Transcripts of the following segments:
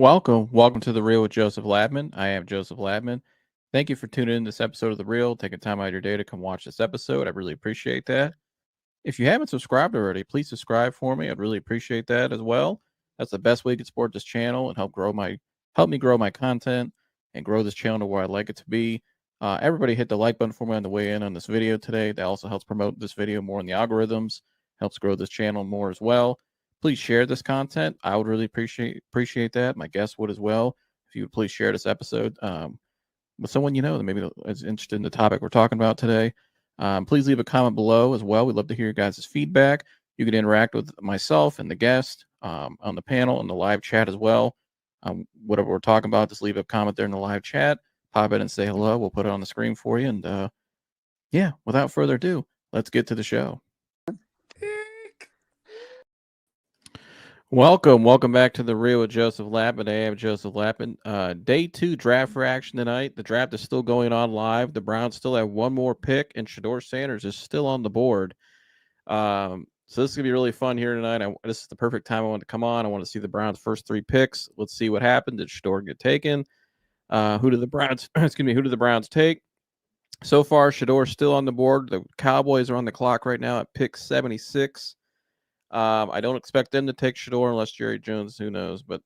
Welcome to The Real with Joseph Labman. I am Joseph Labman. Thank you for tuning in to this episode of The Real, taking time out of your day to come watch this episode. I really appreciate that. If you haven't subscribed already, please subscribe for me. I'd really appreciate that as well. That's the best way you can support this channel and help me grow my content and grow this channel to where I'd like it to be. Everybody hit the like button for me on the way in on this video today. That also helps promote this video more in the algorithms, helps grow this channel more as well. Please share this content. I would really appreciate that. My guests would as well. If you would please share this episode with someone you know that maybe is interested in the topic we're talking about today. Please leave a comment below as well. We'd love to hear your guys' feedback. You can interact with myself and the guest on the panel and the live chat as well. Whatever we're talking about, just leave a comment there in the live chat. Pop in and say hello. We'll put it on the screen for you. And yeah, without further ado, let's get to the show. Welcome back to The Real with Joseph Lappin. I am Joseph Lappin. Day 2 draft reaction tonight. The draft is still going on live. The Browns still have one more pick, and Shedeur Sanders is still on the board. So this is going to be really fun here tonight. This is the perfect time I want to come on. I want to see the Browns' first 3 picks. Let's see what happened. Did Shedeur get taken? Who did the Browns take? So far, Shedeur still on the board. The Cowboys are on the clock right now at pick 76. I don't expect them to take Shedeur unless Jerry Jones, who knows, but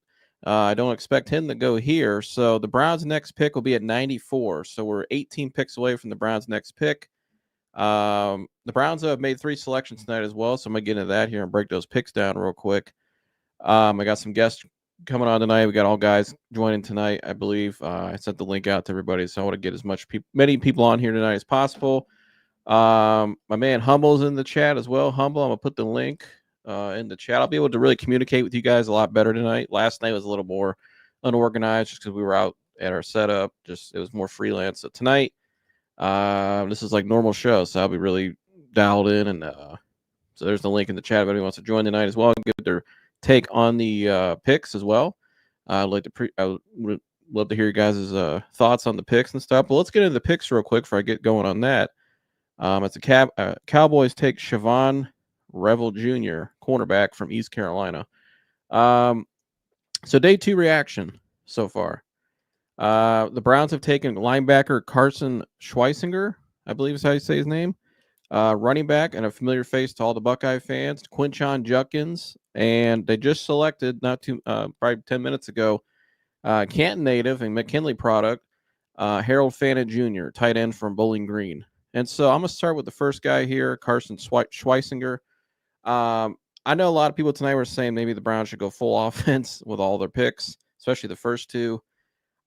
I don't expect him to go here. So the Browns' next pick will be at 94. So we're 18 picks away from the Browns' next pick. The Browns have made 3 selections tonight as well, so I'm going to get into that here and break those picks down real quick. I got some guests coming on tonight. We got all guys joining tonight, I believe. I sent the link out to everybody, so I want to get as many people on here tonight as possible. My man Humble's in the chat as well. Humble, I'm going to put the link in the chat. I'll be able to really communicate with you guys a lot better tonight. Last night was a little more unorganized just because we were out at our setup. It was more freelance. So tonight, this is like normal show, so I'll be really dialed in. And so there's the link in the chat if anyone wants to join tonight as well and give their take on the picks as well. I would love to hear you guys' thoughts on the picks and stuff. But let's get into the picks real quick before I get going on that. It's a Cowboys take Siobhan Revel Jr., cornerback from East Carolina. So day 2 reaction so far. The Browns have taken linebacker Carson Schwesinger, I believe is how you say his name. Running back and a familiar face to all the Buckeye fans, Quinshon Judkins. And they just selected, probably 10 minutes ago, Canton native and McKinley product, Harold Fannin Jr., tight end from Bowling Green. And so I'm going to start with the first guy here, Carson Schwesinger. I know a lot of people tonight were saying maybe the Browns should go full offense with all their picks, especially the first 2.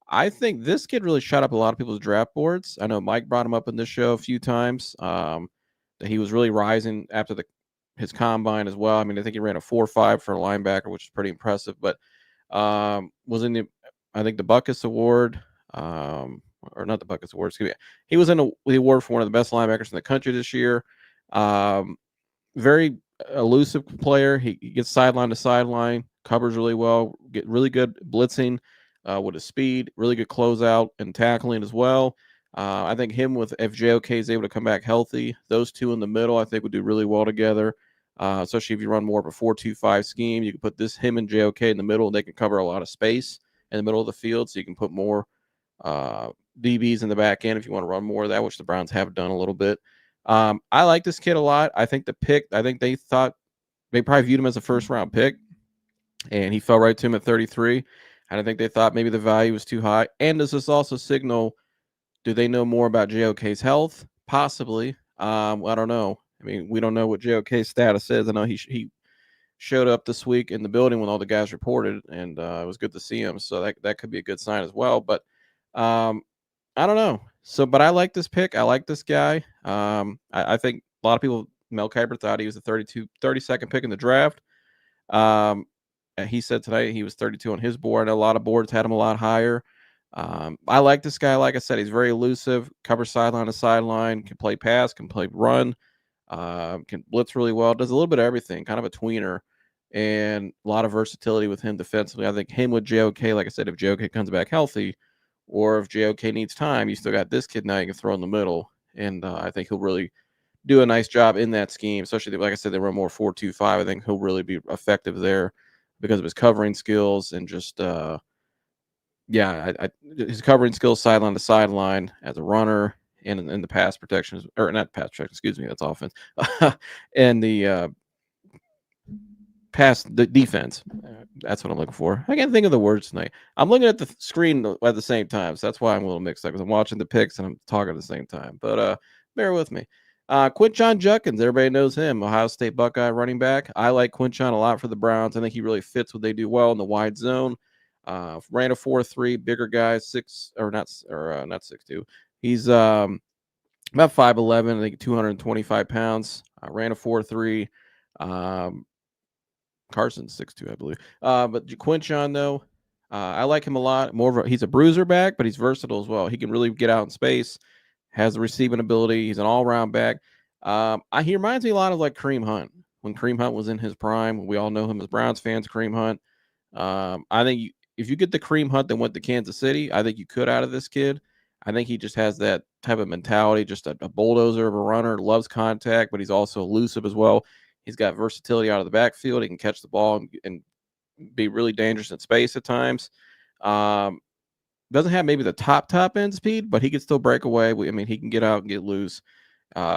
I think this kid really shot up a lot of people's draft boards. I know Mike brought him up in this show a few times, that he was really rising after his combine as well. I mean, I think he ran a 4.5 for a linebacker, which is pretty impressive, but was in I think the Buckus Award, or not the Buckus Award, excuse me. He was in the award for one of the best linebackers in the country this year. Very elusive player. He gets sideline to sideline, covers really well, get really good blitzing with his speed, really good closeout and tackling as well. I think if JOK is able to come back healthy, those 2 in the middle, I think would do really well together. Especially if you run more of a 4-2-5 scheme, you can put him and JOK in the middle, and they can cover a lot of space in the middle of the field. So you can put more DBs in the back end if you want to run more of that, which the Browns have done a little bit. I like this kid a lot. I think they thought they probably viewed him as a first-round pick, and he fell right to him at 33. And I think they thought maybe the value was too high. And does this also signal, do they know more about JOK's health? Possibly. I don't know. I mean, we don't know what JOK's status is. I know he showed up this week in the building when all the guys reported, and it was good to see him. So that could be a good sign as well. But I don't know. But I like this pick. I like this guy. I think a lot of people, Mel Kiper thought he was the 32nd pick in the draft. He said tonight he was 32 on his board. I know a lot of boards had him a lot higher. I like this guy. Like I said, he's very elusive, covers sideline to sideline, can play pass, can play run, can blitz really well, does a little bit of everything, kind of a tweener, and a lot of versatility with him defensively. I think him with JOK, like I said, if JOK comes back healthy, or if JOK needs time, you still got this kid now you can throw in the middle. And I think he'll really do a nice job in that scheme, especially, like I said, they run more 4-2-5. I think he'll really be effective there because of his covering skills and just yeah, his covering skills sideline to sideline as a runner and in the pass protection, or not pass protection, excuse me, that's offense, and the pass the defense. That's what I'm looking for. I can't think of the words tonight. I'm looking at the screen at the same time, so that's why I'm a little mixed up because I'm watching the picks and I'm talking at the same time. But bear with me. Quinshon Judkins, everybody knows him, Ohio State Buckeye running back. I like Quinshon a lot for the Browns. I think he really fits what they do well in the wide zone. Ran a 4.3, bigger guy, not 6'2". He's about 5'11", I think 225 pounds. Ran a 4.3. Carson's 6'2", I believe. But Quinshon, though, I like him a lot. He's a bruiser back, but he's versatile as well. He can really get out in space, has the receiving ability. He's an all-around back. He reminds me a lot of like Kareem Hunt. When Kareem Hunt was in his prime, we all know him as Browns fans, Kareem Hunt. I think if you get the Kareem Hunt that went to Kansas City, I think you could out of this kid. I think he just has that type of mentality, just a bulldozer of a runner, loves contact, but he's also elusive as well. He's got versatility out of the backfield. He can catch the ball and be really dangerous in space at times. Doesn't have maybe the top end speed, but he can still break away. I mean, he can get out and get loose.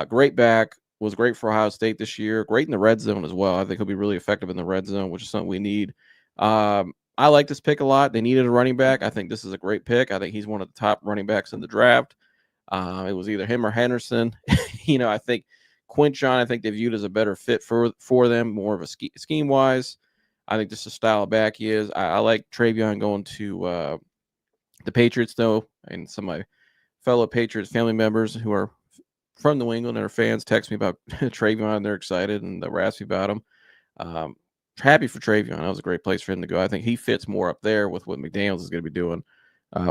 Great back. Was great for Ohio State this year. Great in the red zone as well. I think he'll be really effective in the red zone, which is something we need. I like this pick a lot. They needed a running back. I think this is a great pick. I think he's one of the top running backs in the draft. It was either him or Henderson. I think Quinshon, I think they viewed as a better fit for them, more of a scheme wise. I think this is the style of back he is. I like Travion going to the Patriots, though, and some of my fellow Patriots family members who are from New England and are fans text me about Travion. They're excited and they're asking about him. Happy for Travion. That was a great place for him to go. I think he fits more up there with what McDaniels is going to be doing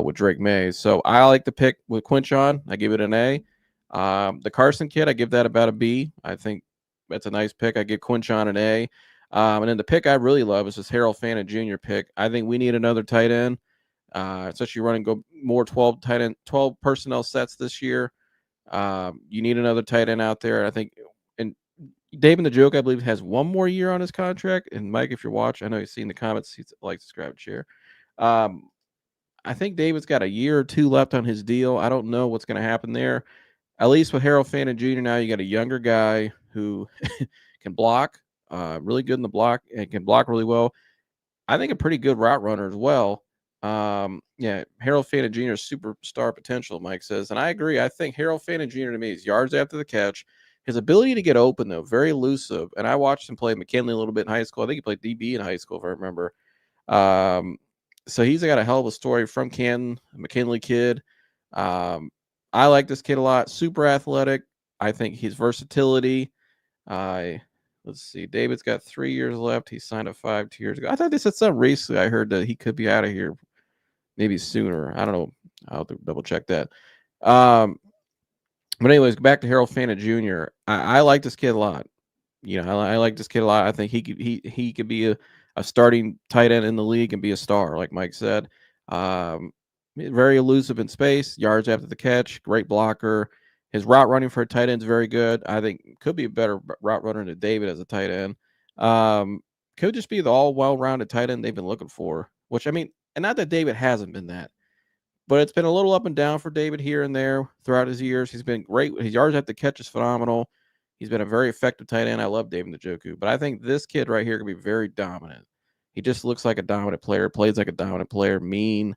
with Drake Mays. So I like the pick with Quinshon. I give it an A. The Carson kid, I give that about a B. I think that's a nice pick. I give Quinshon an A. And then the pick I really love is this Harold Fannin Jr. pick. I think we need another tight end, especially running more 12 personnel sets this year. You need another tight end out there. I think, and David the Joke, I believe, has one more year on his contract. And Mike, if you're watching, I know you've seen the comments. He likes to grab a chair. I think David's got a year or two left on his deal. I don't know what's going to happen there. At least with Harold Fannin Jr. now, you got a younger guy who can block, really good in the block, and can block really well. I think a pretty good route runner as well. Harold Fannin Jr. is superstar potential, Mike says. And I agree. I think Harold Fannin Jr. to me is yards after the catch. His ability to get open, though, very elusive. And I watched him play McKinley a little bit in high school. I think he played DB in high school, if I remember. So he's got a hell of a story from Canton, a McKinley kid. I like this kid a lot. Super athletic. I think his versatility. Let's see. David's got 3 years left. He signed up 2 years ago. I thought they said something recently. I heard that he could be out of here maybe sooner. I don't know. I'll have to double check that. But anyways, back to Harold Fannin Jr. I like this kid a lot. I like this kid a lot. I think he could be a starting tight end in the league and be a star, like Mike said. Very elusive in space, yards after the catch, great blocker. His route running for a tight end is very good. I think could be a better route runner than David as a tight end. Could just be the all well-rounded tight end they've been looking for, which, I mean, and not that David hasn't been that, but it's been a little up and down for David here and there throughout his years. He's been great. His yards after the catch is phenomenal. He's been a very effective tight end. I love David Njoku, but I think this kid right here can be very dominant. He just looks like a dominant player, plays like a dominant player, mean.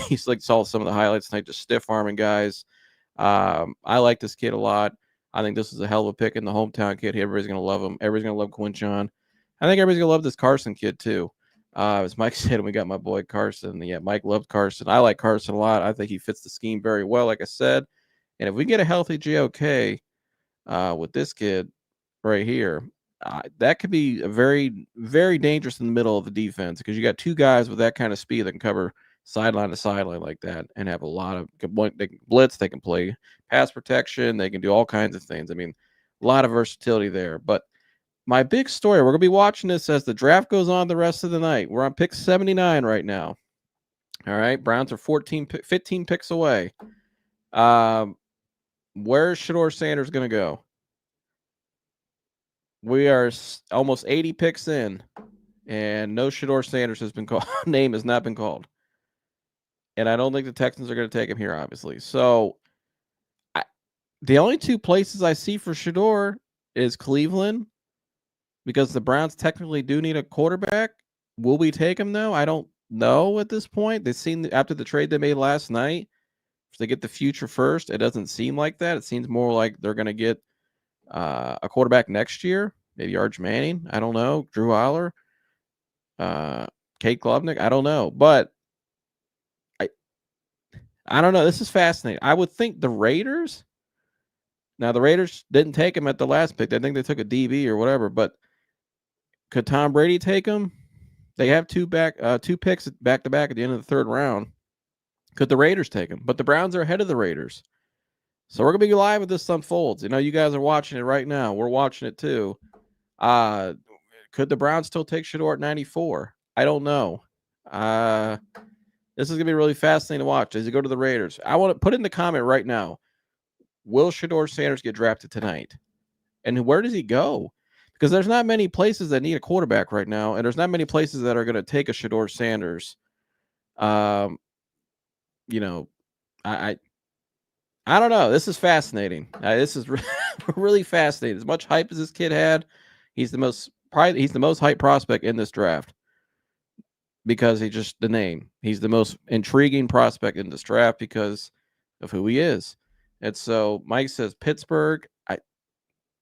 He's like saw some of the highlights tonight, just stiff arming guys. I like this kid a lot. I think this is a hell of a pick in the hometown kid. Everybody's gonna love him. Everybody's gonna love Quinshon. I think everybody's gonna love this Carson kid too. As Mike said, we got my boy Carson. Yeah, Mike loved Carson. I like Carson a lot. I think he fits the scheme very well, like I said. And if we get a healthy JOK with this kid right here, that could be a very, very dangerous in the middle of the defense because you got two guys with that kind of speed that can cover sideline to sideline like that and have a lot of they can blitz, they can play pass protection, they can do all kinds of things. I mean, a lot of versatility there. But my big story, we're gonna be watching this as the draft goes on the rest of the night. We're on pick 79 right now. All right, Browns are 15 picks away. Where's Shedeur Sanders gonna go? We are almost 80 picks in, and no Shedeur Sanders has been called. Name has not been called. and I don't think the Texans are going to take him here, obviously. So the only two places I see for Shedeur is Cleveland, because the Browns technically do need a quarterback. Will we take him, though? I don't know at this point. They seem, after the trade they made last night, if they get the future first, it doesn't seem like that. It seems more like they're going to get a quarterback next year, maybe Arch Manning. I don't know. Drew Eiler, Kate Klubnik. I don't know. But I don't know. This is fascinating. I would think the Raiders. Now, the Raiders didn't take him at the last pick. I think they took a DB or whatever. But could Tom Brady take him? They have two picks back to back at the end of the third round. Could the Raiders take him? But the Browns are ahead of the Raiders. So we're going to be live as this unfolds. You guys are watching it right now. We're watching it too. Could the Browns still take Shedeur at 94? I don't know. This is going to be really fascinating to watch as you go to the Raiders. I want to put in the comment right now. Will Shedeur Sanders get drafted tonight? And where does he go? Because there's not many places that need a quarterback right now, and there's not many places that are going to take a Shedeur Sanders. I don't know. This is fascinating. This is really fascinating. As much hype as this kid had, he's the most hype prospect in this draft because he's just the name. He's the most intriguing prospect in this draft because of who he is. And so Mike says Pittsburgh.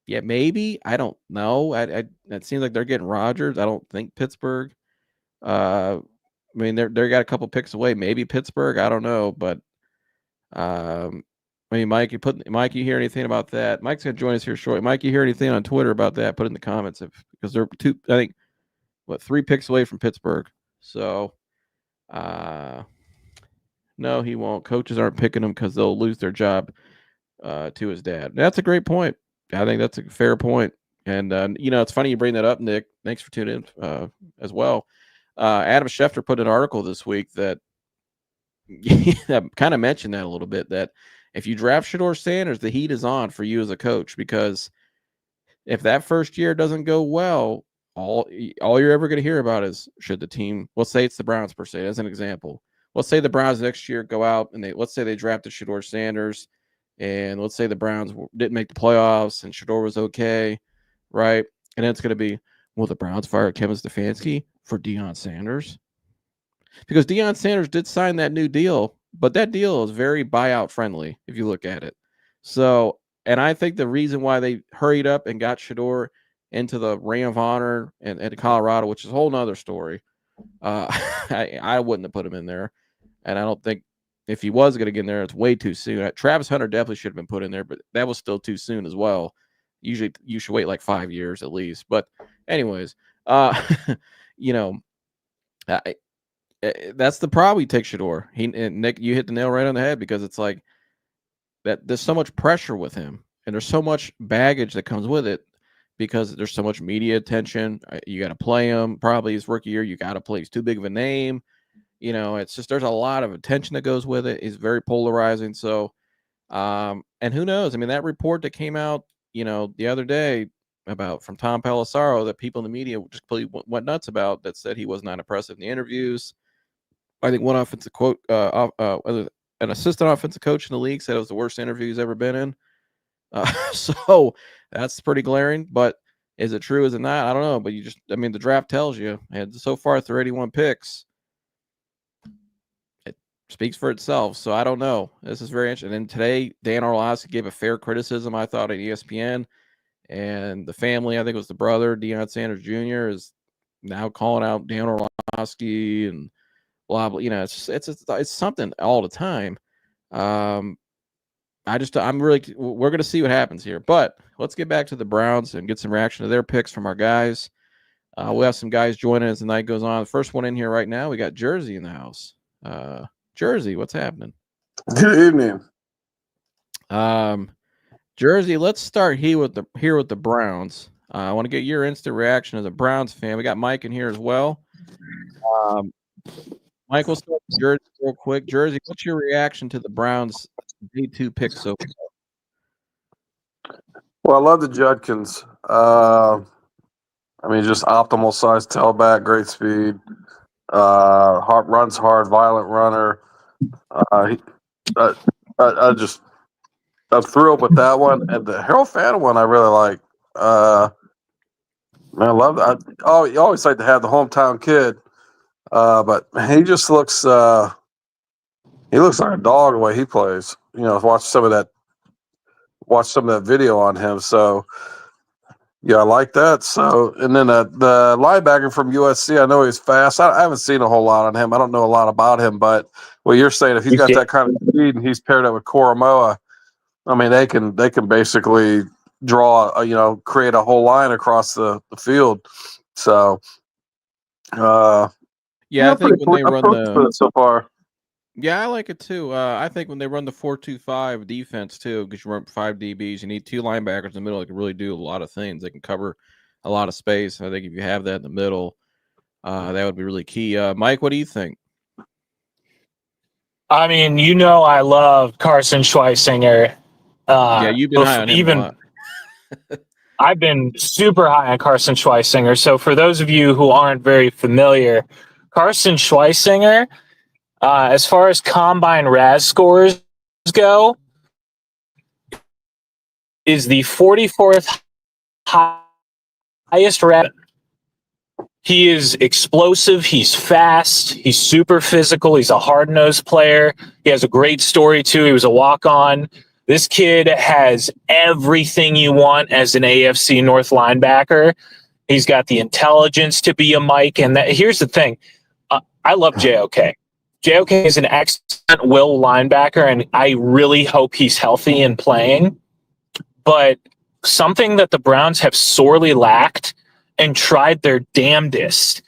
Yeah, maybe. I don't know. It seems like they're getting Rodgers. I don't think Pittsburgh. I mean, they got a couple picks away. Maybe Pittsburgh. I don't know, but I mean, Mike, you hear anything about that? Mike's gonna join us here shortly. Mike, you hear anything on Twitter about that? Put it in the comments because they're I think, 3 picks away from Pittsburgh. So, no, he won't. Coaches aren't picking him because they'll lose their job to his dad. That's a great point. I think that's a fair point. And, it's funny you bring that up, Nick. Thanks for tuning in as well. Adam Schefter put an article this week that kind of mentioned that a little bit, that if you draft Shedeur Sanders, the heat is on for you as a coach, because if that first year doesn't go well, all you're ever going to hear about is, should the team, let's say it's the Browns per se, as an example. Let's say the Browns next year go out and let's say they drafted Shedeur Sanders, and let's say the Browns didn't make the playoffs and Shedeur was okay, right? And then it's going to be, will the Browns fire Kevin Stefanski for Deion Sanders? Because Deion Sanders did sign that new deal, but that deal is very buyout friendly if you look at it. So, and I think the reason why they hurried up and got Shedeur into the Ring of Honor and Colorado, which is a whole nother story, I wouldn't have put him in there. And I don't think if he was going to get in there, it's way too soon. Travis Hunter definitely should have been put in there, but that was still too soon as well. Usually you should wait like 5 years at least. But anyways, that's the problem. He takes Shedeur. Nick, you hit the nail right on the head, because it's like that. There's so much pressure with him, and there's so much baggage that comes with it, because there's so much media attention. You got to play him. Probably his rookie year, you got to play. He's too big of a name. It's just, there's a lot of attention that goes with it. He's very polarizing. So, and who knows? I mean, that report that came out, the other day from Tom Pelissero, that people in the media just completely went nuts about, that said he was not impressive in the interviews. I think one offensive quote, an assistant offensive coach in the league said it was the worst interview he's ever been in. So that's pretty glaring. But is it true? Is it not? I don't know. But the draft tells you. And so far, through 81 picks, it speaks for itself. So I don't know. This is very interesting. And today, Dan Orlovsky gave a fair criticism, I thought, at ESPN. And the family, I think it was the brother, Deion Sanders Jr., is now calling out Dan Orlovsky and blah blah. It's something all the time. We're going to see what happens here. But let's get back to the Browns and get some reaction to their picks from our guys. We'll have some guys joining as the night goes on. The first one in here right now, we got Jersey in the house. Jersey, what's happening? Good evening. Jersey, let's start here with the Browns. I want to get your instant reaction as a Browns fan. We got Mike in here as well. Mike, we'll start with Jersey real quick. Jersey, what's your reaction to the Browns' day 2 pick so far? Well, I love the Judkins. Just optimal size tailback, great speed, runs hard, violent runner. He, I'm thrilled with that one, and the Harold Fannin one I really like. Man, I love that. Oh, you always like to have the hometown kid, but he just looks. He looks like a dog the way he plays. Watch some of that video on him. So yeah, I like that. So, and then the linebacker from USC, I know he's fast. I haven't seen a whole lot on him. I don't know a lot about him, but what you're saying, if he's got that kind of speed and he's paired up with Koromoa, I mean, they can basically create a whole line across the field. So, I think when they run so far. Yeah, I like it too. I think when they run the 4-2-5 defense too, because you run 5 DBs, you need 2 linebackers in the middle that can really do a lot of things. They can cover a lot of space. I think if you have that in the middle, that would be really key. Mike, what do you think? I mean, I love Carson Schwesinger. Yeah, you've been high on him a lot. I've been super high on Carson Schwesinger. So for those of you who aren't very familiar, Carson Schwesinger, as far as combine RAS scores go, is the 44th highest RAS. He is explosive. He's fast. He's super physical. He's a hard-nosed player. He has a great story, too. He was a walk-on. This kid has everything you want as an AFC North linebacker. He's got the intelligence to be a Mike. And here's the thing. I love JOK. JOK is an excellent will linebacker, and I really hope he's healthy and playing. But something that the Browns have sorely lacked and tried their damnedest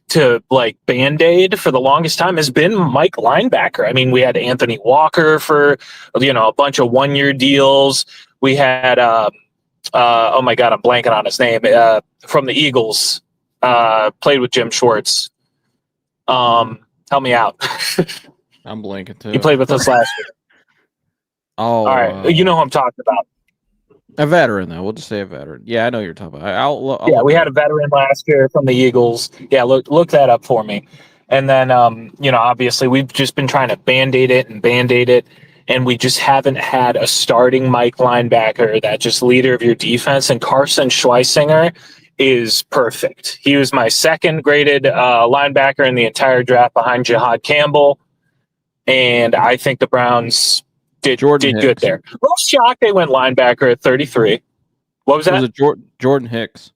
to Band-Aid for the longest time has been Mike linebacker. I mean, we had Anthony Walker for, a bunch of 1-year deals. We had, oh my God, I'm blanking on his name, from the Eagles, played with Jim Schwartz. Help me out. I'm blanking too. He played with us last year. Oh, all right. You know who I'm talking about. A veteran, though. We'll just say a veteran. Yeah, I know you're talking about. We had a veteran last year from the Eagles. Yeah, look that up for me. And then, obviously we've just been trying to Band-Aid it, and we just haven't had a starting Mike linebacker, that just leader of your defense. And Carson Schwesinger is perfect. He was my second graded linebacker in the entire draft behind Jihad Campbell. And I think the Browns did good there. A little shocked they went linebacker at 33. What was that? Was it Jordan Hicks?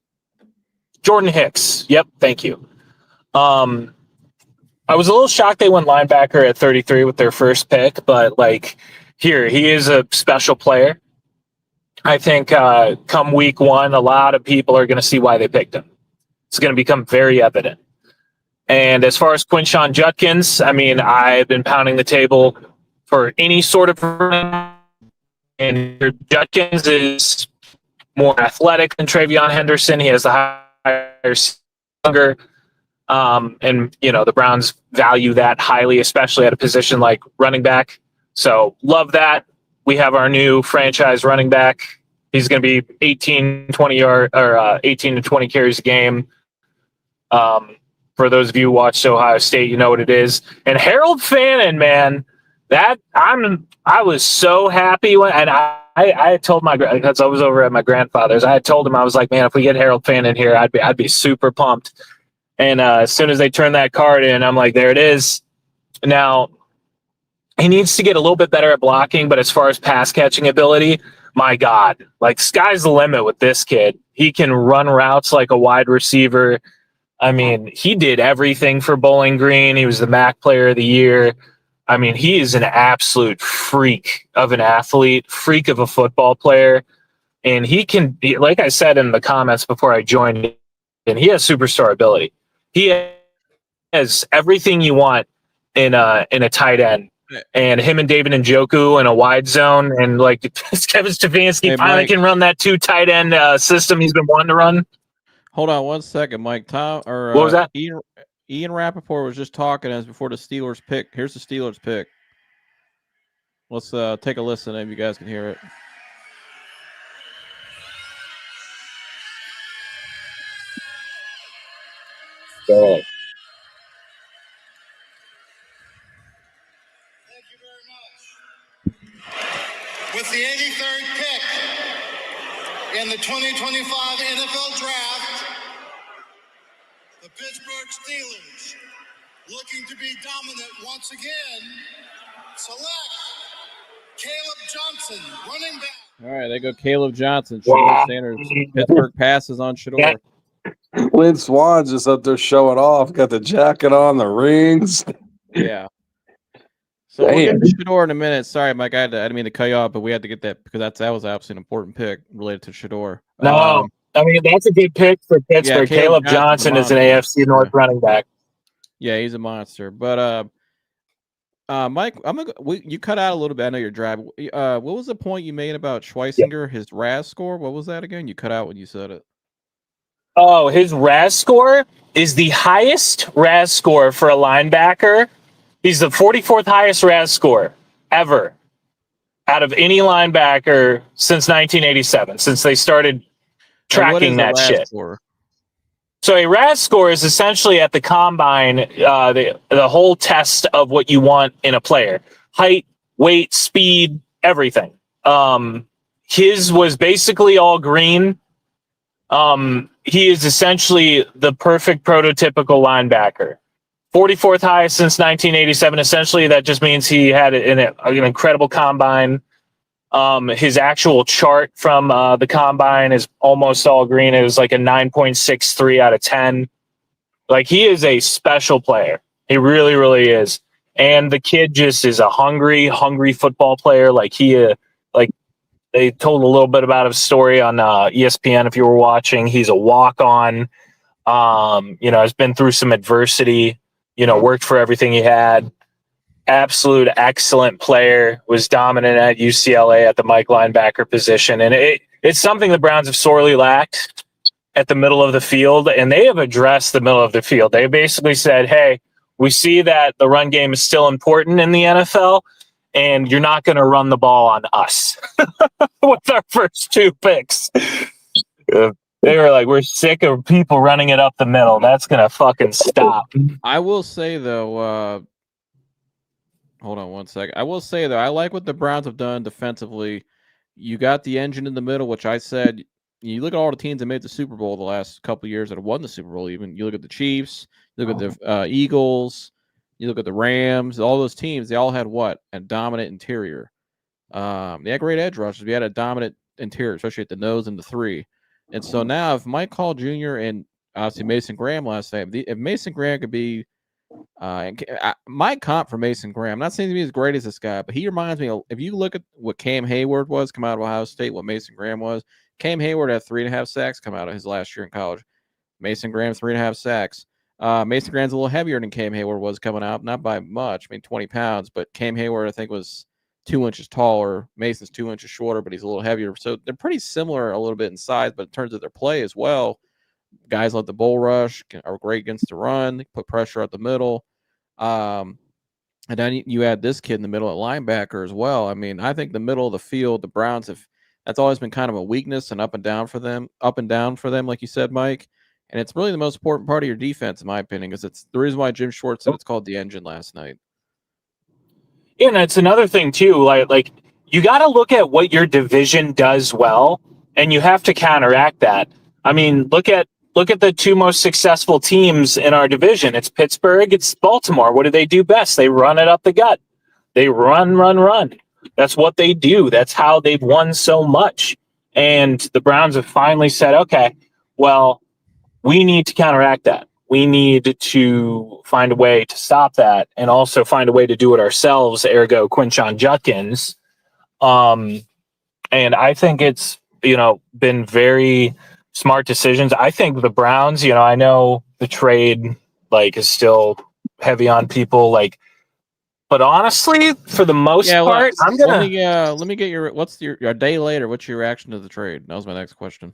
Jordan Hicks. Yep. Thank you. I was a little shocked they went linebacker at 33 with their first pick, but he is a special player. I think come week 1, a lot of people are going to see why they picked him. It's going to become very evident. And as far as Quinshon Judkins, I mean, I've been pounding the table for any sort of, and Judkins is more athletic than Travion Henderson. He has the higher younger. And the Browns value that highly, especially at a position like running back. So love that. We have our new franchise running back. He's going to be 18 to 20 carries a game. For those of you who watched Ohio State, you know what it is. And Harold Fannin, man, I was so happy when, and I had told because I was over at my grandfather's, I had told him, I was like, man, if we get Harold Fannin here, I'd be super pumped. And as soon as they turn that card in, I'm like, there it is. Now, he needs to get a little bit better at blocking, but as far as pass catching ability, my God, sky's the limit with this kid. He can run routes like a wide receiver. I mean, he did everything for Bowling Green. He was the MAC Player of the Year. I mean, he is an absolute freak of an athlete, freak of a football player. And he can, like I said in the comments before I joined, and he has superstar ability. He has everything you want in a tight end. And him and David Njoku in a wide zone, and Kevin Stefanski finally can run that 2 tight end system he's been wanting to run. Hold on 1 second, Mike. What was that? Ian Rappaport was just talking as before the Steelers pick. Here's the Steelers pick. Let's take a listen if you guys can hear it. Go ahead. With the 83rd pick in the 2025 NFL Draft, the Pittsburgh Steelers, looking to be dominant once again, select Caleb Johnson, running back. All right, they go Caleb Johnson. Shedeur Sanders. Pittsburgh passes on Shedeur. Lynn Swan's just up there showing off. Got the jacket on, the rings. Yeah. So we'll get to Shedeur in a minute. Sorry, Mike, I didn't mean to cut you off, but we had to get that because that was absolutely an important pick related to Shedeur. No, I mean that's a good pick for Pittsburgh. Yeah, Caleb Johnson is an AFC North running back. Yeah, he's a monster. But Mike, you cut out a little bit. I know you're driving. What was the point you made about Schwesinger? His RAS score? What was that again? You cut out when you said it. Oh, his RAS score is the highest RAS score for a linebacker. He's the 44th highest RAS score ever out of any linebacker since 1987, since they started tracking that shit. Score? So a RAS score is essentially at the combine, the whole test of what you want in a player: height, weight, speed, everything. His was basically all green. He is essentially the perfect prototypical linebacker. 44th highest since 1987. Essentially, that just means he had an incredible combine. His actual chart from the combine is almost all green. It was like a 9.63 out of 10. Like, he is a special player. He really, really is. And the kid just is a hungry football player. Like, they told a little bit about his story on ESPN if you were watching. He's a walk-on. Has been through some adversity. Worked for everything he had. Absolute excellent player. Was dominant at UCLA at the Mike linebacker position. And it's something the Browns have sorely lacked at the middle of the field. And they have addressed the middle of the field. They basically said, hey, we see that the run game is still important in the NFL, and you're not going to run the ball on us with our first two picks. They were like, we're sick of people running it up the middle. That's going to fucking stop. I will say, though, hold on one second. I will say, though, I like what the Browns have done defensively. You got the engine in the middle, which I said, you look at all the teams that made the Super Bowl the last couple of years that have won the Super Bowl even. You look at the Chiefs, you look at the Eagles, you look at the Rams, all those teams, they all had what? A dominant interior. They had great edge rushers. We had a dominant interior, especially at the nose and the three. And so now if Mike Hall Jr. and obviously Mason Graham last night, if Mason Graham could be my comp for Mason Graham, I'm not saying to be as great as this guy, but he reminds me of, if you look at what Cam Hayward was come out of Ohio State, what Mason Graham was. Cam Hayward had 3.5 sacks come out of his last year in college. Mason Graham, 3.5 sacks. Mason Graham's a little heavier than Cam Hayward was coming out, not by much. I mean, 20 pounds, but Cam Hayward, I think, was 2 inches taller. Mason's 2 inches shorter, but he's a little heavier. So they're pretty similar a little bit in size, but in terms of their play as well, guys like the bull rush are great against the run. They put pressure at the middle. And then you add this kid in the middle at linebacker as well. I mean, I think the middle of the field, the Browns that's always been kind of a weakness and up and down for them, like you said, Mike. And it's really the most important part of your defense, in my opinion, because it's the reason why Jim Schwartz said it's called the engine last night. Yeah, and it's another thing too. Like you got to look at what your division does well, and you have to counteract that. I mean, look at the two most successful teams in our division. It's Pittsburgh, it's Baltimore. What do they do best? They run it up the gut. They run. That's what they do. That's how they've won so much. And the Browns have finally said, okay, well, we need to counteract that. We need to find a way to stop that and also find a way to do it ourselves, ergo Quinshon Judkins. And I think it's, been very smart decisions. I think the Browns, I know the trade is still heavy on people, but honestly, for the most part, I'm gonna let me get a day later. What's your reaction to the trade? That was my next question.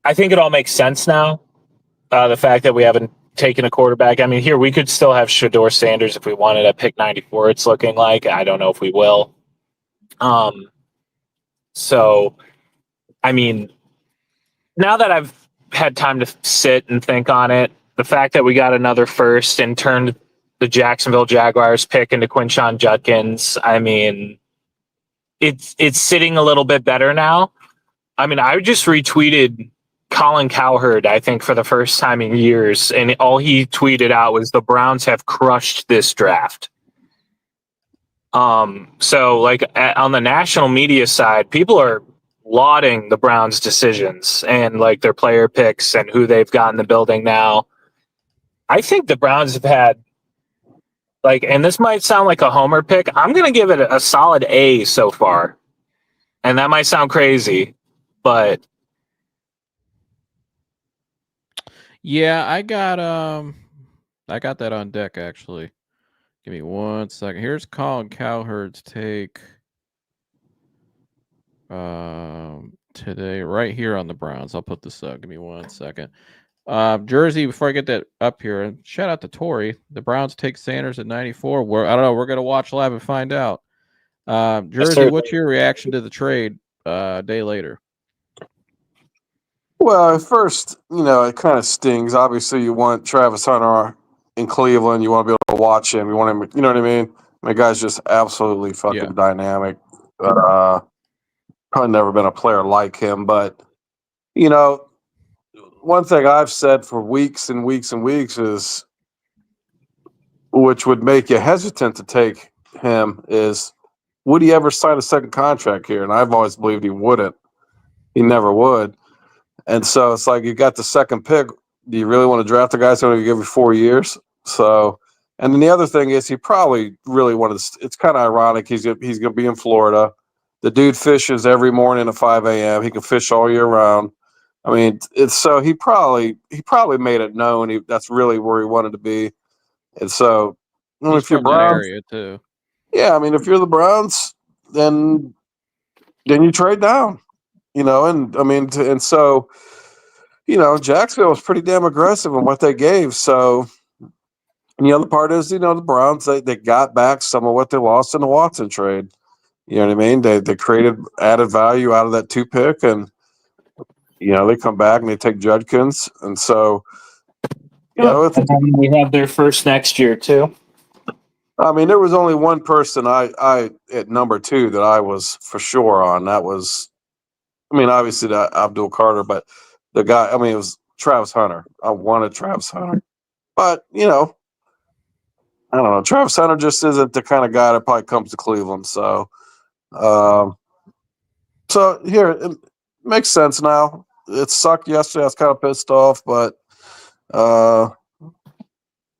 I think it all makes sense now. The fact that we haven't taken a quarterback. I mean, here we could still have Shedeur Sanders if we wanted at pick 94. It's looking like. I don't know if we will. So, I mean, now that I've had time to sit and think on it, the fact that we got another first and turned the Jacksonville Jaguars pick into Quinshon Judkins. I mean, it's sitting a little bit better now. I mean, I just retweeted Colin Cowherd, I think, for the first time in years, and all he tweeted out was the Browns have crushed this draft. So like on the national media side, people are lauding the Browns' decisions and like their player picks and who they've got in the building now. I think the Browns have had like, and this might sound like a homer pick, I'm going to give it a solid A so far. And that might sound crazy, but Yeah, I got that on deck actually. Give me 1 second. Here's Colin Cowherd's take today, right here on the Browns. I'll put this up. Give me 1 second. Jersey, before I get that up here, and shout out to Tori. The Browns take Sanders at 94. I don't know. We're gonna watch live and find out. Jersey, what's your reaction to the trade a day later? Well, at first, it kind of stings. Obviously, you want Travis Hunter in Cleveland. You want to be able to watch him. You want him, you know what I mean? The guy's just absolutely fucking dynamic. Probably never been a player like him. But, one thing I've said for weeks and weeks and weeks is, which would make you hesitant to take him, is would he ever sign a second contract here? And I've always believed he wouldn't. He never would. And so it's like, you got the second pick. Do you really want to draft a guy who's going to give you 4 years? So, and then the other thing is, he probably really wanted to, it's kind of ironic. He's going to be in Florida. The dude fishes every morning at 5 a.m. He can fish all year round. I mean, it's so he probably made it known that's really where he wanted to be. And so, if you're Browns, area too. Yeah, I mean, if you're the Browns, then you trade down. And I mean, and so, Jacksonville was pretty damn aggressive in what they gave. So, and the other part is, the Browns, they got back some of what they lost in the Watson trade. You know what I mean? They created added value out of that 2 pick, and they come back and they take Judkins, and so and we have their first next year too. I mean, there was only one person I at number 2 that I was for sure on. That was, I mean, obviously that Abdul Carter, but the guy, I mean, it was Travis Hunter. I wanted Travis Hunter, but I don't know. Travis Hunter just isn't the kind of guy that probably comes to Cleveland. So, here it makes sense now. It sucked yesterday. I was kind of pissed off, but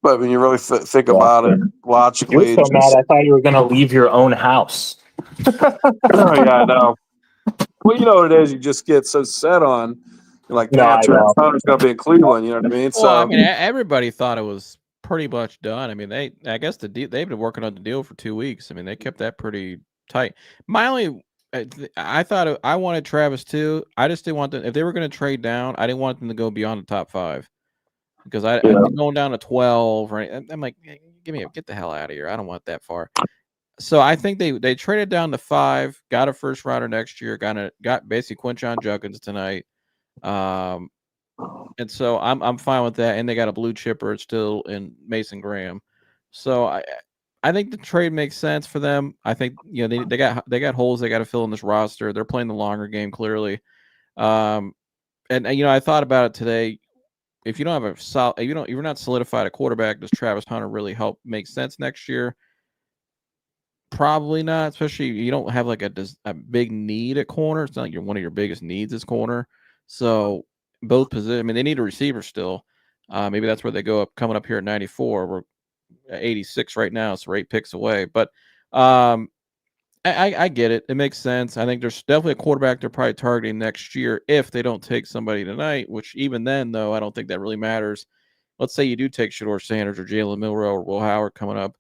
when you really think about it logically, You're so mad. I thought you were going to leave your own house. Oh, yeah, I know. Well, you know what it is. You just get so set on, like, Travis Hunter's going to be in Cleveland. You know what I mean? Well, I mean, everybody thought it was pretty much done. I mean, I guess they've been working on the deal for 2 weeks. I mean, they kept that pretty tight. My only, I thought I wanted Travis too. I just didn't want them, if they were going to trade down, I didn't want them to go beyond the top 5 because I going down to 12. Right? I'm like, get the hell out of here. I don't want that far. So I think they traded down to 5, got a first rounder next year, got basically Quinshon Judkins tonight. And so I'm fine with that. And they got a blue chipper still in Mason Graham. So I think the trade makes sense for them. I think they got holes they got to fill in this roster. They're playing the longer game clearly. And I thought about it today. If you don't have you're not solidified a quarterback, does Travis Hunter really help make sense next year? Probably not, especially you don't have like a big need at corner. It's not like one of your biggest needs is corner. So both positions, I mean, they need a receiver still. Maybe that's where they go up coming up here at 94. We're at 86 right now, so we're 8 picks away. But I get it. It makes sense. I think there's definitely a quarterback they're probably targeting next year if they don't take somebody tonight, which even then, though, I don't think that really matters. Let's say you do take Shedeur Sanders or Jalen Milroe or Will Howard coming up.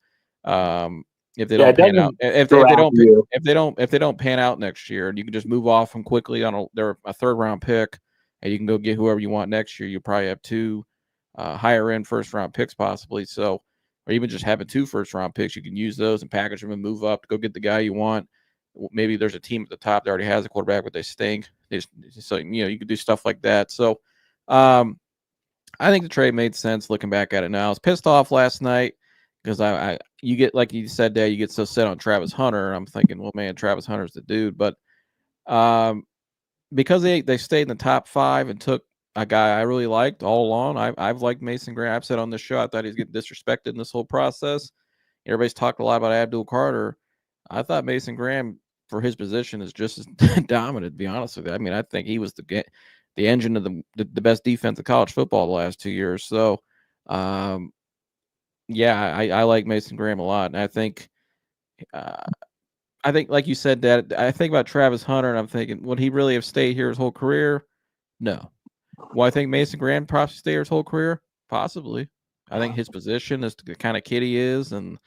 If they don't pan out, if they don't pan out next year, and you can just move off them quickly on they're a 3rd round pick, and you can go get whoever you want next year. You probably have 2 higher end 1st round picks possibly. So, or even just having 2 1st round picks, you can use those and package them and move up to go get the guy you want. Maybe there's a team at the top that already has a quarterback, but they stink. So you could do stuff like that. So, I think the trade made sense looking back at it now. I was pissed off last night. because you get, like you said, Dad, you get so set on Travis Hunter. I'm thinking, well, man, Travis Hunter's the dude. But because they stayed in the top 5 and took a guy I really liked all along, I've liked Mason Graham. I've said on this show I thought he's getting disrespected in this whole process. Everybody's talked a lot about Abdul Carter. I thought Mason Graham, for his position, is just as dominant, to be honest with you. I mean, I think he was the engine of the best defense of college football the last 2 years. So, yeah, I like Mason Graham a lot. And I think, like you said, Dad, I think about Travis Hunter, and I'm thinking, would he really have stayed here his whole career? No. Well, I think Mason Graham probably stay here his whole career? Possibly. I think his position is the kind of kid he is, and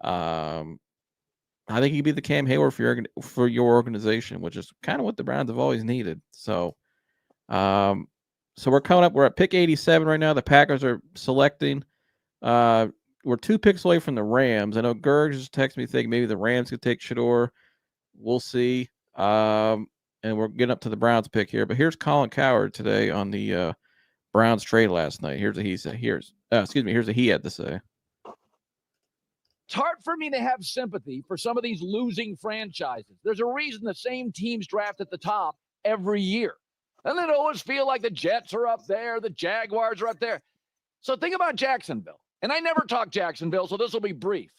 I think he'd be the Cam Hayward for your organization, which is kind of what the Browns have always needed. So, we're coming up. We're at pick 87 right now. The Packers are selecting. We're 2 picks away from the Rams. I know Gerg just texted me thinking maybe the Rams could take Shedeur. We'll see. And we're getting up to the Browns pick here. But here's Colin Cowherd today on the Browns trade last night. Here's what he said. Here's what he had to say. It's hard for me to have sympathy for some of these losing franchises. There's a reason the same teams draft at the top every year. And they always feel like the Jets are up there, the Jaguars are up there. So think about Jacksonville. And I never talk Jacksonville, so this will be brief.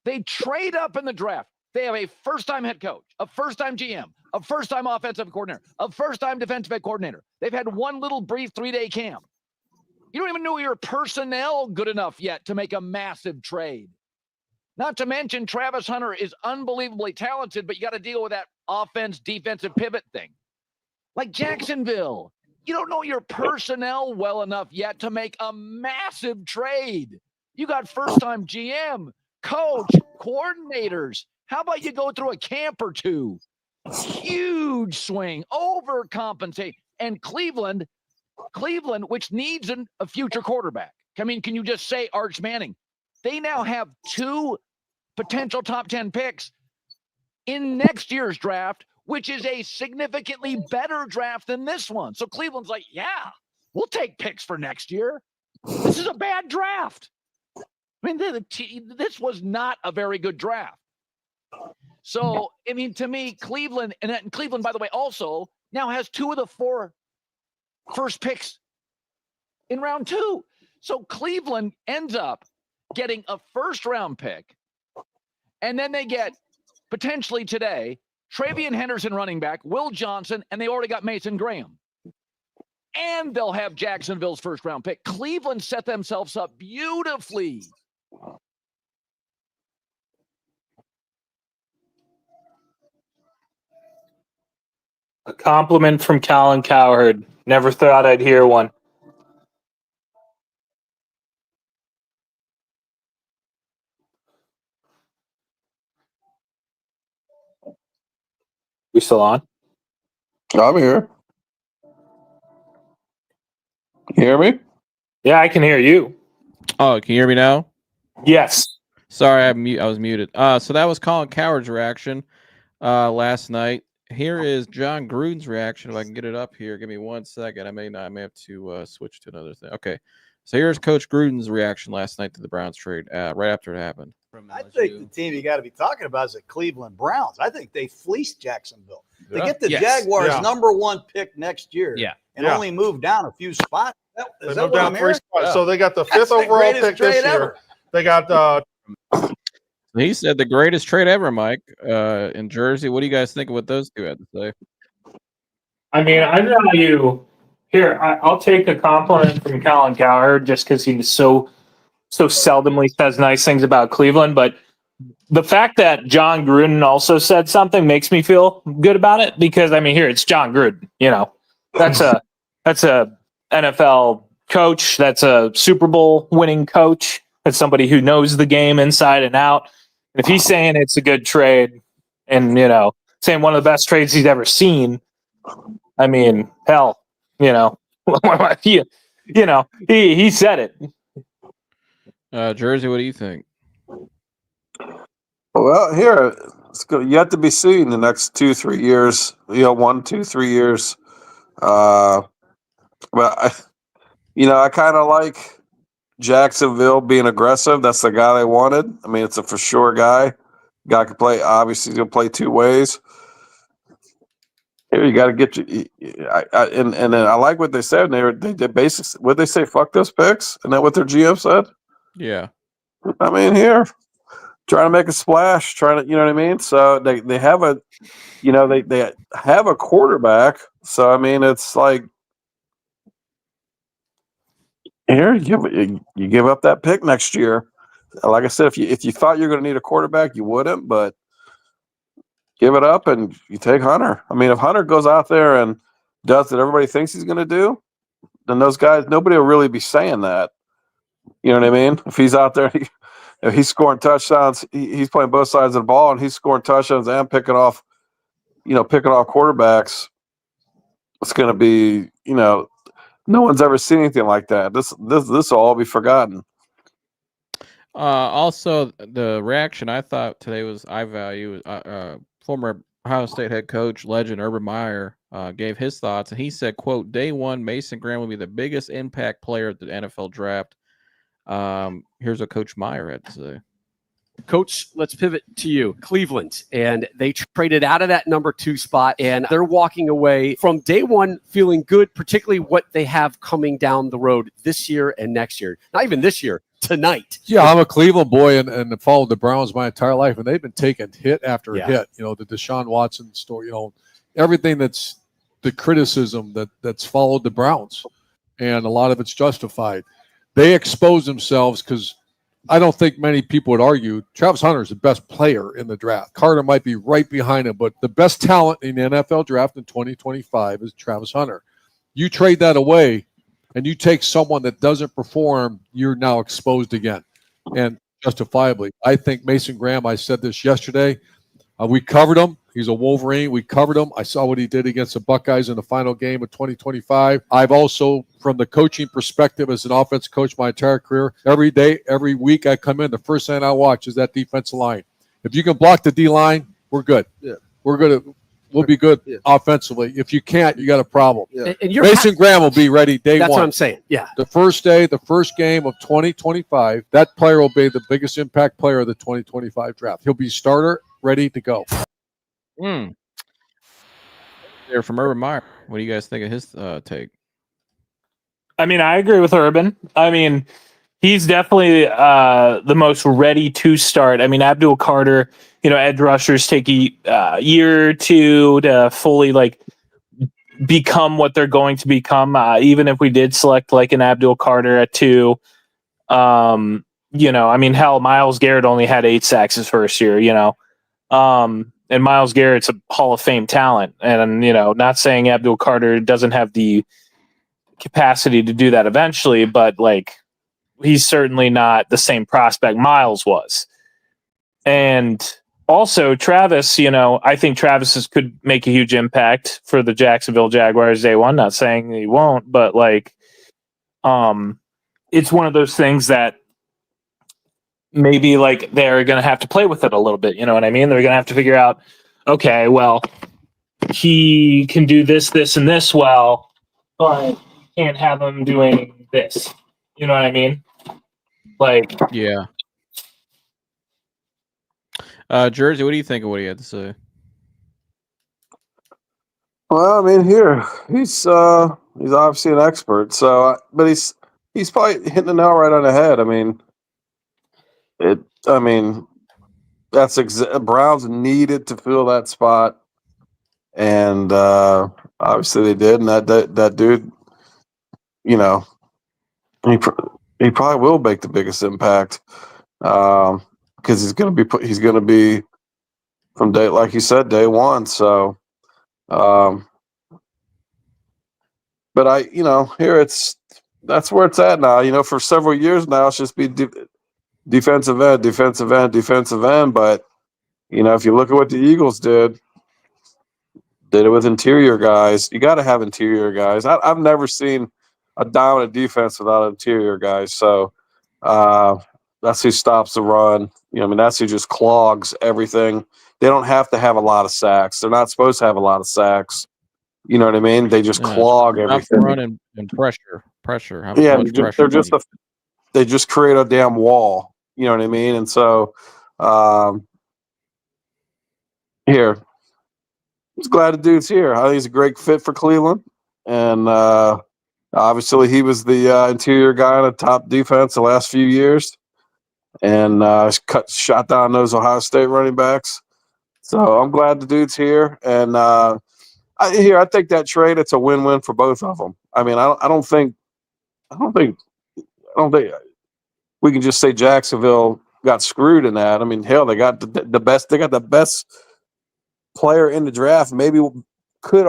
They trade up in the draft. They have a first-time head coach, a first-time GM, a first-time offensive coordinator, a first-time defensive coordinator. They've had one little brief 3-day camp. You don't even know your personnel good enough yet to make a massive trade. Not to mention Travis Hunter is unbelievably talented, but you got to deal with that offense-defensive pivot thing. Like Jacksonville, you don't know your personnel well enough yet to make a massive trade. You got first-time GM, coach, coordinators. How about you go through a camp or two? Huge swing, overcompensate. And Cleveland, which needs a future quarterback. I mean, can you just say Arch Manning? They now have 2 potential top 10 picks in next year's draft, which is a significantly better draft than this one. So Cleveland's like, yeah, we'll take picks for next year. This is a bad draft. I mean, this was not a very good draft. So, I mean, to me, Cleveland, and Cleveland, by the way, also now has 2 of the 4 first picks in round 2. So Cleveland ends up getting a first-round pick, and then they get, potentially today, Travian Henderson running back, Will Johnson, and they already got Mason Graham. And they'll have Jacksonville's first-round pick. Cleveland set themselves up beautifully. A compliment from Colin Cowherd. Never thought I'd hear one. We still on? I'm here. You hear me? Yeah, I can hear you. Oh, can you hear me now? Yes. Sorry, I was muted. So that was Colin Cowherd's reaction last night. Here is John Gruden's reaction. If I can get it up here, give me 1 second. I may have to switch to another thing. Okay. So here's Coach Gruden's reaction last night to the Browns trade, right after it happened. I think the team you got to be talking about is the Cleveland Browns. I think they fleeced Jacksonville. They get the Jaguars #1 pick next year and only move down a few spots. They moved down 3 spots. So they got the 5th overall pick this year. They got He said the greatest trade ever, Mike, in Jersey. What do you guys think of what those two had to say? I mean, I value here. I'll take a compliment from Colin Cowherd just because he so seldomly says nice things about Cleveland. But the fact that John Gruden also said something makes me feel good about it because I mean, here it's John Gruden. You know, that's a NFL coach. That's a Super Bowl winning coach. That's somebody who knows the game inside and out. And if he's saying it's a good trade and, you know, saying one of the best trades he's ever seen, I mean, hell, you know, he said it. Jersey, what do you think? Well, here, it's yet to be seen the next 2-3 years, 1, 2, 3 years. But, I kind of like Jacksonville being aggressive. That's the guy they wanted. I mean, it's a for sure guy. Guy can play. Obviously, he's going to play two ways. Here, you got to get you. And then I like what they said. They did basically what they say. Fuck those picks. Isn't that what their GM said? Yeah. I mean, here, trying to make a splash. Trying to, you know what I mean. So they have a, they have a quarterback. So I mean, it's like here you give up that pick next year. Like I said, if you thought you're going to need a quarterback, you wouldn't, but give it up and you take Hunter. I mean, if Hunter goes out there and does what everybody thinks he's going to do, then those guys, nobody will really be saying that. You know what I mean? If he's out there, if he's scoring touchdowns, he's playing both sides of the ball and he's scoring touchdowns and picking off quarterbacks. It's going to be, no one's ever seen anything like that. This will all be forgotten. Also, the reaction I thought today was I value. Former Ohio State head coach, legend Urban Meyer, gave his thoughts, and he said, quote, day one, Mason Graham will be the biggest impact player at the NFL draft. Here's what Coach Meyer had to say. Coach, let's pivot to you. Cleveland, and they traded out of that number 2 spot, and they're walking away from day one feeling good, particularly what they have coming down the road this year and next year. Not even this year, tonight. Yeah, I'm a Cleveland boy and followed the Browns my entire life, and they've been taking hit after hit. The Deshaun Watson story, everything that's the criticism that's followed the Browns, and a lot of it's justified. They expose themselves because I don't think many people would argue Travis Hunter is the best player in the draft. Carter might be right behind him, but the best talent in the NFL draft in 2025 is Travis Hunter. You trade that away and you take someone that doesn't perform, you're now exposed again, and justifiably. I think Mason Graham, I said this yesterday, we covered him. He's a Wolverine. We covered him. I saw what he did against the Buckeyes in the final game of 2025. I've also, from the coaching perspective as an offense coach my entire career, every day, every week I come in, the first thing I watch is that defensive line. If you can block the D-line, we're good. Yeah. We'll be good offensively. If you can't, you got a problem. Yeah. And Mason Graham will be ready day one. That's what I'm saying. Yeah. The first day, the first game of 2025, that player will be the biggest impact player of the 2025 draft. He'll be starter, ready to go. There from Urban Meyer. What do you guys think of his take? I mean, I agree with Urban. I mean, he's definitely the most ready to start. I mean, Abdul Carter, edge rushers take a year or two to fully become what they're going to become. Even if we did select an Abdul Carter at 2, I mean, hell, Myles Garrett only had 8 sacks his first year, and Myles Garrett's a Hall of Fame talent. And, not saying Abdul Carter doesn't have the capacity to do that eventually, but he's certainly not the same prospect Myles was. And also Travis, I think Travis could make a huge impact for the Jacksonville Jaguars day one. Not saying he won't, but it's one of those things that maybe they're going to have to play with it a little bit. You know what I mean? They're going to have to figure out, okay, well, he can do this, this, and this well, but you can't have him doing this. You know what I mean? Yeah. Jersey, what do you think of what he had to say? Well, I mean, he's obviously an expert. So, but he's probably hitting the nail right on the head. I mean, that's Browns needed to fill that spot, and obviously they did. And that dude, he probably will make the biggest impact because he's going to be from day, like you said, day one. So, but that's where it's at now. For several years now, it's just be defensive end. But if you look at what the Eagles did it with interior guys. You got to have interior guys. I've never seen a dominant defense without interior guys. So that's who stops the run. That's who just clogs everything. They don't have to have a lot of sacks. They're not supposed to have a lot of sacks. You know what I mean? They just clog everything. Run and pressure. How yeah, much pressure? they just create a damn wall. You know what I mean? And so here, I'm just glad the dude's here. I think he's a great fit for Cleveland. And obviously he was the interior guy on the top defense the last few years. And shot down those Ohio State running backs. So I'm glad the dude's here. And I think that trade, it's a win-win for both of them. I mean, I don't think we can just say Jacksonville got screwed in that. I mean, hell, they got the best. They got the best player in the draft. Maybe could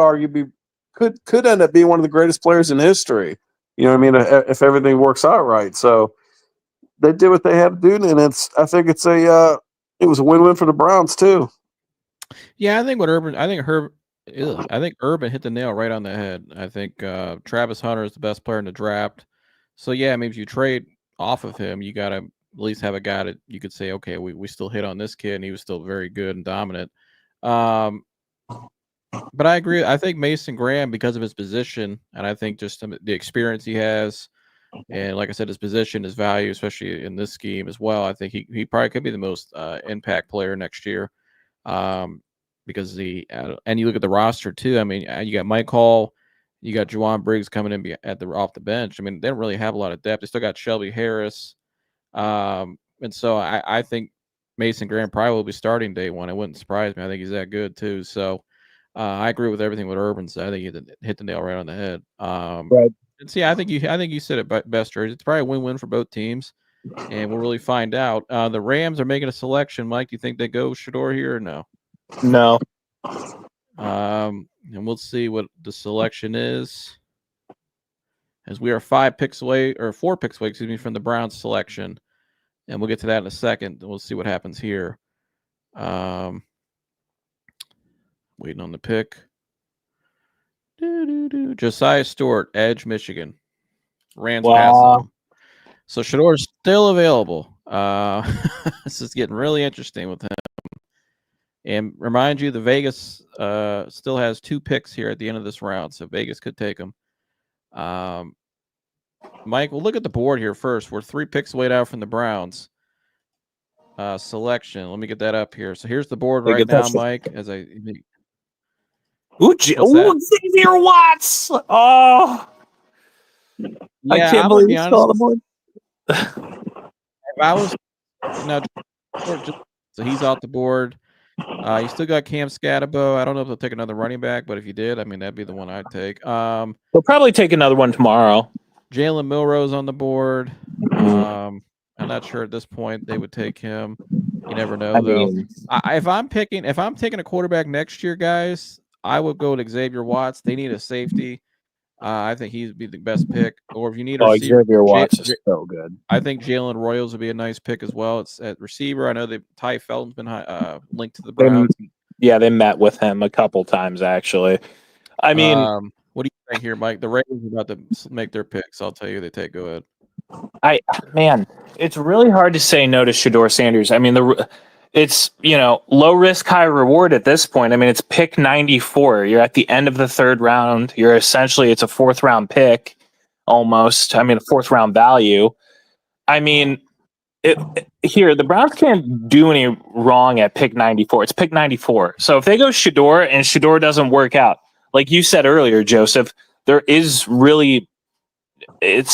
end up being one of the greatest players in history. You know what I mean? If everything works out right. So they did what they had to do, and I think it was a win-win for the Browns too. Yeah, I think Urban hit the nail right on the head. I think Travis Hunter is the best player in the draft. So yeah, maybe if you trade off of him, you got to at least have a guy that you could say, okay, we still hit on this kid, and he was still very good and dominant. But I agree. I think Mason Graham, because of his position, and I think just the experience he has, and like I said, his position, his value, especially in this scheme as well, I think he probably could be the most impact player next year. Because and you look at the roster too. I mean, you got Mike Hall, you got Juwan Briggs coming in off the bench. I mean, they don't really have a lot of depth. They still got Shelby Harris, and so I think Mason Graham probably will be starting day one. It wouldn't surprise me. I think he's that good too. So I agree with everything what Urban said. I think he hit the nail right on the head. Right. And see, I think you said it best, George. It's probably a win-win for both teams, and we'll really find out. The Rams are making a selection. Mike, do you think they go Shedeur here or no? No. And we'll see what the selection is, as we are 4 picks away, from the Browns selection, and we'll get to that in a second. We'll see what happens here. Waiting on the pick. Josiah Stewart, edge, Michigan. Rams passing him. So Shedeur's still available. This is getting really interesting with him. And remind you, the Vegas still has 2 picks here at the end of this round, so Vegas could take them. Mike, we'll look at the board here first. We're 3 picks away now from the Browns selection. Let me get that up here. So here's the board right now, Mike. Xavier Watts! Oh, yeah, I can't believe you saw the board. So he's off the board. You still got Cam Scatterbo. I don't know if they'll take another running back, but if you did, I mean, that'd be the one I'd take. They'll probably take another one tomorrow. Jalen Milrose on the board. I'm not sure at this point they would take him. You never know, though. If I'm taking a quarterback next year, guys, I would go to Xavier Watts. They need a safety. I think he'd be the best pick. Or if you need a receiver, Xavier Watts is so good. I think Jalen Royals would be a nice pick as well. It's at receiver. I know that Ty Felton's been linked to the Browns. They met with him a couple times, actually. I mean, what do you think here, Mike? The Ravens are about to make their picks. I'll tell you, they take. Go ahead. It's really hard to say no to Shedeur Sanders. I mean, it's low risk, high reward at this point. I mean, it's pick 94. You're at the end of the 3rd round. It's a 4th round pick almost. I mean, a 4th round value. I mean, the Browns can't do any wrong at pick 94. It's pick 94. So if they go Shedeur and Shedeur doesn't work out, like you said earlier, Joseph, it's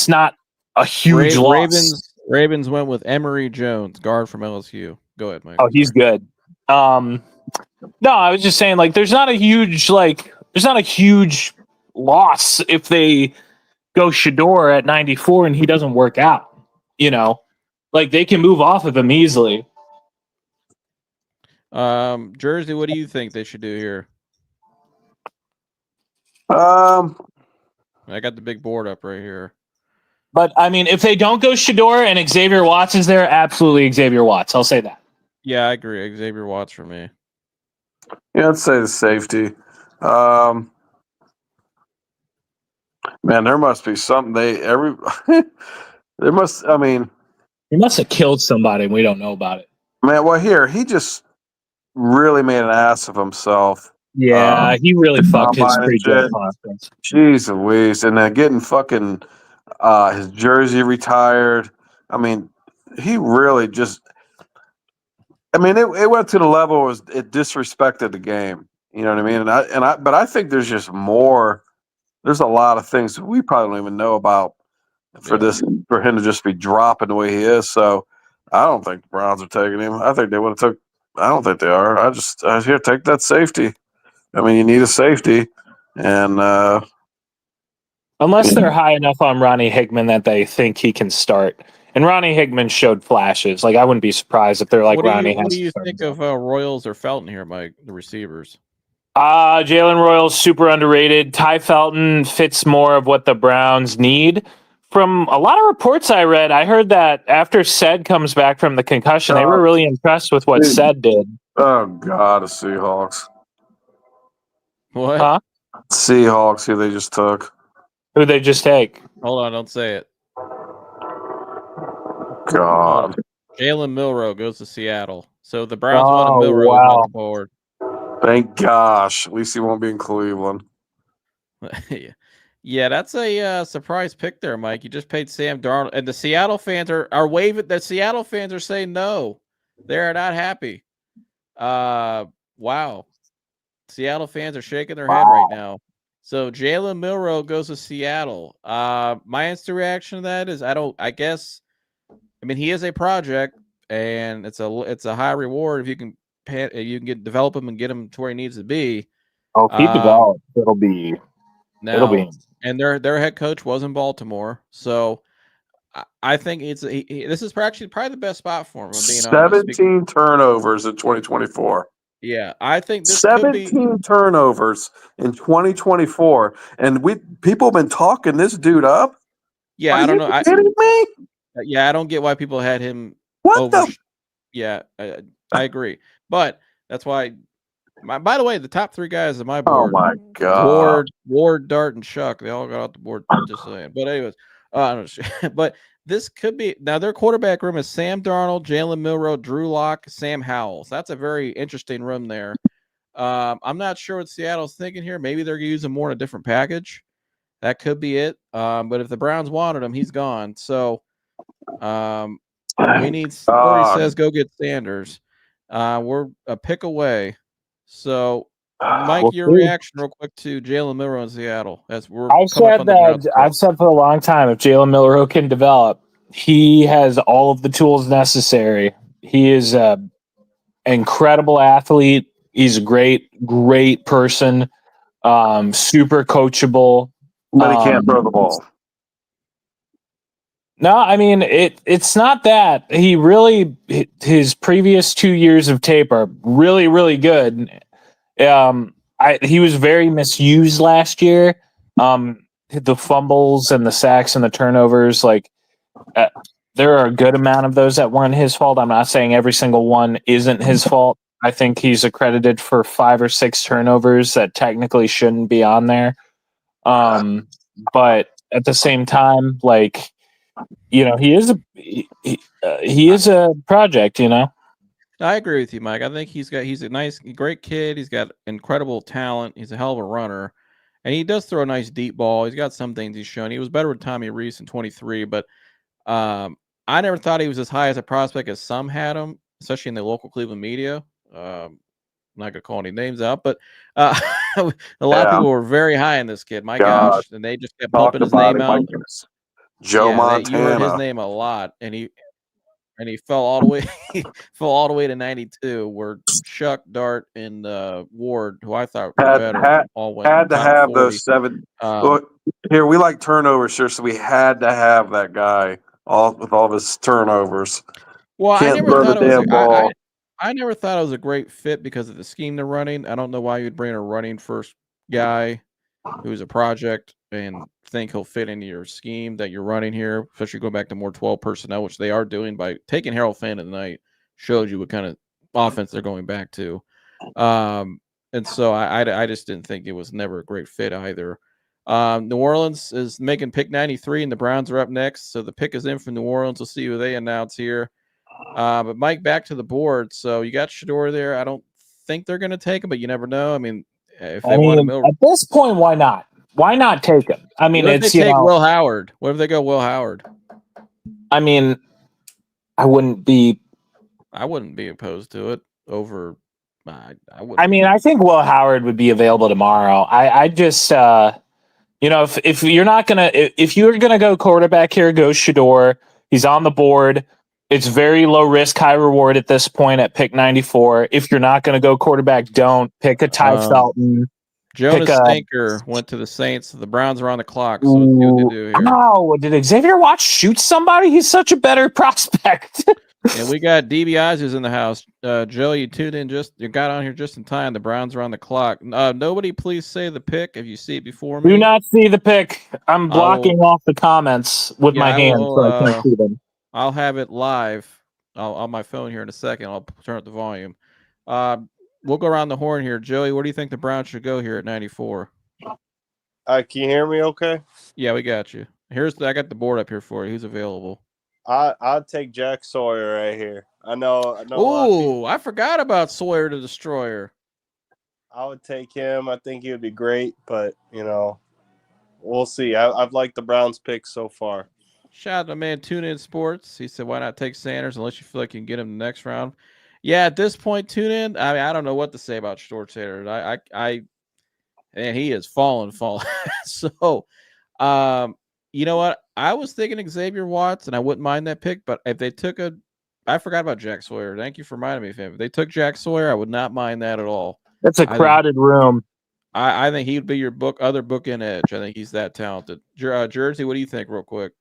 not a huge loss. Ravens went with Emory Jones, guard from LSU. Go ahead, Mike. Oh, he's good. No, I was just saying, there's not a huge loss if they go Shedeur at 94 and he doesn't work out. They can move off of him easily. Jersey, what do you think they should do here? I got the big board up right here. But I mean, if they don't go Shedeur and Xavier Watts is there, absolutely Xavier Watts. I'll say that. Yeah, I agree. Xavier Watts for me. Yeah, I'd say the safety. Man, there must be something there must. I mean, he must have killed somebody and we don't know about it. Man, well, he just really made an ass of himself. Yeah, he really fucked his pre-draft conference. Jeez Louise, and then getting fucking his jersey retired. I mean, he really just. I mean, it went to the level it disrespected the game. You know what I mean? But I think there's just more. There's a lot of things that we probably don't even know about for him to just be dropping the way he is. So I don't think the Browns are taking him. I think they would have took. I don't think they are. I here take that safety. I mean, you need a safety, and unless they're high enough on Ronnie Hickman that they think he can start. And Ronnie Hickman showed flashes. Like, I wouldn't be surprised if they're like Ronnie. What do you think of Royals or Felton here, Mike, the receivers? Jalen Royals, super underrated. Ty Felton fits more of what the Browns need. From a lot of reports I read, I heard that after Sed comes back from the concussion, they were really impressed with what Sed did. Oh, God, the Seahawks. What? Huh? Seahawks, who they just took. Who they just take? Hold on, don't say it. God. Jalen Milroe goes to Seattle. So the Browns wanted Milroe off the board. Thank gosh. At least he won't be in Cleveland. Yeah, that's a surprise pick there, Mike. You just paid Sam Darnold, and the Seattle fans are waving. The Seattle fans are saying no. They're not happy. Wow. Seattle fans are shaking their head right now. So Jalen Milroe goes to Seattle. My instant reaction to that is I mean, he is a project, and it's a high reward if you can develop him and get him to where he needs to be. Oh, keep developed. It'll be. And their head coach was in Baltimore, so I think this is actually probably the best spot for him. 17 turnovers in 2024. Yeah, I think this 17 turnovers in 2024, and people have been talking this dude up. Yeah, I don't know. Kidding me? Yeah, I don't get why people had him. Yeah, I agree, but that's why. By the way, the top three guys on my board. Oh my God! Ward, Dart, and Shuck. They all got off the board. Just saying. But anyways, but this could be now. Their quarterback room is Sam Darnold, Jalen Milroe, Drew Lock, Sam Howell. So that's a very interesting room there. I'm not sure what Seattle's thinking here. Maybe they're using more in a different package. That could be it. But if the Browns wanted him, he's gone. So we need. Corey says go get Sanders. We're a pick away. So, Mike, your reaction real quick to Jalen Milroe in Seattle. I've said for a long time, if Jalen Milroe can develop, he has all of the tools necessary. He is an incredible athlete. He's a great person. Super coachable. But he can't throw the ball. No, I mean it's not that. He really his previous 2 years of tape are really, really good. He was very misused last year. The fumbles and the sacks and the turnovers, there are a good amount of those that weren't his fault. I'm not saying every single one isn't his fault. I think he's accredited for 5 or 6 turnovers that technically shouldn't be on there. But at the same time, he is a project, I agree with you, Mike. I think he's a great kid. He's got incredible talent. He's a hell of a runner, and he does throw a nice deep ball. He's got some things he's shown. He was better with Tommy Reese in 23, but I never thought he was as high as a prospect as some had him, especially in the local Cleveland media. I'm not gonna call any names out, but a lot of people were very high in this kid. My gosh, and they just kept pumping his name out. Joe Montana. You heard his name a lot, and he fell all the way to 92, where Chuck, Dart, and Ward, who I thought were better, all went. Had to have 40. Those 7. Here we like turnovers here, so we had to have that guy with all of his turnovers. Well, I never thought it was a great fit because of the scheme they're running. I don't know why you'd bring a running first guy who's a project and think he'll fit into your scheme that you're running here, especially going back to more 12 personnel, which they are doing by taking Harold Fannin tonight. Showed you what kind of offense they're going back to. And so I just didn't think it was never a great fit either. New Orleans is making pick 93, and the Browns are up next. So the pick is in from New Orleans. We'll see who they announce here. But Mike, back to the board. So you got Shedeur there. I don't think they're going to take him, but you never know. I mean, if they want him at this point, why not? Why not take him? I mean, Will Howard. What if they go Will Howard? I mean, I wouldn't be opposed to it over. I wouldn't. I mean, I think Will Howard would be available tomorrow. I just, if you're not gonna, if you're gonna go quarterback here, go Shedeur. He's on the board. It's very low risk, high reward at this point at pick 94. If you're not gonna go quarterback, don't pick a Ty Felton. Jonas Stanker went to the Saints. The Browns are on the clock, so let's see what they do here. Oh, did Xavier Watts shoot somebody? He's such a better prospect. And we got DBIs who's in the house. Joe, you tuned in you got on here just in time. The Browns are on the clock. Nobody please say the pick if you see it before me. Do not see the pick. I'm blocking off the comments with my hand so I can't see them. I'll have it live on my phone here in a second. I'll turn up the volume. We'll go around the horn here. Joey, where do you think the Browns should go here at 94? Can you hear me okay? Yeah, we got you. I got the board up here for you. Who's available? I'd take Jack Sawyer right here. I know. Oh, I forgot about Sawyer the Destroyer. I would take him. I think he would be great, but we'll see. I've liked the Browns pick so far. Shout out to my man Tune In Sports. He said, "Why not take Sanders unless you feel like you can get him the next round?" Yeah, at this point, Tune In. I mean, I don't know what to say about Shedeur Sanders. And he is falling. So, you know what? I was thinking Xavier Watts, and I wouldn't mind that pick. But if they took I forgot about Jack Sawyer. Thank you for reminding me of him. If they took Jack Sawyer, I would not mind that at all. That's a crowded room. I think he would be your other bookend edge. I think he's that talented. Jersey, what do you think, real quick?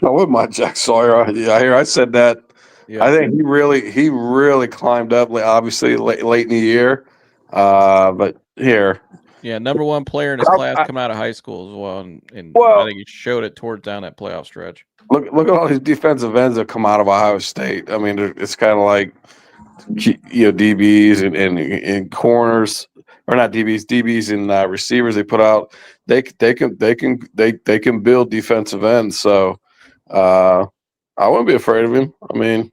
I wouldn't mind Jack Sawyer. I said that. Yeah. I think he really climbed up. Obviously, late in the year, but here. Yeah, number one player in his class come out of high school as well, and I think he showed it towards down that playoff stretch. Look at all these defensive ends that come out of Ohio State. I mean, it's kind of like DBs and corners, or not DBs and receivers. They put out they can build defensive ends. So I wouldn't be afraid of him. I mean,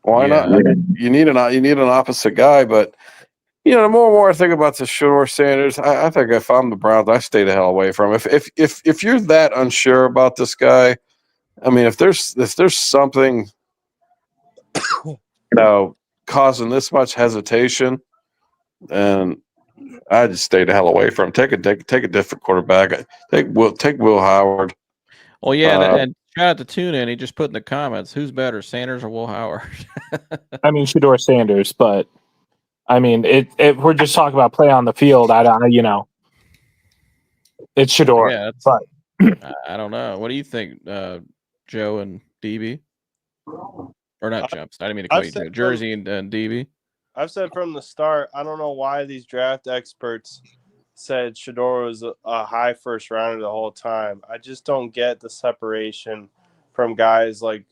why not? You need an opposite guy, but. The more and more I think about the Shedeur Sanders, I think if I'm the Browns, I stay the hell away from him. If you're that unsure about this guy, I mean, if there's something, causing this much hesitation, then I just stay the hell away from him. Take a different quarterback. Take Will Howard. Well, yeah, and shout out to Tune In. He just put in the comments, who's better, Sanders or Will Howard? I mean, Shedeur Sanders, but. I mean, we're just talking about play on the field. It's Shedeur. Yeah, but I don't know. What do you think, Joe and DB? Or not Jumps? I didn't mean to call you Joe. Jersey and DB. I've said from the start, I don't know why these draft experts said Shedeur was a high first rounder the whole time. I just don't get the separation from guys like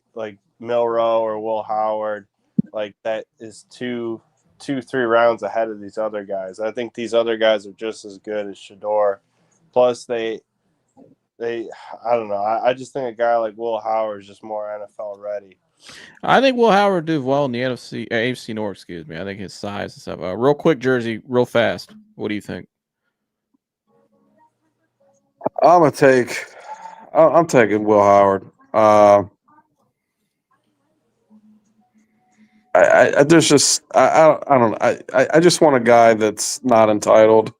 Milroe or Will Howard. Like, that is 2-3 rounds ahead of these other guys. I think these other guys are just as good as Shedeur. Plus, they I don't know. I just think a guy like Will Howard is just more NFL ready. I think Will Howard do well in the AFC North. Excuse me. I think his size and stuff. Real quick, Jersey, real fast. What do you think? I'm taking Will Howard. I just want a guy that's not entitled.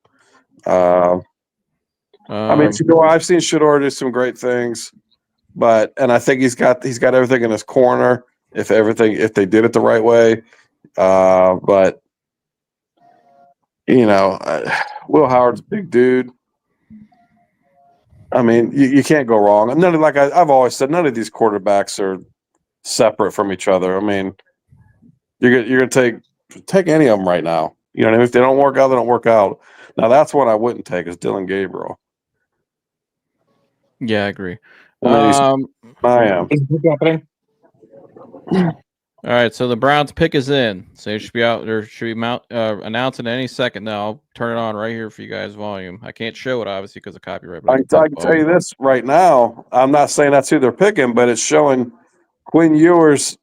I mean, I've seen Shedeur do some great things, and I think he's got everything in his corner if they did it the right way. But Will Howard's a big dude. I mean, you can't go wrong. And I've always said, none of these quarterbacks are separate from each other. I mean. You're gonna take any of them right now. You know what I mean? If they don't work out, they don't work out. Now that's one I wouldn't take is Dillon Gabriel. Yeah, I agree. I am. All right, so the Browns pick is in. So it should be out there. Should be announcing any second now. I'll turn it on right here for you guys. Volume. I can't show it obviously because of copyright. I can tell you this right now. I'm not saying that's who they're picking, but it's showing Quinn Ewers.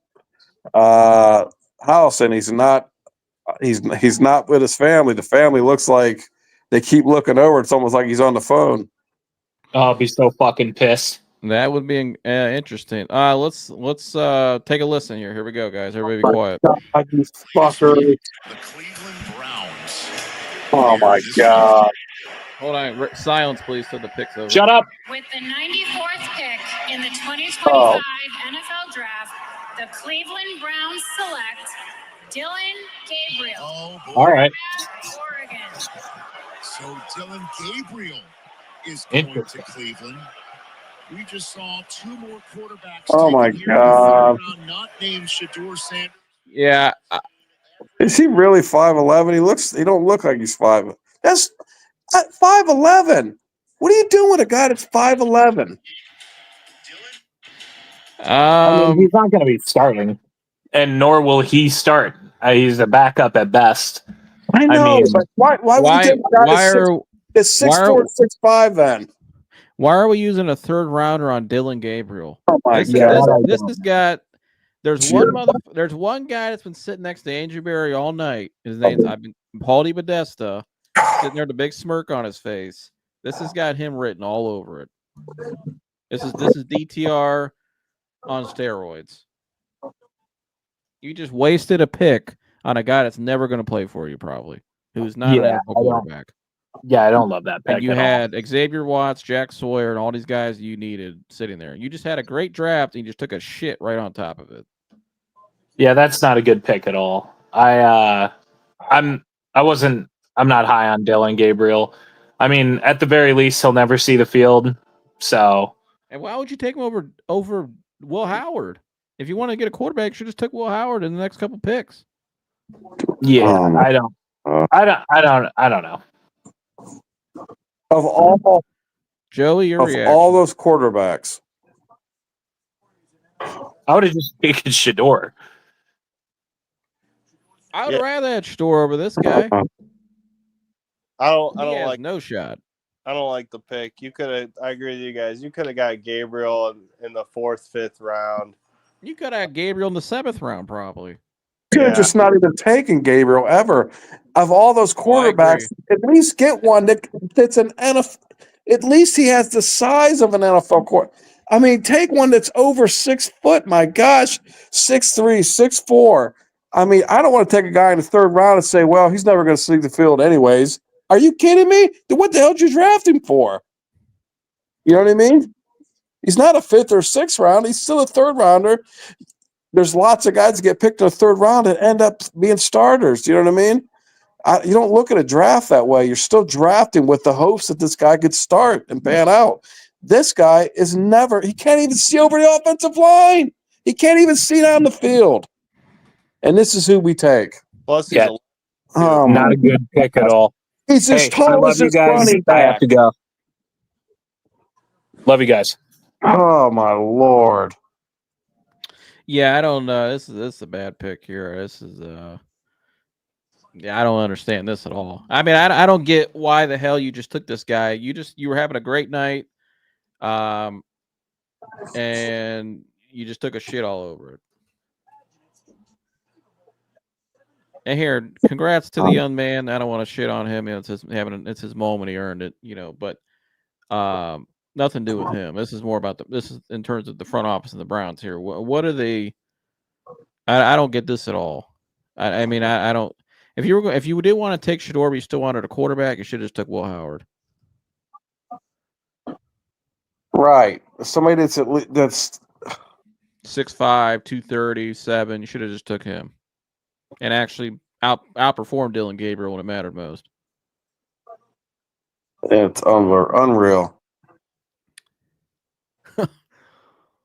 House, and he's not with his family. The family looks like they keep looking over. It's almost like he's on the phone. Oh, I'll be so fucking pissed. That would be interesting. Let's take a listen here. Here we go, guys. Everybody be quiet. God, you fucker. The Cleveland Browns. Oh my God. Hold on. Silence, please, till the pick's over. Shut up. With the 94th pick in the 2025 NFL Draft, the Cleveland Browns select Dillon Gabriel. Oh, boy. All right. Oregon. So Dillon Gabriel is going to Cleveland. We just saw 2 more quarterbacks. Oh my taken here in the God. third round, not named Shedeur Sanders. Yeah. Is he really 5'11"? He don't look like he's 5. That's at 5'11". What are you doing with a guy that's 5'11"? He's not going to be starting, and nor will he start. He's a backup at best. I know, but why would you take a guy that's 6'4", 6'5" then? Why are we using a third rounder on Dillon Gabriel? Oh my God. This has got. There's one guy that's been sitting next to Andrew Berry all night. His name's Paul DiBodesta, sitting there with a big smirk on his face. This has got him written all over it. This is DTR on steroids. You just wasted a pick on a guy that's never going to play for you, probably, who's not an NFL quarterback. Yeah, I don't love that pick. And you had Xavier Watts, Jack Sawyer, and all these guys you needed sitting there. You just had a great draft, and you just took a shit right on top of it. Yeah, that's not a good pick at all. I'm not high on Dillon Gabriel. I mean, at the very least, he'll never see the field. So, and why would you take him over Will Howard? If you want to get a quarterback, you should just took Will Howard in the next couple picks. Yeah, I don't know. Of all Joey, your reaction. All those quarterbacks, I would have just taken Shedeur. I would rather have Shedeur over this guy. I don't like no shot. I don't like the pick. You could have. I agree with you guys. You could have got Gabriel in the 4th, 5th round. You could have Gabriel in the 7th round, probably. Could have just not even taken Gabriel ever. Of all those quarterbacks, at least get one that's an NFL. At least he has the size of an NFL quarterback. I mean, take one that's over 6 foot. My gosh, 6'3", 6'4". I mean, I don't want to take a guy in the 3rd round and say, well, he's never going to see the field anyways. Are you kidding me? Then what the hell did you draft him for? You know what I mean? He's not a 5th or 6th round. He's still a 3rd rounder. There's lots of guys that get picked in the 3rd round and end up being starters. You know what I mean? You don't look at a draft that way. You're still drafting with the hopes that this guy could start and pan out. This guy is never – he can't even see over the offensive line. He can't even see down the field. And this is who we take. Plus, he's not a good pick at all. He's as tall as his running I back. have to go. Love you guys. Oh, my Lord. Yeah, I don't know. This is a bad pick here. This is I don't understand this at all. I mean, I don't get why the hell you just took this guy. You were having a great night, and you just took a shit all over it. And here, congrats to the young man. I don't want to shit on him. It's his moment. He earned it, but nothing to do with him. This is more about this is in terms of the front office and the Browns here. What are they? I don't get this at all. I mean, I don't. If you did want to take Shedeur, but you still wanted a quarterback, you should have just took Will Howard. Right. Somebody that's 6'5", 237. You should have just took him, and actually outperformed Dillon Gabriel when it mattered most. It's unreal.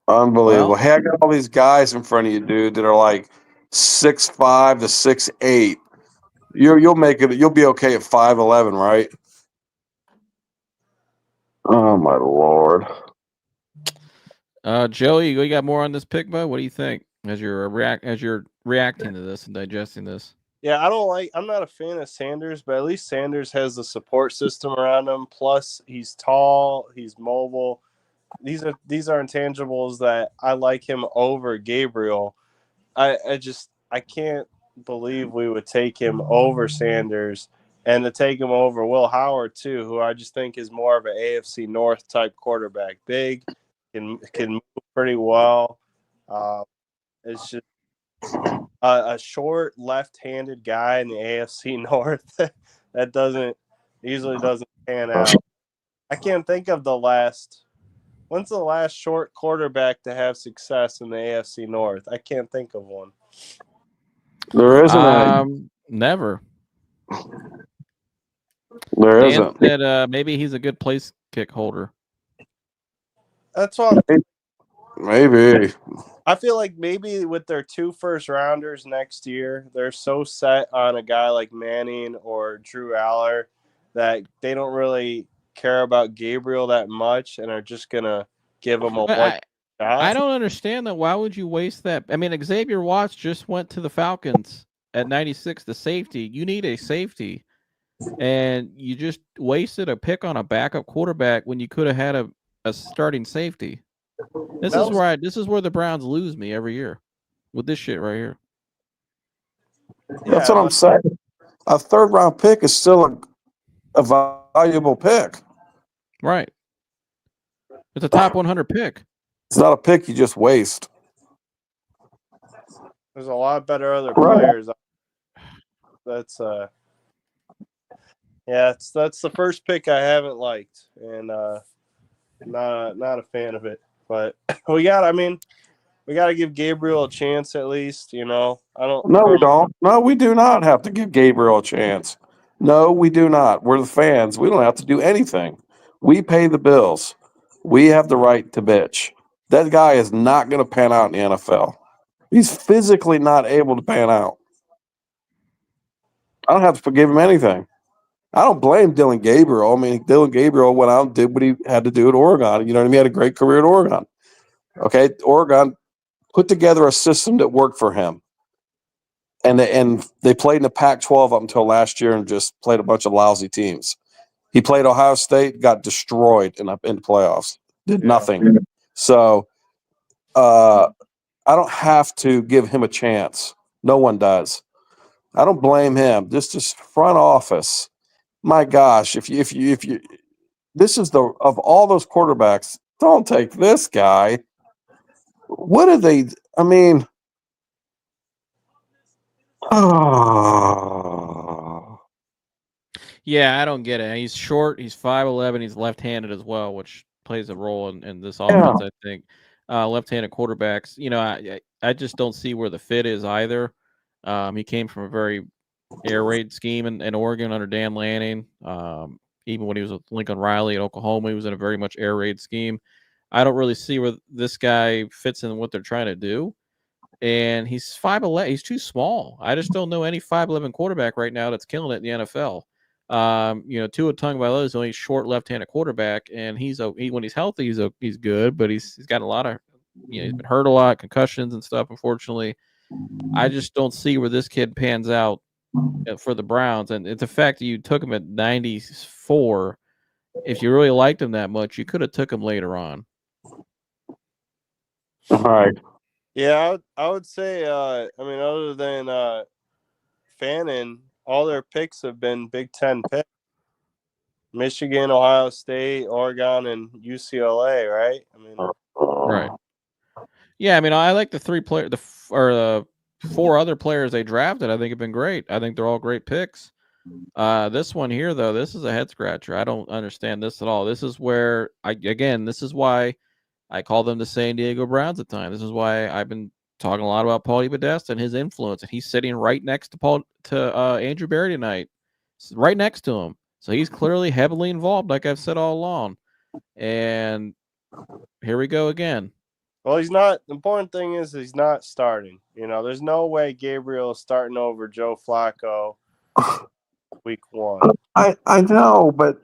Unbelievable. Well, hey, I got all these guys in front of you, dude, that are like 6'5" to 6'8". You'll make it. You'll be okay at 5'11", right? Oh my Lord. Joey, you got more on this pick, bud? What do you think as you're reacting to this and digesting this? Yeah, I'm not a fan of Sanders, but at least Sanders has the support system around him. Plus, he's tall, he's mobile. These are intangibles that I like him over Gabriel. I can't believe we would take him over Sanders and to take him over Will Howard too, who I just think is more of an AFC North type quarterback. Big, can move pretty well. It's just a short left-handed guy in the AFC North that usually doesn't pan out. I can't think of when's the last short quarterback to have success in the AFC North? I can't think of one. There isn't never. There Dan isn't. said maybe he's a good place kick holder. That's what maybe. I feel like maybe with their 2 first-rounders next year, they're so set on a guy like Manning or Drew Aller that they don't really care about Gabriel that much and are just going to give him a one shot. I don't understand that. Why would you waste that? I mean, Xavier Watts just went to the Falcons at 96, the safety. You need a safety, and you just wasted a pick on a backup quarterback when you could have had a starting safety. This is where the Browns lose me every year with this shit right here. That's what I'm saying. A 3rd-round pick is still a valuable pick. Right. It's a top 100 pick. It's not a pick you just waste. There's a lot better other players. That's that's the first pick I haven't liked, and not a fan of it. But we got to give Gabriel a chance at least. No, we don't. No, we do not have to give Gabriel a chance. No, we do not. We're the fans. We don't have to do anything. We pay the bills. We have the right to bitch. That guy is not going to pan out in the NFL. He's physically not able to pan out. I don't have to forgive him anything. I don't blame Dillon Gabriel. I mean, Dillon Gabriel went out and did what he had to do at Oregon. You know what I mean? He had a great career at Oregon. Okay, Oregon put together a system that worked for him. And they played in the Pac-12 up until last year and just played a bunch of lousy teams. He played Ohio State, got destroyed in the playoffs, did nothing. So I don't have to give him a chance. No one does. I don't blame him. This front office. My gosh, if you this is of all those quarterbacks, don't take this guy. What are they? I mean, yeah, I don't get it. He's short. He's 5'11". He's left-handed as well, which plays a role in this offense. I think left-handed quarterbacks. I just don't see where the fit is either. He came from a very air raid scheme in Oregon under Dan Lanning. Even when he was with Lincoln Riley at Oklahoma, he was in a very much air raid scheme. I don't really see where this guy fits in what they're trying to do. And he's 5'11". He's too small. I just don't know any 5'11" quarterback right now that's killing it in the NFL. Tua Tagovailoa is only a short left-handed quarterback, and when he's healthy, he's good, but he's got a lot of he's been hurt a lot, concussions and stuff. Unfortunately, I just don't see where this kid pans out for the Browns. And it's the fact that you took him at 94. If you really liked him that much, you could have took him later on. All right. Yeah, I would say, other than Fannin, all their picks have been Big Ten picks. Michigan, Ohio State, Oregon, and UCLA, right? Right. Yeah, I like the the 4 other players they drafted. I think have been great. I think they're all great picks. This one here, though, this is a head scratcher. I don't understand this at all. This is where this is why I call them the San Diego Browns at times. This is why I've been talking a lot about Paul Podesta and his influence, and he's sitting right next to Andrew Berry tonight, right next to him. So he's clearly heavily involved, like I've said all along. And here we go again. Well, he's not. The important thing is he's not starting. There's no way Gabriel is starting over Joe Flacco week 1. I know, but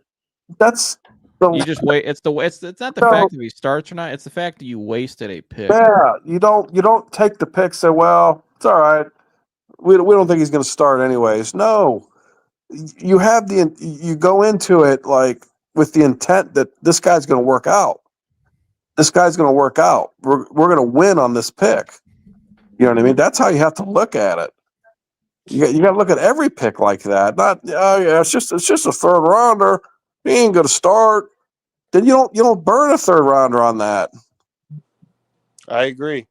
that's you just wait. It's not the fact that he starts or not. It's the fact that you wasted a pick. Yeah, you don't take the pick. Say, well, it's all right. We don't think he's going to start anyways. No, you go into it like with the intent that this guy's going to work out. This guy's going to work out. We're going to win on this pick. You know what I mean? That's how you have to look at it. You got to look at every pick like that. Not it's just a 3rd rounder. He ain't going to start. Then you don't burn a 3rd rounder on that. I agree.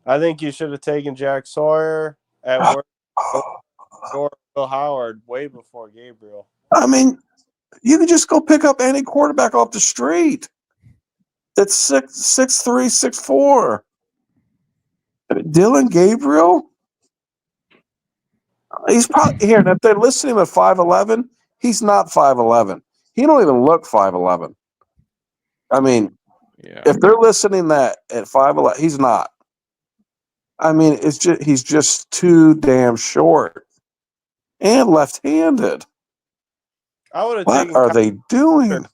I think you should have taken Jack Sawyer at work or Will Howard way before Gabriel. I mean, you can just go pick up any quarterback off the street. That's 6'3", 6'4". Dillon Gabriel? He's probably here. And if they're listening at 5'11", he's not 5'11". He don't even look 5'11". I mean, if they're listening that at 5'11", he's not. I mean, he's just too damn short and left-handed. What are they doing?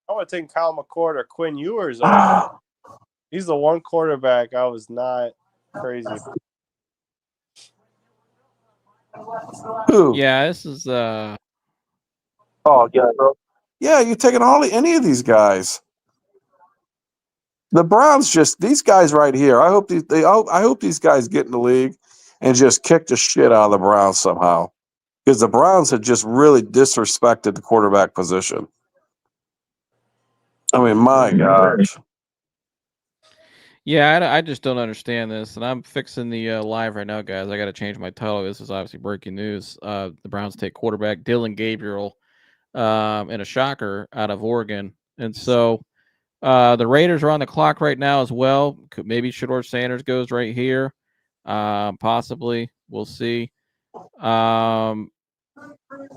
I would have taken Kyle McCord or Quinn Ewers over. He's the one quarterback I was not crazy about. Who? Yeah, this is Oh yeah, bro. Yeah, you're taking any of these guys. The Browns these guys right here. I hope these guys get in the league and just kick the shit out of the Browns somehow. Because the Browns had just really disrespected the quarterback position. I mean, my gosh. Yeah, I just don't understand this, and I'm fixing the live right now, guys. I got to change my title. This is obviously breaking news. The Browns take quarterback Dillon Gabriel, in a shocker out of Oregon, and so the Raiders are on the clock right now as well. Maybe Shedeur Sanders goes right here, possibly. We'll see.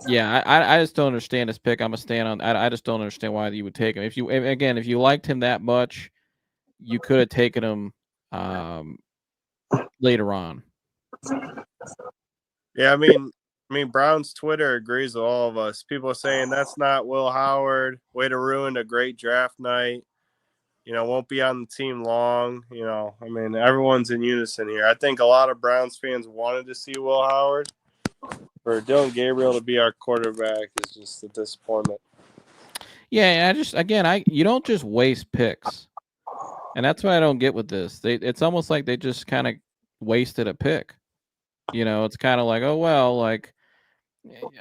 Yeah, I just don't understand this pick. I'm gonna stand on. I just don't understand why you would take him. If you liked him that much, you could have taken him later on. Yeah, I mean, Brown's Twitter agrees with all of us. People are saying that's not Will Howard. Way to ruin a great draft night. Won't be on the team long. I mean, everyone's in unison here. I think a lot of Browns fans wanted to see Will Howard. For Dillon Gabriel to be our quarterback is just a disappointment. Yeah, you don't just waste picks. And that's what I don't get with this. It's almost like they just kind of wasted a pick. It's kind of like, oh well, like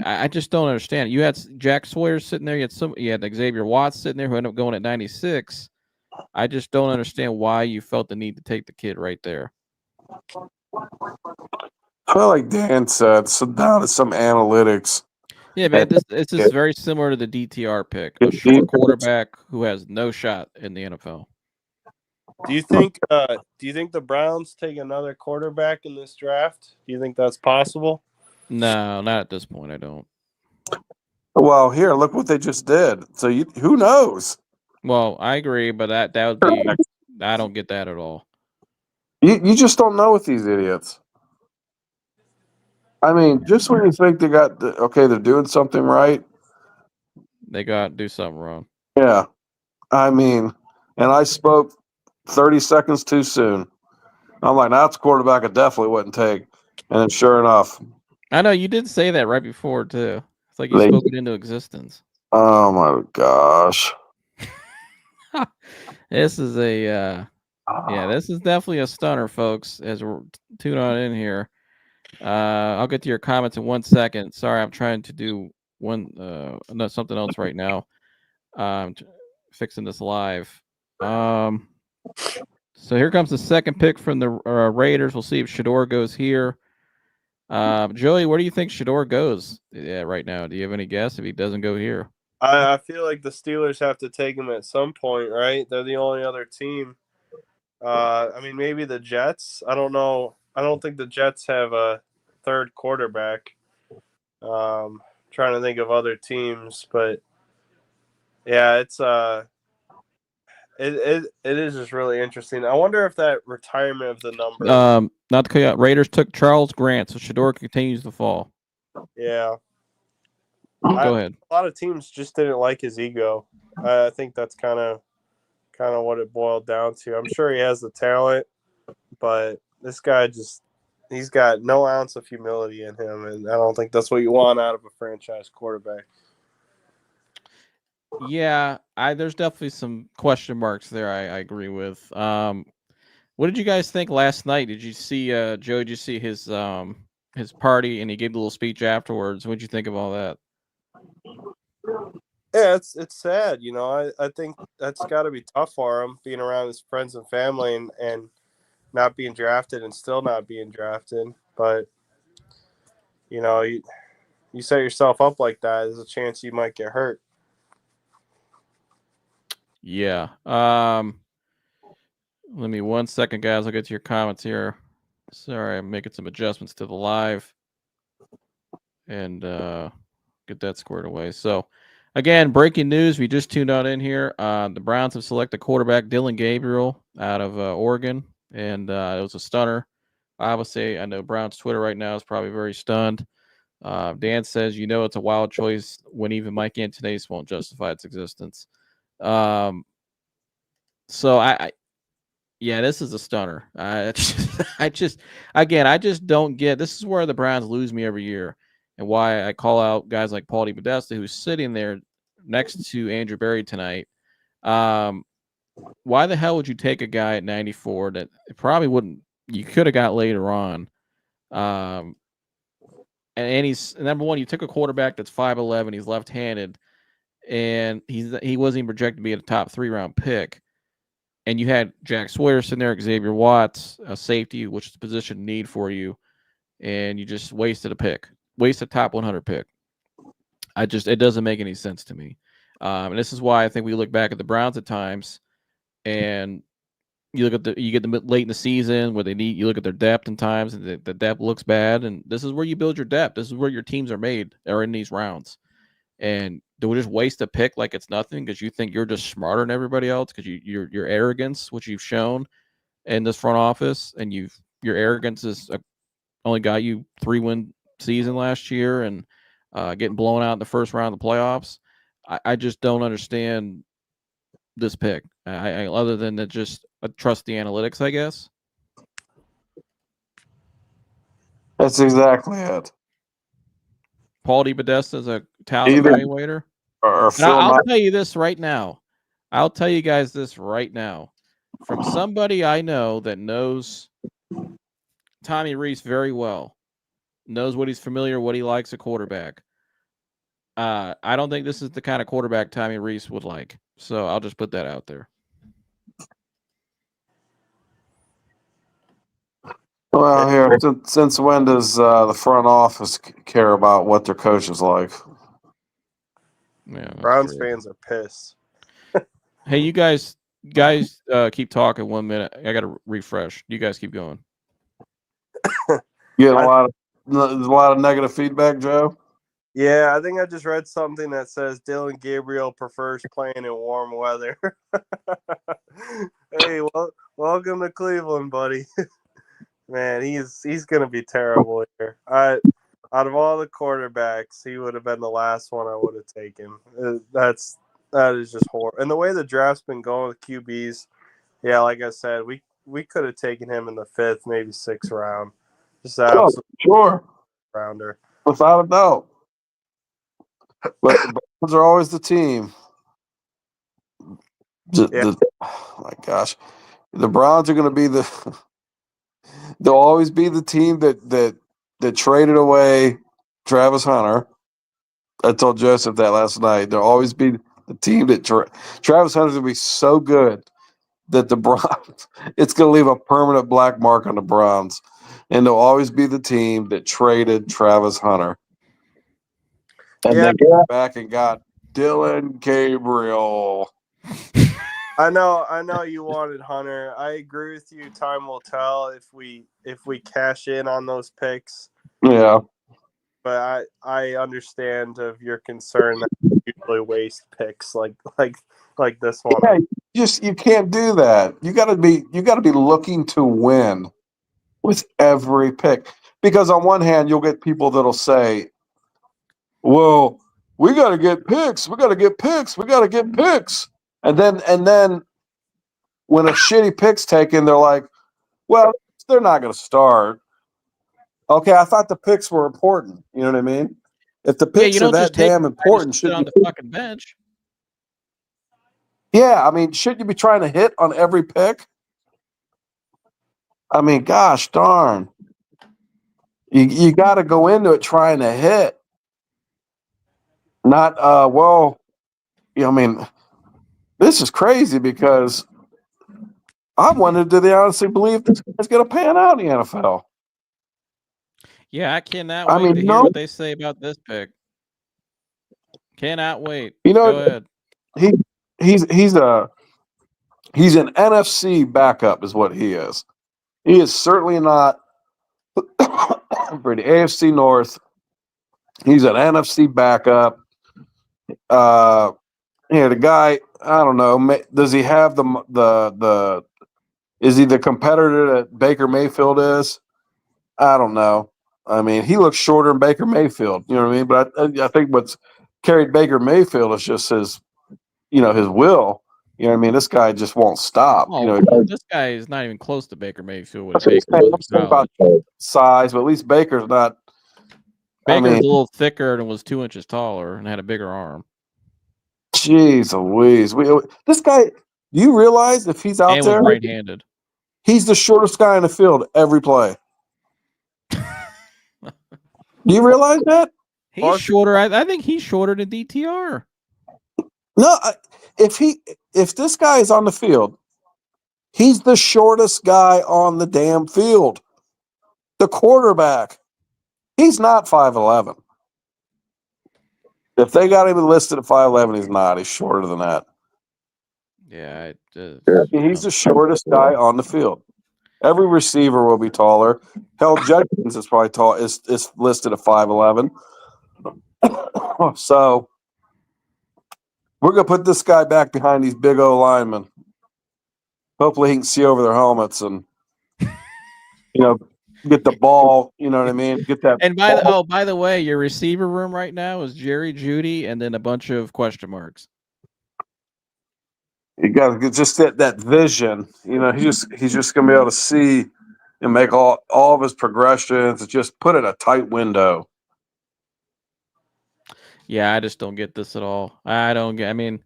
I just don't understand. You had Jack Sawyer sitting there. You had Xavier Watts sitting there who ended up going at 96. I just don't understand why you felt the need to take the kid right there. Well, like Dan said, down to some analytics. Yeah, man, this is very similar to the DTR pick, a short quarterback who has no shot in the NFL. Do you think the Browns take another quarterback in this draft? Do you think that's possible? No, not at this point. I don't. Well, here, look what they just did. So who knows? Well, I agree, but that would be. I don't get that at all. You just don't know with these idiots. I mean, just when you think they got they're doing something right, they got to do something wrong. Yeah, I mean, and I spoke 30 seconds too soon. I'm like, that's a quarterback I definitely wouldn't take. And then sure enough. I know you did say that right before, too. It's like you spoke it into existence. Oh, my gosh. This is this is definitely a stunner, folks, as we're tuning on in here. I'll get to your comments in 1 second. Sorry, I'm trying to do something else right now. Fixing this live. So here comes the second pick from the Raiders. We'll see if Shedeur goes here. Joey, where do you think Shedeur goes right now? Do you have any guess if he doesn't go here? I feel like the Steelers have to take him at some point, right? They're the only other team. I mean, maybe the Jets. I don't know. I don't think the Jets have a third quarterback. Trying to think of other teams, but yeah, it's it is just really interesting. I wonder if that retirement of the number. Not to cut you out. Raiders took Charles Grant, so Shedeur continues to fall. Yeah. Go ahead. A lot of teams just didn't like his ego. I think that's kind of what it boiled down to. I'm sure he has the talent, but this guy he's got no ounce of humility in him, and I don't think that's what you want out of a franchise quarterback. Yeah, there's definitely some question marks there. I agree with. What did you guys think last night? Did you see Joe? Did you see his party and he gave a little speech afterwards? What did you think of all that? Yeah, it's sad. I think that's got to be tough for him, being around his friends and family and not being drafted and still not being drafted. But, you set yourself up like that, there's a chance you might get hurt. Yeah. Let me 1 second, guys. I'll get to your comments here. Sorry, I'm making some adjustments to the live and get that squared away. So, again, breaking news. We just tuned out in here. The Browns have selected quarterback Dillon Gabriel out of Oregon, and it was a stunner. Obviously, I know Browns Twitter right now is probably very stunned. Dan says, it's a wild choice when even Mike Antonis won't justify its existence. So yeah, this is a stunner. I just don't get. This is where the Browns lose me every year, and why I call out guys like Paul DePodesta, who's sitting there next to Andrew Berry tonight. Why the hell would you take a guy at 94 that probably wouldn't? You could have got later on. And he's number one. You took a quarterback that's 5'11". He's left-handed, and he wasn't even projected to be a top 3-round pick. And you had Jack Sawyer sitting there, Xavier Watts, a safety, which is a position need for you, and you just wasted a pick, wasted a top 100 pick. It doesn't make any sense to me. And this is why I think we look back at the Browns at times, and you get them late in the season where you look at their depth in times, and the depth looks bad. And this is where you build your depth. This is where your teams are made, are in these rounds. And do we just waste a pick like it's nothing because you think you're just smarter than everybody else because your arrogance, which you've shown in this front office, and your arrogance is only got you 3-win season last year and getting blown out in the first round of the playoffs. I just don't understand this pick. I other than that, just trust the analytics, I guess. That's exactly it. Paul DePodesta is a talent evaluator. I'll tell you this right now. I'll tell you guys this right now. From somebody I know that knows Tommy Rees very well, knows what he's familiar, what he likes a quarterback. I don't think this is the kind of quarterback Tommy Rees would like. So I'll just put that out there. Well, here, since when does the front office care about what their coach is like? Yeah, Browns fans are pissed. Hey, you guys keep talking 1 minute. I got to refresh. You guys keep going. You get a lot of negative feedback, Joe? Yeah, I think I just read something that says Dillon Gabriel prefers playing in warm weather. Hey, welcome to Cleveland, buddy. Man, he's gonna be terrible here. Out of all the quarterbacks, he would have been the last one I would have taken. That is just horrible. And the way the draft's been going with QBs, yeah, like I said, we could have taken him in the 5th, maybe 6th round. Just sure, rounder, without a doubt. But the Browns are always the team. Oh my gosh, the Browns are going to be they'll always be the team that traded away Travis Hunter. I told Joseph that last night. They'll always be the team that Travis Hunter's going to be so good that the Browns, it's going to leave a permanent black mark on the Browns. And they'll always be the team that traded Travis Hunter. And then got back and got Dillon Gabriel. I know you wanted Hunter. I agree with you. Time will tell if we cash in on those picks. Yeah. But I understand of your concern that you usually waste picks like this one. Yeah, you can't do that. You gotta be looking to win with every pick. Because on one hand, you'll get people that'll say, well, we gotta get picks, we gotta get picks. And then when a shitty pick's taken, they're like, well, they're not going to start. Okay, I thought the picks were important. You know what I mean? If the picks are that damn important, should on the fucking bench. Yeah, I mean, shouldn't you be trying to hit on every pick? I mean, gosh darn. You got to go into it trying to hit. Not, well, I mean, this is crazy because I wondered, do they honestly believe this guy's going to pan out in the NFL? Yeah, I cannot wait to hear what they say about this pick. Cannot wait. Go ahead. He's an NFC backup, is what he is. He is certainly not for the AFC North. He's an NFC backup. The guy, I don't know. Does he have the? Is he the competitor that Baker Mayfield is? I don't know. I mean, he looks shorter than Baker Mayfield. You know what I mean? But I think what's carried Baker Mayfield is just his will. You know what I mean? This guy just won't stop. This guy is not even close to Baker Mayfield with about size, but at least Baker's not. Baker's a little thicker and was 2 inches taller and had a bigger arm. Jeez Louise. This guy, do you realize if he's out there, right-handed, he's the shortest guy in the field every play. Do you realize that? He's shorter. I think he's shorter than DTR. No, if this guy is on the field, he's the shortest guy on the damn field. The quarterback. He's not 5'11". If they got him listed at 5'11", he's not. He's shorter than that. Yeah, he's the shortest guy on the field. Every receiver will be taller. Hell, Judkins is probably tall. Is listed at 5'11". So we're gonna put this guy back behind these big O linemen. Hopefully, he can see over their helmets and get the ball. You know what I mean? Get that. And by the way, your receiver room right now is Jerry Jeudy and then a bunch of question marks. You got to just that vision. He's just gonna be able to see and make all of his progressions. And just put it in a tight window. Yeah, I just don't get this at all. I don't get. I mean,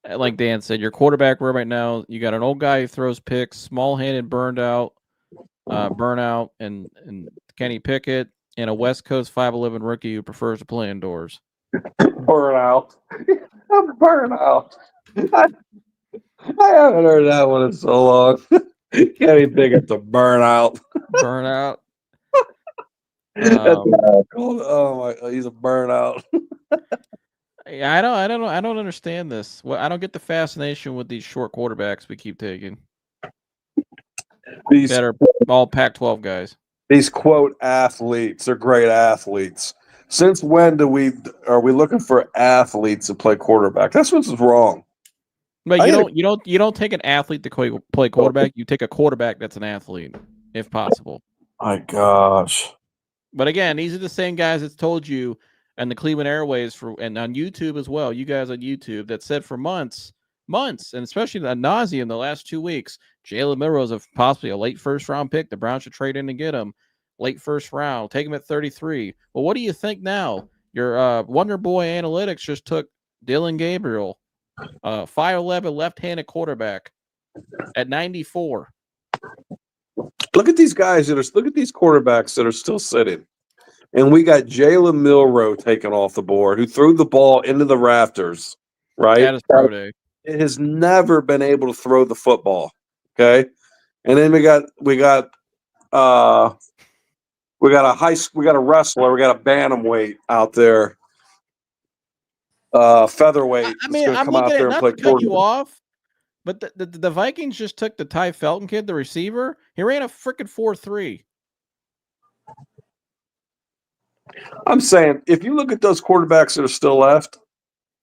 like Dan said, your quarterback room right now, you got an old guy who throws picks, small-handed, burnout, and Kenny Pickett, and a West Coast 5'11" rookie who prefers to play indoors. Burnout. Burnout. I haven't heard that one in so long. Kenny Pickett's a burnout. Burnout. Oh my! He's a burnout. Yeah, I don't understand this. Well, I don't get the fascination with these short quarterbacks we keep taking. These that are all Pac-12 guys. These quote athletes are great athletes. Since when are we looking for athletes to play quarterback? That's what's wrong. But you don't take an athlete to play quarterback. You take a quarterback that's an athlete, if possible. My gosh. But again, these are the same guys that's told you and the Cleveland Airways and on YouTube as well. You guys on YouTube that said for months, and especially ad nauseum the last 2 weeks, Jalen Milroe's possibly a late first-round pick. The Browns should trade in to get him. Late first round. Take him at 33. Well, what do you think now? Your Wonder Boy Analytics just took Dillon Gabriel, 5'11" left-handed quarterback at 94. Look at these guys look at these quarterbacks that are still sitting. And we got Jalen Milroe taken off the board, who threw the ball into the rafters, right? That is pro day. It has never been able to throw the football. Okay. And then we got a wrestler, we got a bantamweight out there. Featherweight. I mean, I'm looking at not to cut you off, but the Vikings just took the Ty Felton kid, the receiver. He ran a freaking 4.3. I'm saying, if you look at those quarterbacks that are still left,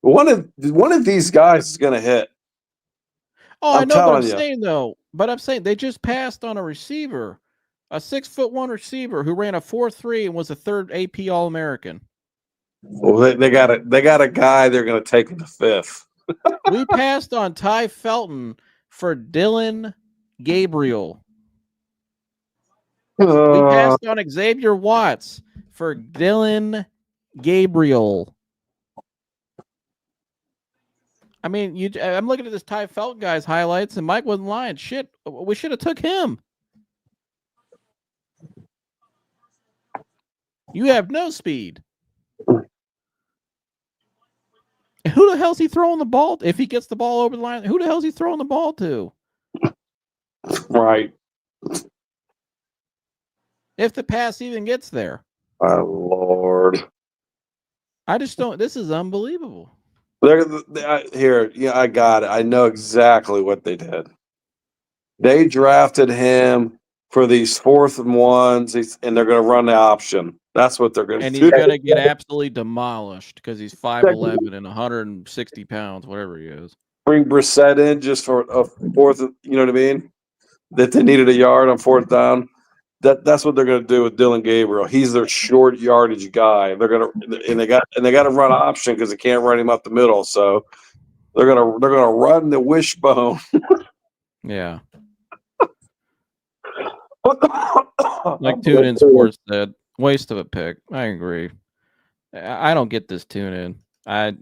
one of these guys is going to hit. Oh, I know what I'm saying, though. But I'm saying they just passed on a receiver, a 6'1" receiver who ran a 4.3 and was a third AP All-American. Well, they got a guy they're going to take in the fifth. We passed on Ty Felton for Dillon Gabriel. We passed on Xavier Watts for Dillon Gabriel. I mean, I'm looking at this Ty Felton guy's highlights, and Mike wasn't lying. Shit, we should have took him. You have no speed. Who the hell's he throwing the ball? If he gets the ball over the line, who the hell's he throwing the ball to? Right. If the pass even gets there. My Lord. I just don't. This is unbelievable. Here, yeah, I got it. I know exactly what they did. They drafted him for these 4th and 1s, and they're going to run the option. That's what they're going to do. And he's going to get absolutely demolished because he's 5'11" and 160 pounds, whatever he is. Bring Brissett in just for a 4th, you know what I mean? That they needed a yard on 4th down. That's what they're going to do with Dillon Gabriel. He's their short yardage guy. They're going to and they got to run option because they can't run him up the middle. So they're going to run the wishbone. Yeah. Like Tune In Sports said, waste of a pick. I agree. I don't get this tune in. I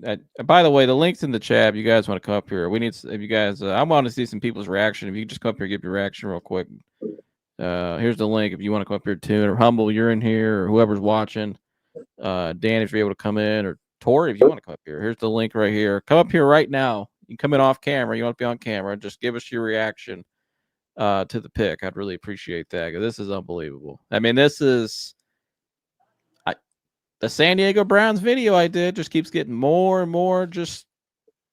by the way, the link's in the chat. If you guys want to come up here, we need. If you guys, I want to see some people's reaction. If you can just come up here, give your reaction real quick. Here's the link. If you want to come up here, Tune or Humble, you're in here, or whoever's watching. Dan, if you're able to come in, or Tori, if you want to come up here, here's the link right here. Come up here right now. You can come in off camera. You want to be on camera? Just give us your reaction to the pick. I'd really appreciate that because this is unbelievable. I mean, this is. The San Diego Browns video I did just keeps getting more and more, just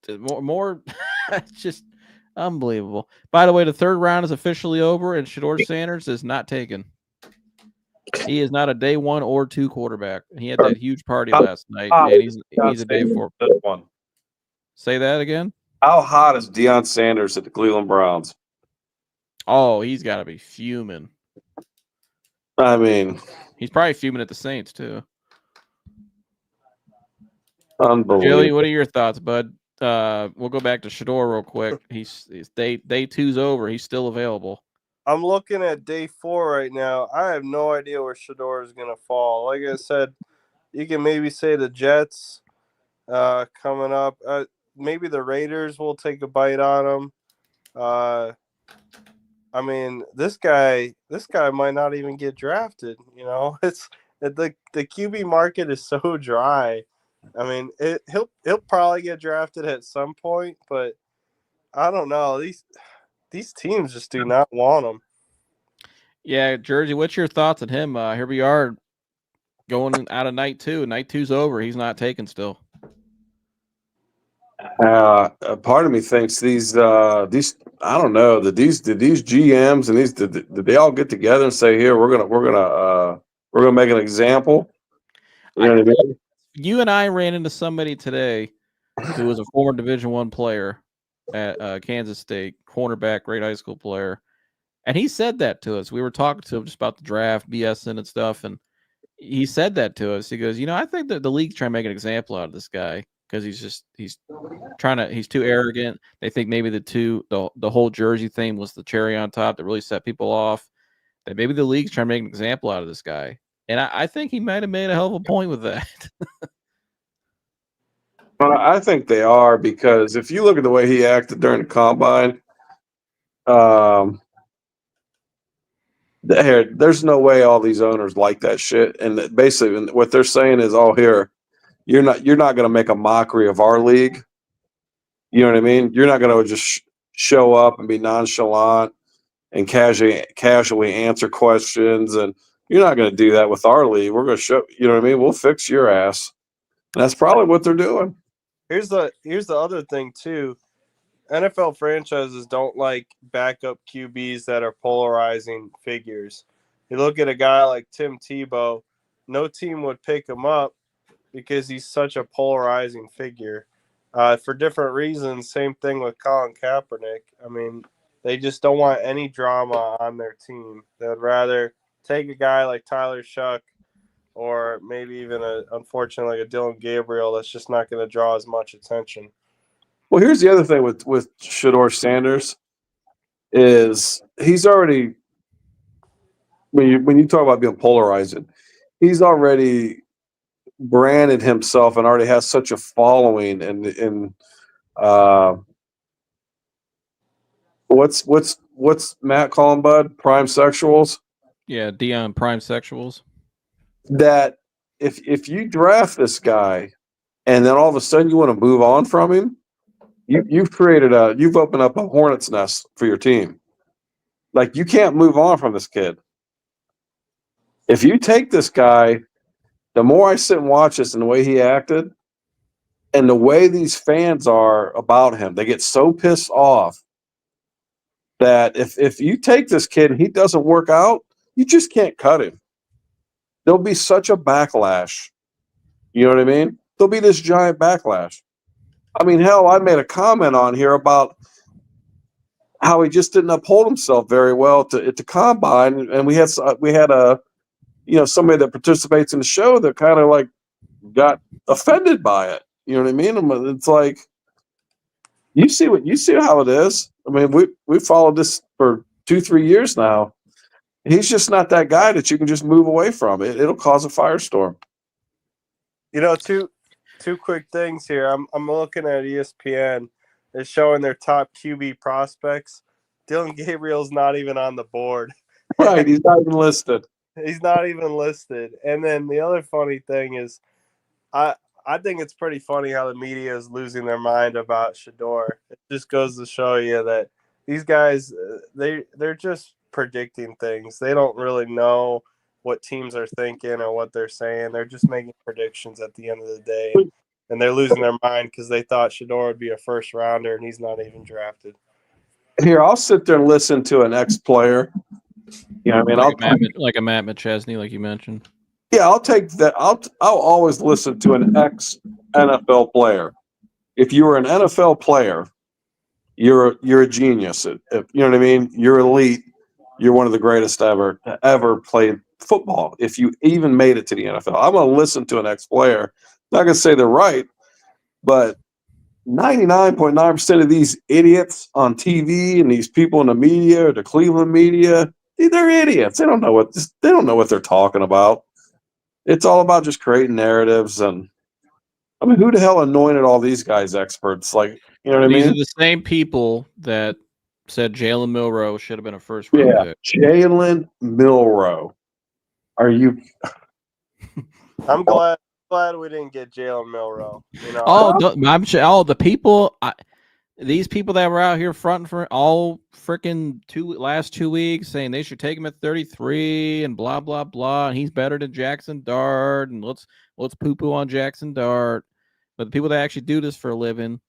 more. It's just unbelievable. By the way, the 3rd round is officially over, and Shedeur Sanders is not taken. He is not a day 1 or 2 quarterback. He had that huge party last night, and he's a day 4. Say that again. How hot is Deion Sanders at the Cleveland Browns? Oh, he's got to be fuming. I mean, he's probably fuming at the Saints too. Unbelievable. Joey, what are your thoughts, bud? We'll go back to Shedeur real quick. He's day 2's over. He's still available. I'm looking at day 4 right now. I have no idea where Shedeur is going to fall. Like I said, you can maybe say the Jets coming up. Maybe the Raiders will take a bite on him. I mean, this guy might not even get drafted. You know, it's the QB market is so dry. I mean, he'll probably get drafted at some point, but I don't know. These teams just do not want him. Yeah, Jersey, what's your thoughts on him? Here we are going out of night 2. Night 2's over. He's not taken still. Part of me thinks these I don't know, did these GMs and did they all get together and say, here, we're gonna make an example? You know what I mean? You and I ran into somebody today who was a former Division I player at Kansas State, cornerback, great high school player. And he said that to us. We were talking to him just about the draft, BSing and stuff. And he said that to us. He goes, I think that the league's trying to make an example out of this guy because he's too arrogant. They think maybe the whole jersey thing was the cherry on top that really set people off. That maybe the league's trying to make an example out of this guy. And I think he might have made a hell of a point with that. Well, I think they are, because if you look at the way he acted during the combine, there's no way all these owners like that shit. And basically what they're saying is, oh, here, you're not going to make a mockery of our league. You know what I mean? You're not going to just show up and be nonchalant and casually answer questions, and you're not going to do that with our league. We're going to show, you know what I mean? We'll fix your ass. And that's probably what they're doing. Here's the other thing too. NFL franchises don't like backup QBs that are polarizing figures. You look at a guy like Tim Tebow, no team would pick him up because he's such a polarizing figure. For different reasons, same thing with Colin Kaepernick. I mean, they just don't want any drama on their team. They'd rather take a guy like Tyler Shuck, or maybe even unfortunately, like a Dillon Gabriel that's just not going to draw as much attention. Well, here's the other thing with Shedeur Sanders is he's already, when you talk about being polarizing, he's already branded himself and already has such a following. And what's Matt calling, bud? Prime sexuals? Yeah, Deion prime sexuals. That if you draft this guy and then all of a sudden you want to move on from him, you've opened up a hornet's nest for your team. Like, you can't move on from this kid. If you take this guy, the more I sit and watch this and the way he acted and the way these fans are about him, they get so pissed off that if you take this kid and he doesn't work out, you just can't cut him. There'll be such a backlash. You know what I mean? There'll be this giant backlash. I mean, hell, I made a comment on here about how he just didn't uphold himself very well at the combine, and we had a somebody that participates in the show that kind of like got offended by it. You know what I mean? It's like you see how it is. I mean, we followed this for 2-3 years now. He's just not that guy that you can just move away from. It'll cause a firestorm. Two quick things here. I'm looking at ESPN. They're showing their top QB prospects. Dillon Gabriel's not even on the board. Right, he's not even listed. He's not even listed. And then the other funny thing is, I think it's pretty funny how the media is losing their mind about Shedeur. It just goes to show you that these guys, they're just predicting things. They don't really know what teams are thinking or what they're saying. They're just making predictions at the end of the day. And they're losing their mind because they thought Shedeur would be a first rounder, and he's not even drafted. Here, I'll sit there and listen to an ex-player. You know what I mean? Like a Matt McChesney, like you mentioned. Yeah, I'll take that. I'll always listen to an ex-NFL player. If you were an NFL player, you're a genius. If, you know what I mean? You're elite. You're one of the greatest ever played football. If you even made it to the NFL, I'm going to listen to an ex-player. Not going to say they're right, but 99.9% of these idiots on TV and these people in the media, or the Cleveland media, they're idiots. They don't know what they're talking about. It's all about just creating narratives. And I mean, who the hell anointed all these guys experts? Like, you know what I mean? These are the same people that said Jalen Milroe should have been a first round pick. Jalen Milroe. Are you? I'm glad we didn't get Jalen Milroe. I'm sure all the people, these people that were out here fronting for all freaking last 2 weeks saying they should take him at 33 and blah blah blah, and he's better than Jackson Dart, and let's poo-poo on Jackson Dart. But the people that actually do this for a living,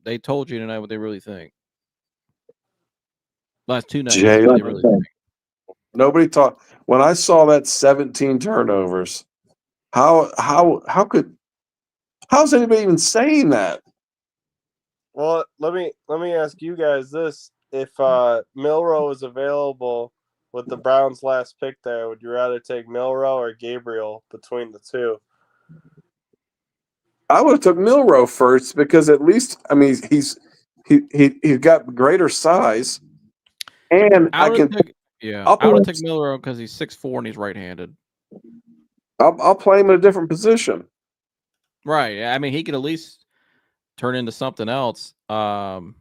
they told you tonight what they really think. Last 2 nights, what they really think. Nobody talked when I saw that 17 turnovers. How's anybody even saying that? Well, let me ask you guys this: if Milroe is available with the Browns' last pick, there, would you rather take Milroe or Gabriel between the two? I would have took Milroe first because at least he's got greater size, and I would take Milroe because he's 6'4" and he's right-handed. I'll play him in a different position. Right. I mean, he could at least turn into something else. Now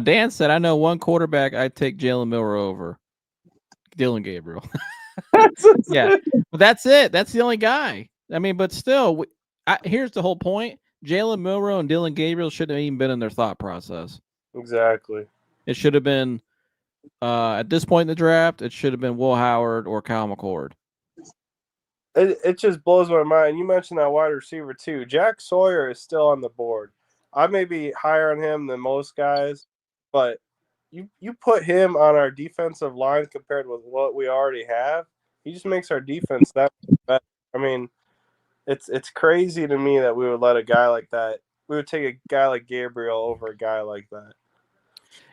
Dan said, "I know one quarterback I'd take Jalen Milroe over Dillon Gabriel." Yeah, but that's it. That's the only guy. I mean, but still, here's the whole point: Jalen Milroe and Dillon Gabriel shouldn't have even been in their thought process. Exactly. It should have been at this point in the draft. It should have been Will Howard or Kyle McCord. It just blows my mind. You mentioned that wide receiver too. Jack Sawyer is still on the board. I may be higher on him than most guys, but you put him on our defensive line compared with what we already have. He just makes our defense that much better. I mean, it's crazy to me that we would let a guy like that. We would take a guy like Gabriel over a guy like that.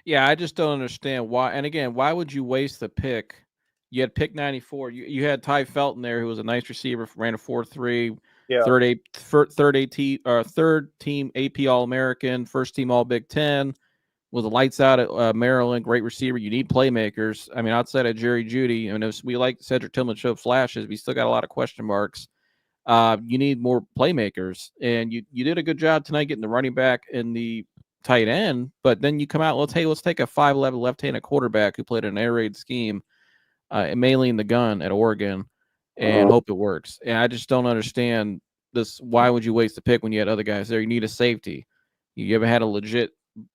Yeah, I just don't understand why. And again, why would you waste the pick? You had pick 94. You had Ty Felton there, who was a nice receiver, ran a 4.3, third team AP All-American, first team All Big Ten, was the lights out at Maryland, great receiver. You need playmakers. I mean, outside of Jerry Jeudy, I mean, we like Cedric Tillman show flashes. We still got a lot of question marks. You need more playmakers, and you did a good job tonight getting the running back and the tight end. But then you come out, let's take a 5'11" left-handed quarterback who played an air raid scheme. Mainly in the gun at Oregon, and hope it works. And I just don't understand this. Why would you waste the pick when you had other guys there? You need a safety. You ever had a legit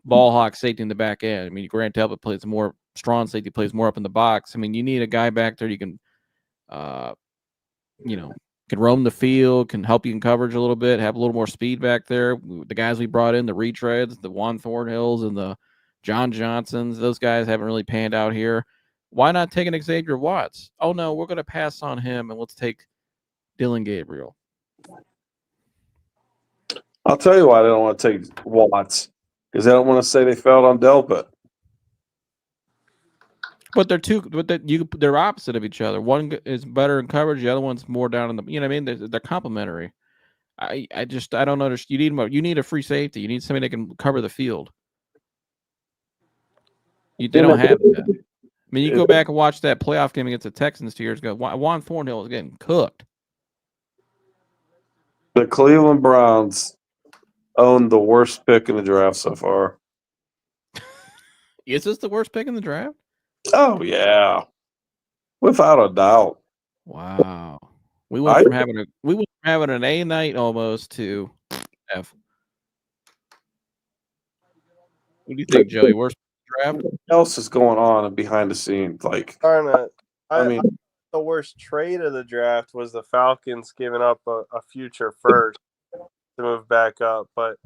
ball hawk safety in the back end? I mean, Grant Talbot plays more strong safety, plays more up in the box. I mean, you need a guy back there you can, can roam the field, can help you in coverage a little bit, have a little more speed back there. The guys we brought in, the retreads, the Juan Thornhills and the John Johnsons, those guys haven't really panned out here. Why not take an Xavier Watts? Oh, no, we're going to pass on him, and let's take Dillon Gabriel. I'll tell you why they don't want to take Watts, because they don't want to say they failed on Delpit. But they're opposite of each other. One is better in coverage, the other one's more down in the. You know what I mean? They're complementary. I don't understand. You need a free safety. You need somebody that can cover the field. They don't have that. I mean, you go back and watch that playoff game against the Texans 2 years ago. Juan Thornhill was getting cooked. The Cleveland Browns own the worst pick in the draft so far. Is this the worst pick in the draft? Oh, yeah. Without a doubt. Wow. We went from having an A night almost to F. What do you think, Joey? Worst draft? What else is going on behind the scenes? The worst trade of the draft was the Falcons giving up a future first to move back up. But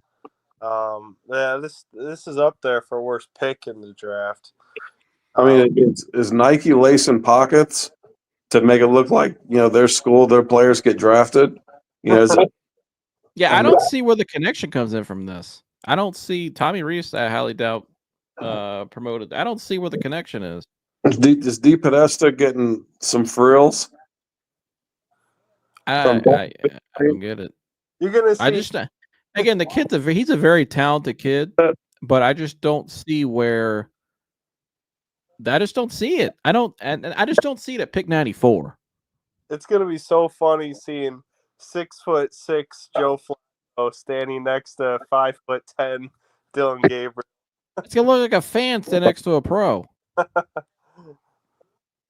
this is up there for worst pick in the draft. I mean, is Nike lacing pockets to make it look like their school, their players get drafted? Yeah, I don't see where the connection comes in from this. I don't see Tommy Reese. I highly doubt promoted. I don't see where the connection is. Is D Podesta getting some frills? I don't get it. You're gonna see. Again, the kid's he's a very talented kid, but I just don't see where. I just don't see it. I just don't see it at pick 94. It's gonna be so funny seeing 6'6" Joe Flacco standing next to 5'10" Dillon Gabriel. It's gonna look like a fan standing next to a pro.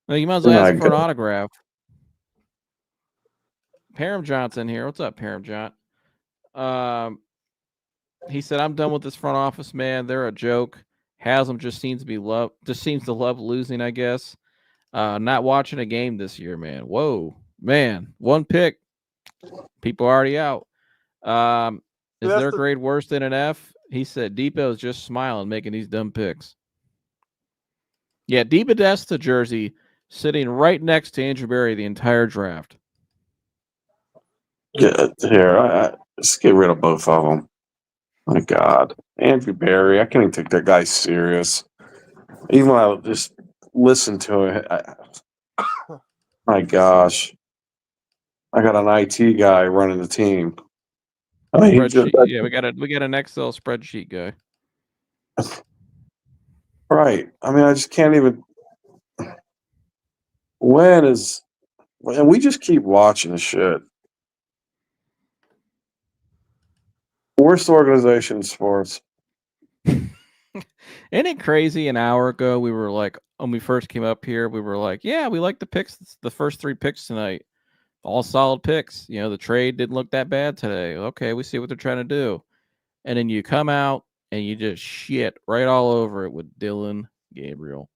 You might as well ask him for an autograph. Param Johnson here. What's up, Param John? He said, "I'm done with this front office, man. They're a joke. Haslam just seems to love losing, I guess. Not watching a game this year, man. Whoa, man. One pick. People already out. Is their grade worse than an F?" He said, "Depot is just smiling, making these dumb picks." Yeah, D Podesta jersey sitting right next to Andrew Berry the entire draft. Yeah, here, just get rid of both of them. My God, Andrew Berry, I can't even take that guy serious. Even when I just listen to it, my gosh, I got an IT guy running the team. I mean, we got an Excel spreadsheet guy. Right. I mean, I just can't even. And we just keep watching the shit. Worst organization in sports. Isn't it crazy? An hour ago, we were like, when we first came up here, we were like, yeah, we like the picks, the first 3 picks tonight. All solid picks. The trade didn't look that bad today. Okay, we see what they're trying to do. And then you come out and you just shit right all over it with Dillon Gabriel.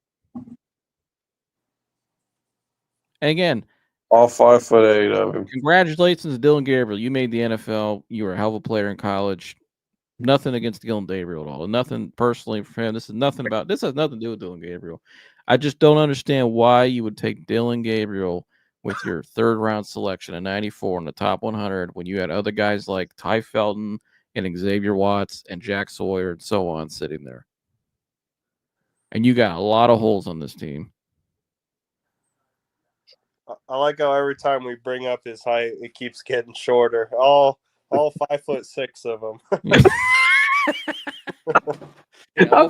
And again, all 5'8" of him. Congratulations, Dillon Gabriel. You made the NFL. You were a hell of a player in college. Nothing against Dillon Gabriel at all. Nothing personally for him. This has nothing to do with Dillon Gabriel. I just don't understand why you would take Dillon Gabriel with your 3rd round selection at 94 in the top 100 when you had other guys like Ty Felton and Xavier Watts and Jack Sawyer and so on sitting there. And you got a lot of holes on this team. I like how every time we bring up his height, it keeps getting shorter. All 5'6" of them. all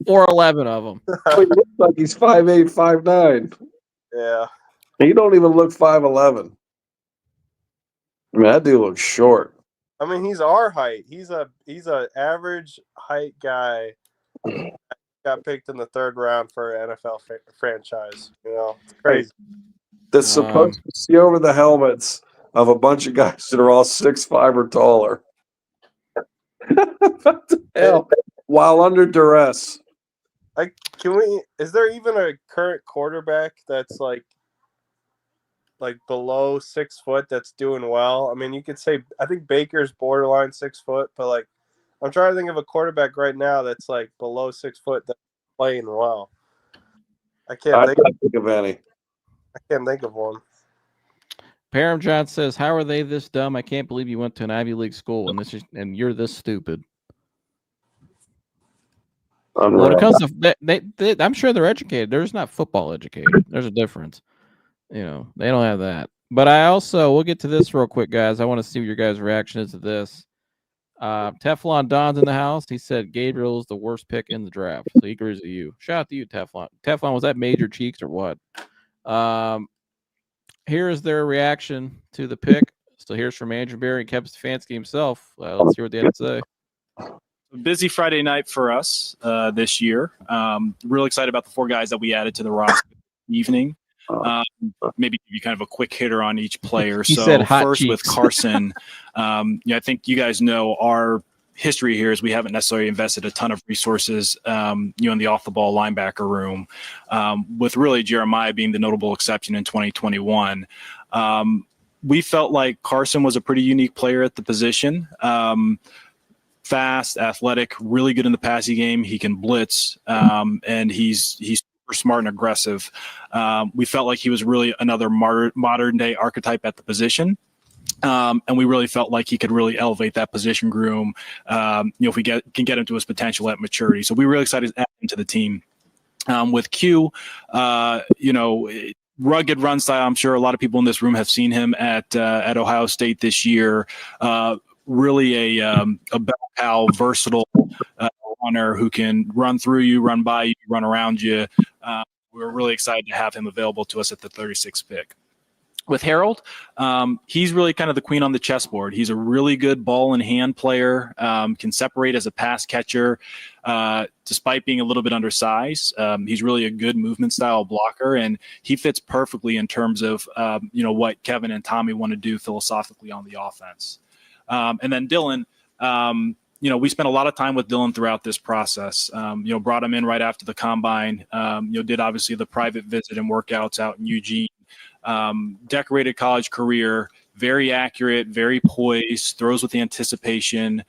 4'11" of them. He looks like he's 5'8", 5'9". Yeah. He don't even look 5'11". I mean, that dude looks short. I mean, he's our height. He's a average height guy. Got picked in the 3rd round for an NFL franchise. It's crazy. That's supposed to see over the helmets of a bunch of guys that are all 6'5" or taller. What the hell? While under duress. Is there even a current quarterback that's like below 6 foot that's doing well? I mean, you could say I think Baker's borderline 6 foot, but like I'm trying to think of a quarterback right now that's like below 6 foot that's playing well. I can't think of any. I can't think of one. Param John says, "How are they this dumb? I can't believe you went to an Ivy League school and you're this stupid." When it comes to I'm sure they're educated. They're just not football educated. There's a difference. They don't have that. But we'll get to this real quick, guys. I want to see what your guys' reaction is to this. Teflon Don's in the house. He said Gabriel is the worst pick in the draft. So he agrees with you. Shout out to you, Teflon. Teflon, was that Major Cheeks or what? Here is their reaction to the pick. So here's from Andrew Berry and Kevin Stefanski himself. Let's hear what they had to say. Busy Friday night for us this year. Real excited about the 4 guys that we added to the roster this evening. Maybe give you kind of a quick hitter on each player. He so said hot first cheeks. with Carson, I think you guys know our history here is we haven't necessarily invested a ton of resources, in the off-the-ball linebacker room, with really Jeremiah being the notable exception in 2021. We felt like Carson was a pretty unique player at the position. Fast, athletic, really good in the passing game. He can blitz, and he's super smart and aggressive. We felt like he was really another modern day archetype at the position. And we really felt like he could really elevate that position groom, if we can get him to his potential at maturity. So we were really excited to add him to the team. With Q, rugged run style. I'm sure a lot of people in this room have seen him at Ohio State this year. Really a bell cow, versatile runner who can run through you, run by you, run around you. We're really excited to have him available to us at the 36th pick. With Harold, he's really kind of the queen on the chessboard. He's a really good ball in hand player, can separate as a pass catcher, despite being a little bit undersized. He's really a good movement style blocker, and he fits perfectly in terms of what Kevin and Tommy want to do philosophically on the offense. And then Dillon, we spent a lot of time with Dillon throughout this process. Brought him in right after the combine. Did obviously the private visit and workouts out in Eugene. Decorated college career, very accurate, very poised, throws with anticipation,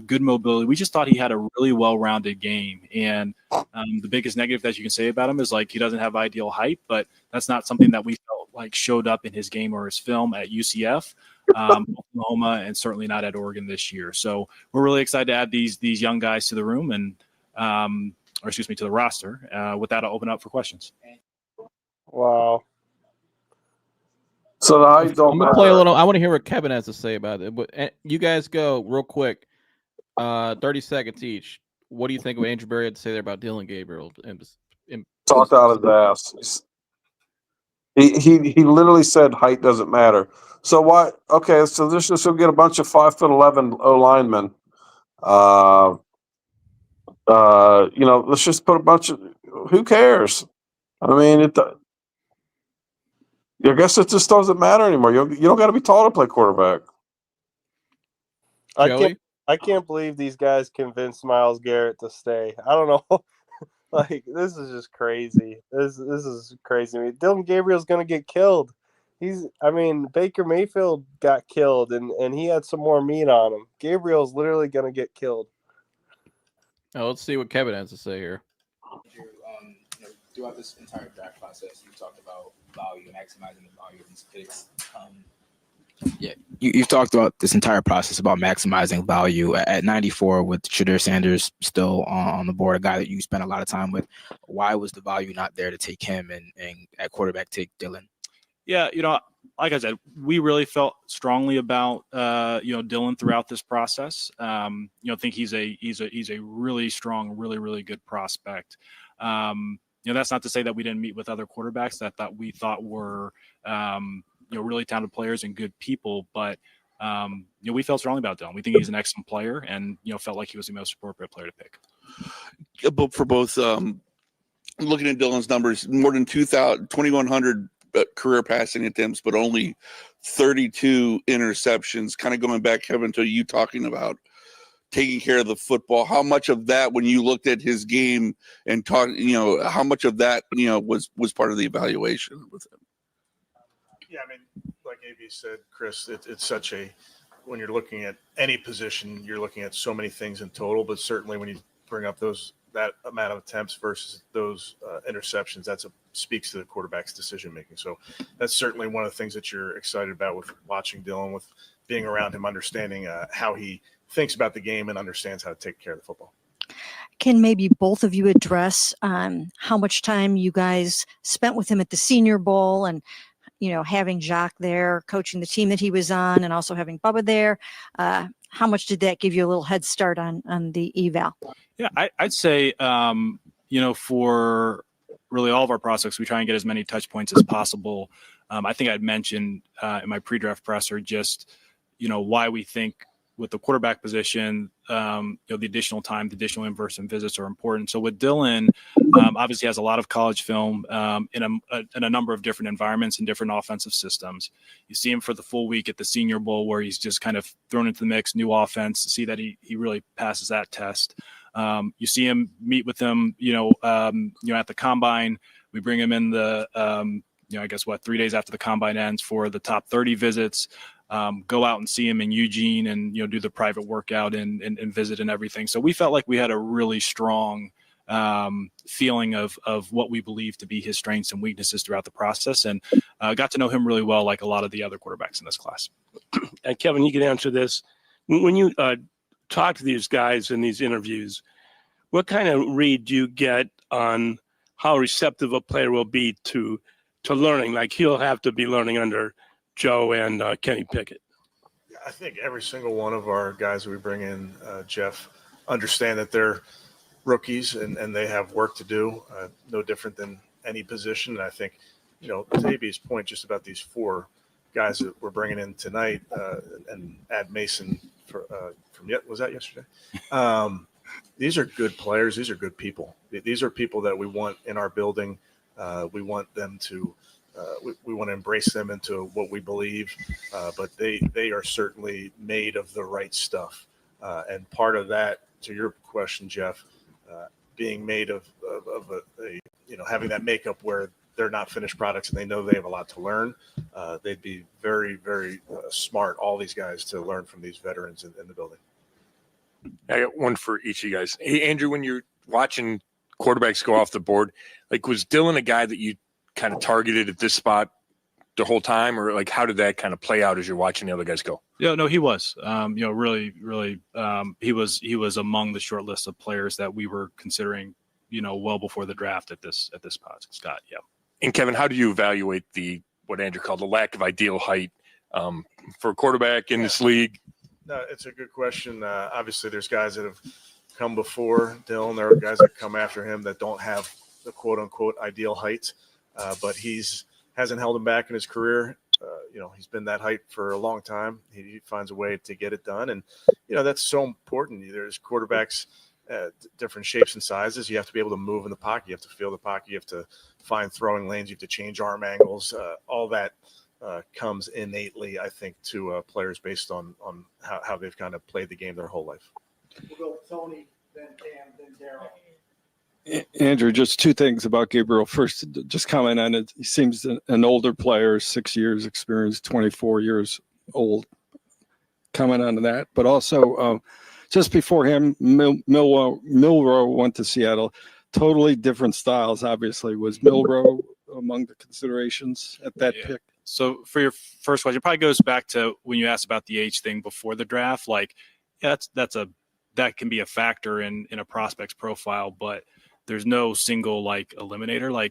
good mobility. We just thought he had a really well-rounded game. And the biggest negative that you can say about him is he doesn't have ideal height, but that's not something that we felt like showed up in his game or his film at UCF, Oklahoma, and certainly not at Oregon this year. So we're really excited to add these young guys to the room and, to the roster. With that, I'll open up for questions. Wow. So I'm gonna play a little. I want to hear what Kevin has to say about it. But you guys go real quick. 30 seconds each. What do you think of Andrew Berry had to say there about Dillon Gabriel? Talked out his ass. He literally said height doesn't matter. So why? Okay, so let's just get a bunch of 5'11" O linemen. Let's just put a bunch of. Who cares? I mean, I guess it just doesn't matter anymore. You don't got to be tall to play quarterback. I can't believe these guys convinced Myles Garrett to stay. I don't know. This is just crazy. This is crazy to me. Dillon Gabriel's going to get killed. Baker Mayfield got killed, and he had some more meat on him. Gabriel's literally going to get killed. Oh, let's see what Kevin has to say here. Throughout this entire draft process, you talked about value, maximizing the value of these picks. You've talked about this entire process about maximizing value. At 94, with Shedeur Sanders still on the board, a guy that you spent a lot of time with, why was the value not there to take him and at quarterback take Dillon? Yeah, like I said, we really felt strongly about Dillon throughout this process. Think he's a really strong, really, really good prospect. That's not to say that we didn't meet with other quarterbacks that we thought were really talented players and good people, but we felt strongly about Dillon. We think he's an excellent player, and felt like he was the most appropriate player to pick. But for both, looking at Dillon's numbers, more than 2,100 career passing attempts, but only 32 interceptions. Kind of going back, Kevin, to you talking about taking care of the football. How much of that, when you looked at his game and talked, how much of that, was part of the evaluation with him? Yeah, I mean, like AB said, Chris, it's such when you're looking at any position, you're looking at so many things in total, but certainly when you bring up that amount of attempts versus those interceptions, speaks to the quarterback's decision making. So that's certainly one of the things that you're excited about with watching Dillon, with being around him, understanding how he thinks about the game and understands how to take care of the football. Can maybe both of you address how much time you guys spent with him at the Senior Bowl, and having Jacques there coaching the team that he was on, and also having Bubba there? How much did that give you a little head start on the eval? Yeah, I'd say, for really all of our prospects, we try and get as many touch points as possible. I think I'd mentioned in my pre-draft presser just, why we think with the quarterback position, the additional time, the additional in-person visits are important. So with Dillon, obviously has a lot of college film in a number of different environments and different offensive systems. You see him for the full week at the Senior Bowl, where he's just kind of thrown into the mix, new offense, see that he really passes that test. You see him meet with them, at the combine. We bring him in 3 days after the combine ends for the top 30 visits. Go out and see him in Eugene and, do the private workout and visit and everything. So we felt like we had a really strong feeling of what we believe to be his strengths and weaknesses throughout the process, and got to know him really well, like a lot of the other quarterbacks in this class. And Kevin, you can answer this. When you talk to these guys in these interviews, what kind of read do you get on how receptive a player will be to learning? Like, he'll have to be learning under Joe and Kenny Pickett. I think every single one of our guys that we bring in, Jeff, understand that they're rookies and they have work to do, no different than any position. And I think, to AB's point, just about these 4 guys that we're bringing in tonight, and add Mason was that yesterday? These are good players. These are good people. These are people that we want in our building. We want them to we want to embrace them into what we believe, but they are certainly made of the right stuff. And part of that, to your question, Jeff, being made of having that makeup where they're not finished products and they know they have a lot to learn. They'd be very, very smart, all these guys, to learn from these veterans in the building. I got one for each of you guys. Hey, Andrew, when you're watching quarterbacks go off the board, was Dillon a guy that you kind of targeted at this spot the whole time, or how did that kind of play out as you're watching the other guys go? Yeah, no, he was, really, he was among the short list of players that we were considering, well before the draft at this spot, Scott. Yeah. And Kevin, how do you evaluate what Andrew called the lack of ideal height for a quarterback in this league? No, it's a good question. Obviously there's guys that have come before Dillon. There are guys that come after him that don't have the quote unquote ideal height. But hasn't held him back in his career. He's been that height for a long time. He finds a way to get it done. And, that's so important. There's quarterbacks, different shapes and sizes. You have to be able to move in the pocket. You have to feel the pocket. You have to find throwing lanes. You have to change arm angles. All that comes innately, I think, to players based on how they've kind of played the game their whole life. We'll go Tony, then Cam, then Daryl. Andrew, just 2 things about Gabriel. First, just comment on it. He seems an older player, 6 years experience, 24 years old. Comment on that. But also, just before him, Milroe went to Seattle. Totally different styles, obviously. Was Milroe among the considerations at that pick? So for your first question, it probably goes back to when you asked about the age thing before the draft. That can be a factor in a prospect's profile, but there's no single eliminator.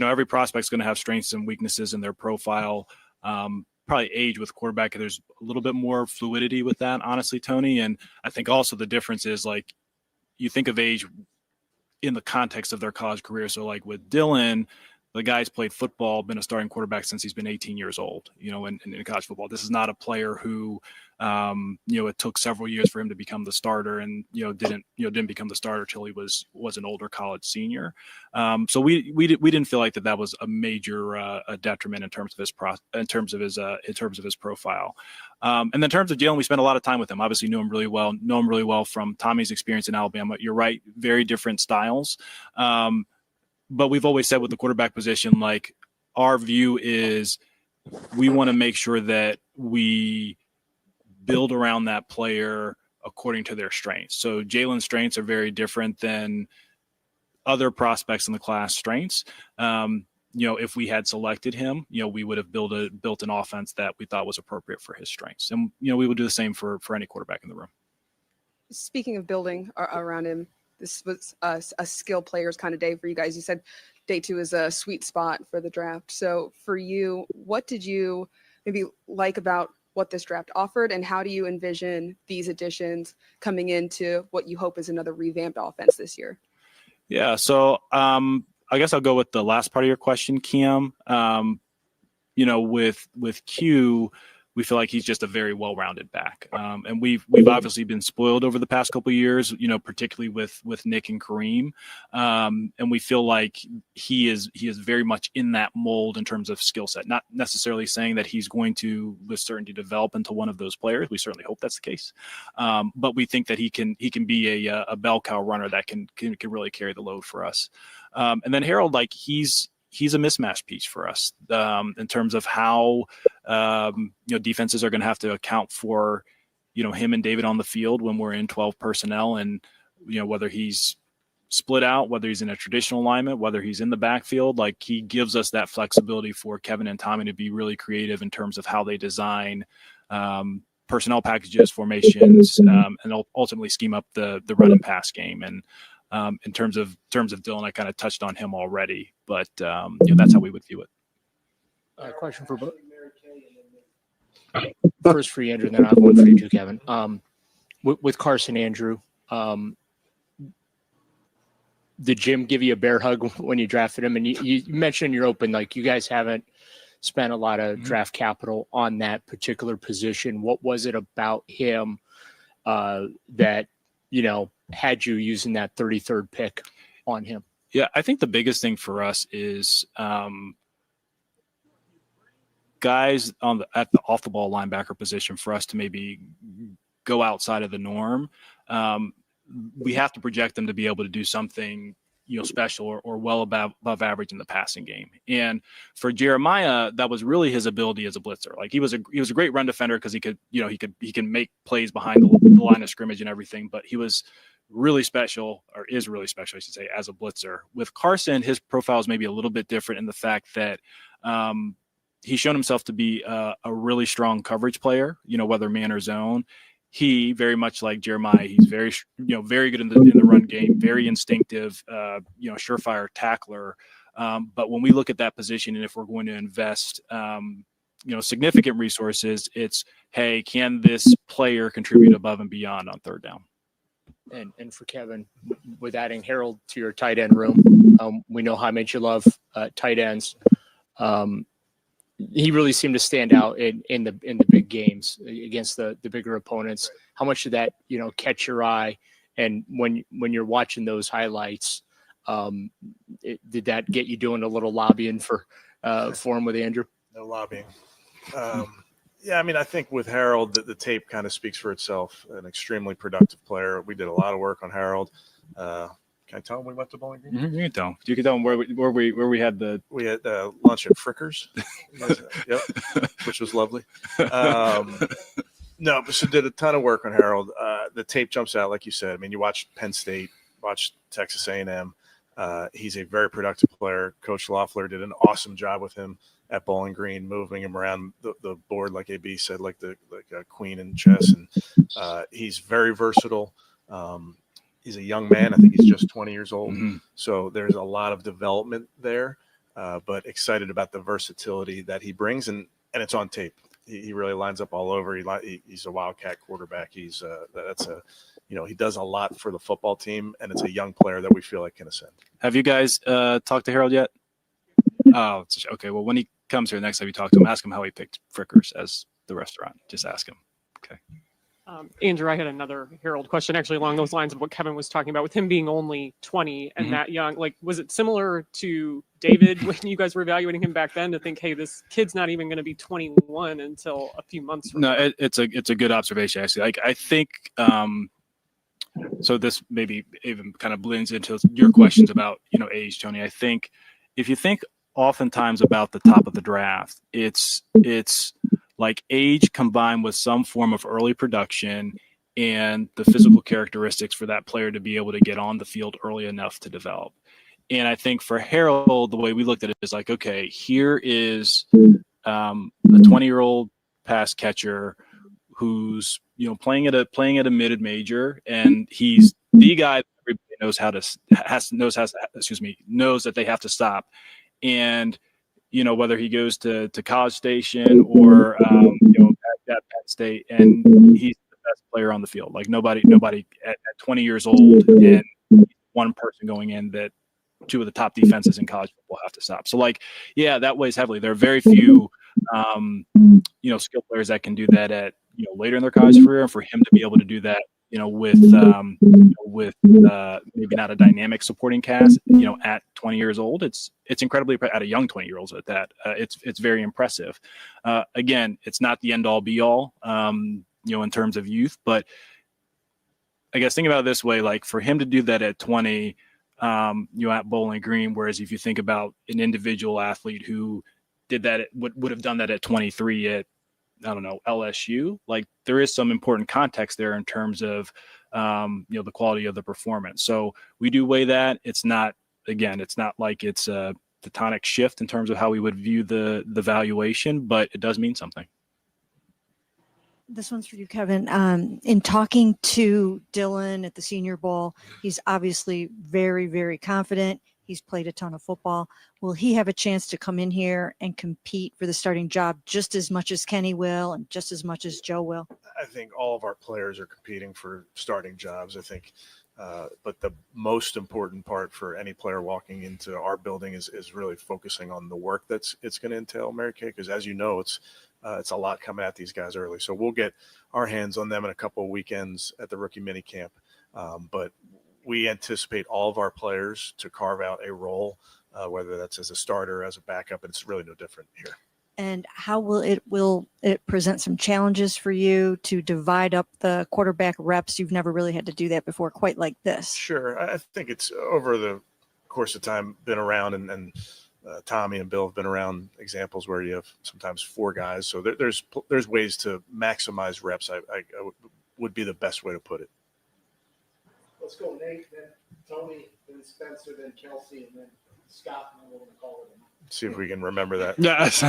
Every prospect's going to have strengths and weaknesses in their profile. Probably age with quarterback, there's a little bit more fluidity with that, honestly, Tony. And I think also the difference is you think of age in the context of their college career. So with Dillon, the guy's played football, been a starting quarterback since he's been 18 years old, in college football. This is not a player who It took several years for him to become the starter, and didn't become the starter till he was an older college senior. So we didn't feel like that was a major a detriment in terms of his profile. And in terms of Jalen, we spent a lot of time with him. Obviously, know him really well from Tommy's experience in Alabama. You're right, very different styles. But we've always said with the quarterback position, like, our view is we want to make sure that we build around that player according to their strengths. So Jalen's strengths are very different than other prospects in the class strengths. If we had selected him, we would have built an offense that we thought was appropriate for his strengths. And, we would do the same for any quarterback in the room. Speaking of building around him, this was a skill players kind of day for you guys. You said day 2 is a sweet spot for the draft. So for you, what did you maybe like about what this draft offered, and how do you envision these additions coming into what you hope is another revamped offense this year? Yeah. So I guess I'll go with the last part of your question, Kim. With Q, we feel like he's just a very well-rounded back. And we've obviously been spoiled over the past couple of years, particularly with Nick and Kareem. And we feel like he is very much in that mold in terms of skill set, not necessarily saying that he's going to with certainty develop into one of those players. We certainly hope that's the case. But we think that he can be a bell cow runner that can really carry the load for us. And then Harold, like, he's a mismatch piece for us in terms of how defenses are going to have to account for him and David on the field when we're in 12 personnel, and whether he's split out, whether he's in a traditional alignment, whether he's in the backfield. Like, he gives us that flexibility for Kevin and Tommy to be really creative in terms of how they design personnel packages, formations, and ultimately scheme up the run and pass game. And in terms of Dillon, I kind of touched on him already, but that's how we would view it. Question for both. First for you, Andrew, and then I have one for you too, Kevin. With Carson, Andrew, did Jim give you a bear hug when you drafted him? And you mentioned you're open, like, you guys haven't spent a lot of draft capital on that particular position. What was it about him that had you using that 33rd pick on him? Yeah, I think the biggest thing for us is guys at the off the ball linebacker position, for us to maybe go outside of the norm. We have to project them to be able to do something special or well above average in the passing game. And for Jeremiah, that was really his ability as a blitzer. Like, he was a great run defender because he can make plays behind the line of scrimmage and everything, but he was really special, or is really special, I should say, as a blitzer. With Carson, his profile is maybe a little bit different in the fact that he's shown himself to be a really strong coverage player, whether man or zone. He, very much like Jeremiah, he's very good in the run game, very instinctive, surefire tackler. But when we look at that position, and if we're going to invest, significant resources, it's, hey, can this player contribute above and beyond on third down? And for Kevin, with adding Harold to your tight end room, we know how much you love tight ends. He really seemed to stand out in the big games against the bigger opponents. How much did that catch your eye? And when you're watching those highlights, did that get you doing a little lobbying for him with Andrew? No lobbying. Yeah, I mean, I think with Harold, the tape kind of speaks for itself. An extremely productive player. We did a lot of work on Harold. Can I tell him we went to Bowling Green? Mm-hmm. You can tell him where we had lunch at Frickers. Yep, which was lovely. No, but so did a ton of work on Harold. The tape jumps out, like you said. I mean, you watch Penn State, watch Texas A&M. He's a very productive player. Coach Loeffler did an awesome job with him at Bowling Green, moving him around the board, like AB said, like a queen in chess. And he's very versatile. He's a young man. I think he's just 20 years old. Mm-hmm. So there's a lot of development there, but excited about the versatility that he brings. And it's on tape. He really lines up all over. He's a wildcat quarterback. He does a lot for the football team, and it's a young player that we feel like can ascend. Have you guys talked to Harold yet? Oh, okay. Well, when he comes here next time you talk to him, ask him how he picked Frickers as the restaurant. Just ask him. okay. Andrew, I had another Harold question actually along those lines of what Kevin was talking about with him being only 20 and that young. Like, was it similar to David when you guys were evaluating him back then to think, hey, this kid's not even going to be 21 until a few months from now? It's a good observation, actually. Like, I think so this maybe even kind of blends into your questions about, age, Tony. I think if you think oftentimes about the top of the draft, it's like age combined with some form of early production and the physical characteristics for that player to be able to get on the field early enough to develop. And I think for Harold, the way we looked at it is like, okay, here is a 20-year-old pass catcher who's playing at a mid-major, and he's the guy that everybody knows knows that they have to stop. And whether he goes to College Station or at Penn State, and he's the best player on the field. Like nobody at 20 years old, and one person going in that two of the top defenses in college football have to stop. So like, yeah, that weighs heavily. There are very few, skilled players that can do that at later in their college career, and for him to be able to do that, with maybe not a dynamic supporting cast, at 20 years old, it's incredibly at a young 20-year-old at that. It's very impressive. Again, it's not the end all be all, in terms of youth, but I guess think about it this way, like for him to do that at 20, at Bowling Green, whereas if you think about an individual athlete who did that, would have done that at 23 at, I don't know, LSU, like there is some important context there in terms of, the quality of the performance. So we do weigh that. It's not like it's a tectonic shift in terms of how we would view the valuation, but it does mean something. This one's for you, Kevin. In talking to Dillon at the Senior Bowl, he's obviously very, very confident. He's played a ton of football. Will he have a chance to come in here and compete for the starting job just as much as Kenny will and just as much as Joe will? I think all of our players are competing for starting jobs. I think, but the most important part for any player walking into our building is really focusing on the work it's going to entail, Mary Kay, because as you know, it's a lot coming at these guys early. So we'll get our hands on them in a couple of weekends at the rookie mini camp. But we anticipate all of our players to carve out a role, whether that's as a starter, as a backup, and it's really no different here. And how will it present some challenges for you to divide up the quarterback reps? You've never really had to do that before quite like this. Sure. I think it's over the course of time been around, and Tommy and Bill have been around examples where you have sometimes four guys. So there's ways to maximize reps. I would be the best way to put it. Let's go Nate, then Tony, then Spencer, then Kelsey, and then Scott, and then we're going to call it a night. See if we can remember that. Yes.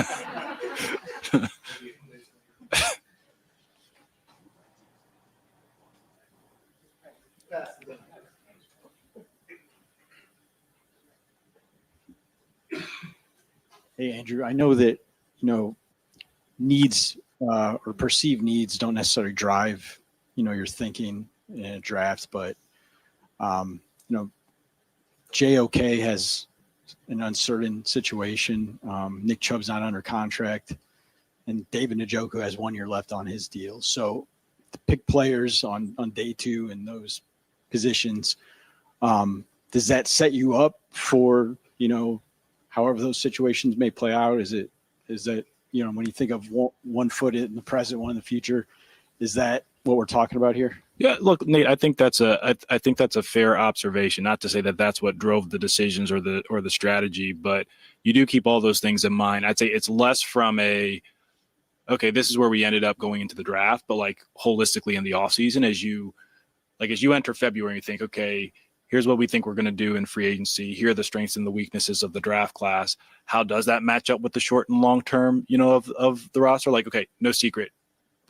Hey, Andrew, I know that, needs or perceived needs don't necessarily drive, your thinking in a draft, but, JOK has an uncertain situation. Nick Chubb's not under contract, and David Njoku has 1 year left on his deal. So to pick players on day two in those positions, does that set you up for, however those situations may play out? Is that, when you think of one foot in the present, one in the future, is that what we're talking about here? Yeah, look, Nate, I think that's a fair observation. Not to say that that's what drove the decisions or the strategy, but you do keep all those things in mind. I'd say it's less from okay, this is where we ended up going into the draft, but like holistically in the offseason, as you enter February, you think, okay, here's what we think we're going to do in free agency. Here are the strengths and the weaknesses of the draft class. How does that match up with the short and long term, of the roster? Like, okay, no secret.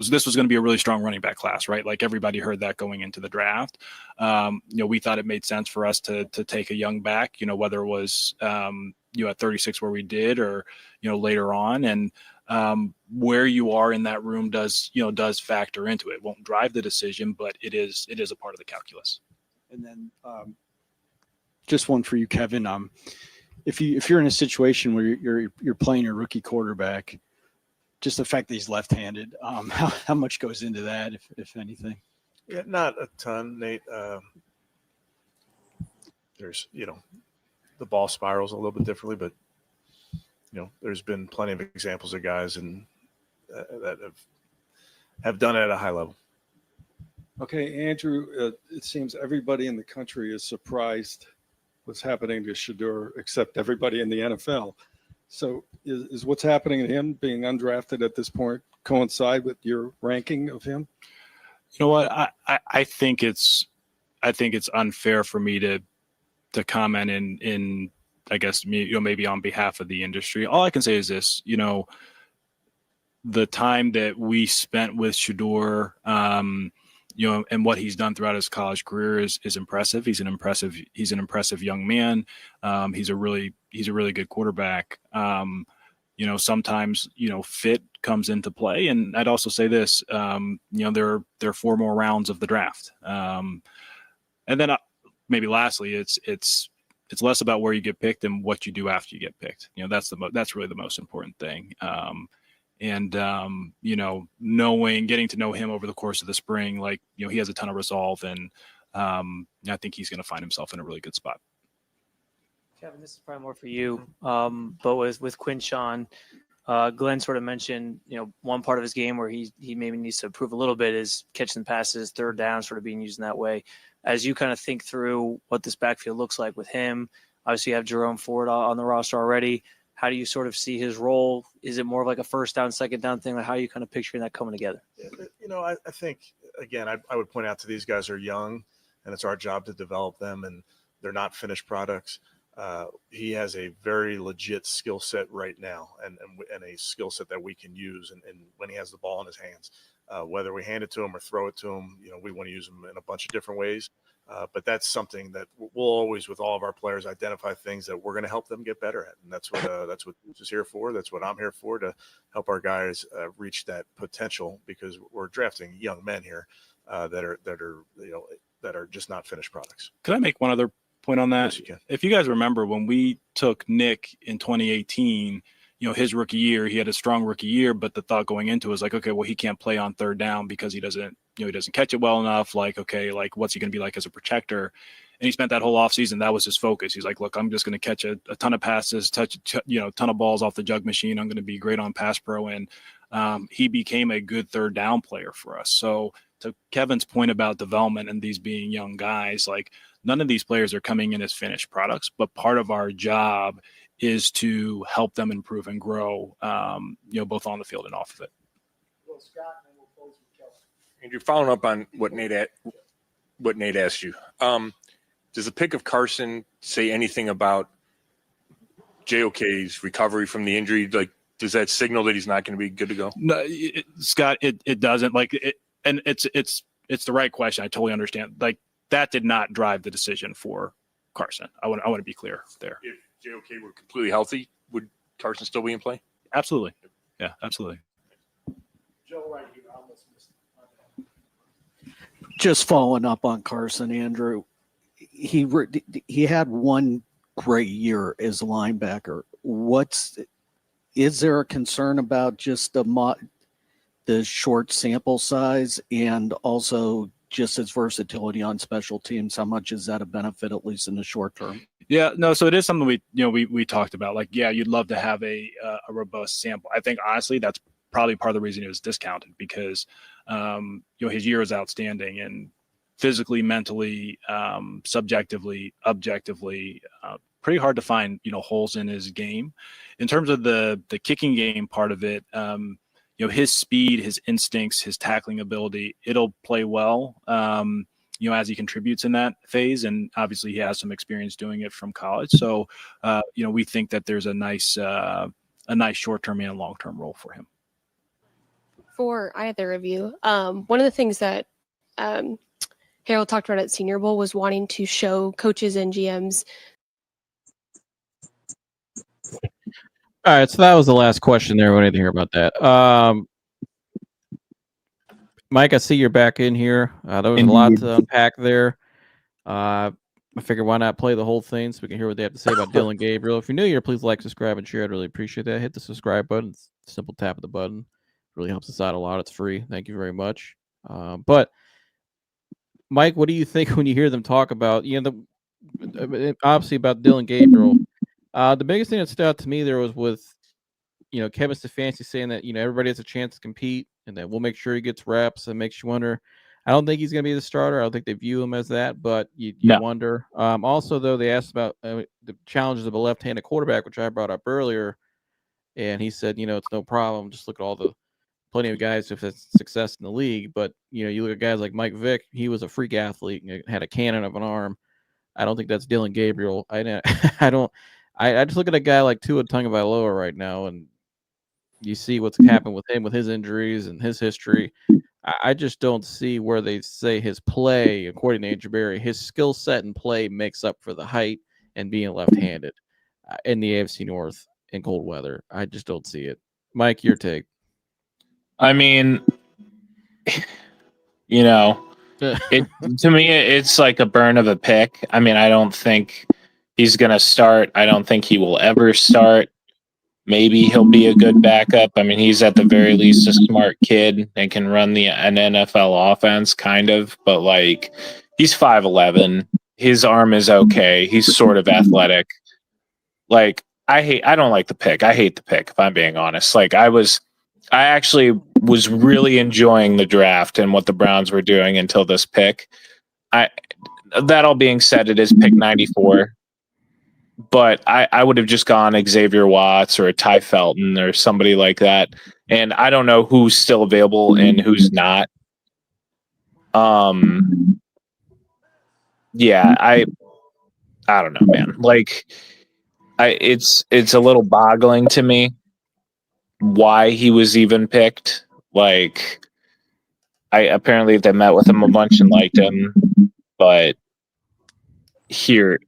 This was going to be a really strong running back class, right? Like everybody heard that going into the draft. We thought it made sense for us to take a young back, whether it was, at 36 where we did or, later on. And where you are in that room does factor into it. It won't drive the decision, but it is a part of the calculus. And then just one for you, Kevin. If you're in a situation where you're playing your rookie quarterback, just the fact that he's left-handed. How much goes into that, if anything? Yeah, not a ton, Nate. There's, the ball spirals a little bit differently, but there's been plenty of examples of guys that have done it at a high level. Okay, Andrew, it seems everybody in the country is surprised what's happening to Shedeur, except everybody in the NFL. So is what's happening to him being undrafted at this point coincide with your ranking of him? You know what? I think it's unfair for me to comment in I guess maybe on behalf of the industry. All I can say is this, the time that we spent with Shedeur, and what he's done throughout his college career is impressive. He's an impressive young man. He's a really good quarterback. Sometimes fit comes into play, and I'd also say this. There are 4 more rounds of the draft, and then maybe lastly, it's less about where you get picked and what you do after you get picked. That's really the most important thing. Getting to know him over the course of the spring, he has a ton of resolve, and I think he's going to find himself in a really good spot. Kevin, this is probably more for you, but with Quinshon, Glenn sort of mentioned, one part of his game where he maybe needs to improve a little bit is catching passes, third down, sort of being used in that way. As you kind of think through what this backfield looks like with him, obviously you have Jerome Ford on the roster already. How do you sort of see his role? Is it more of like a first down, second down thing? Like how are you kind of picturing that coming together? I think, again, I would point out to these guys are young, and it's our job to develop them, and they're not finished products. He has a very legit skill set right now, and a skill set that we can use. And when he has the ball in his hands, whether we hand it to him or throw it to him, we want to use him in a bunch of different ways. But that's something that we'll always, with all of our players, identify things that we're going to help them get better at, and that's what Coach is here for. That's what I'm here for, to help our guys reach that potential, because we're drafting young men here that are just not finished products. Can I make one other point on that? Yes, you can. If you guys remember when we took Nick in 2018, his rookie year, he had a strong rookie year, but the thought going into it was like, okay, well, he can't play on third down because he doesn't catch it well enough. What's he going to be like as a protector? And he spent that whole offseason. That was his focus. He's like, look, I'm just going to catch a ton of passes, ton of balls off the jug machine. I'm going to be great on pass pro. And he became a good third down player for us. So to Kevin's point about development and these being young guys, none of these players are coming in as finished products, but part of our job is to help them improve and grow, both on the field and off of it. Well, Scott, and then we'll close with Kelsey. Andrew, following up on what Nate asked you, does the pick of Carson say anything about JOK's recovery from the injury? Does that signal that he's not going to be good to go? No, Scott, it doesn't. And it's the right question. I totally understand. That did not drive the decision for Carson. I want to be clear there. If JOK were completely healthy, would Carson still be in play? Absolutely. Yeah, absolutely. Joe, right here, I almost missed it. Just following up on Carson, Andrew, he had one great year as a linebacker. Is there a concern about just the short sample size, and also just his versatility on special teams? How much is that a benefit, at least in the short term? Yeah, no. So it is something we talked about. You'd love to have a robust sample. I think honestly, that's probably part of the reason it was discounted, because his year is outstanding, and physically, mentally, subjectively, objectively, pretty hard to find holes in his game. In terms of the kicking game part of it, his speed, his instincts, his tackling ability, it'll play well, as he contributes in that phase. And obviously he has some experience doing it from college. So, we think that there's a nice short-term and long-term role for him. For either of you, one of the things that Harold talked about at Senior Bowl was wanting to show coaches and GMs. All right, so that was the last question there. What do you hear about that? Mike, I see you're back in here. There was a lot to unpack there. I I figured why not play the whole thing so we can hear what they have to say about Dillon Gabriel. If you're new here, please like, subscribe, and share. I'd really appreciate that. Hit the subscribe button. It's a simple tap of the button. It really helps us out a lot. It's free. Thank you very much. But Mike, what do you think when you hear them talk about, obviously about Dillon Gabriel? The biggest thing that stood out to me there was with, Kevin Stefanski saying that, everybody has a chance to compete and that we'll make sure he gets reps. And makes you wonder. I don't think he's going to be the starter. I don't think they view him as that, but you wonder. Also, though, they asked about the challenges of a left-handed quarterback, which I brought up earlier. And he said, it's no problem. Just look at plenty of guys who've had success in the league. But, you look at guys like Mike Vick, he was a freak athlete and had a cannon of an arm. I don't think that's Dillon Gabriel. I just look at a guy like Tua Tagovailoa right now, and you see what's happened with him with his injuries and his history. I just don't see where they say his play, according to Andrew Berry, his skill set and play makes up for the height and being left-handed in the AFC North in cold weather. I just don't see it. Mike, your take. I mean, to me, it's like a burn of a pick. I mean, I don't think he's going to start. I don't think he will ever start. Maybe he'll be a good backup. I mean, he's at the very least a smart kid and can run an NFL offense, kind of. But, he's 5'11". His arm is okay. He's sort of athletic. I don't like the pick. I hate the pick, if I'm being honest. I actually was really enjoying the draft and what the Browns were doing until this pick. That all being said, it is pick 94. But I would have just gone Xavier Watts or a Ty Felton or somebody like that. And I don't know who's still available and who's not. Yeah, I don't know, man. It's a little boggling to me why he was even picked. Apparently they met with him a bunch and liked him, but here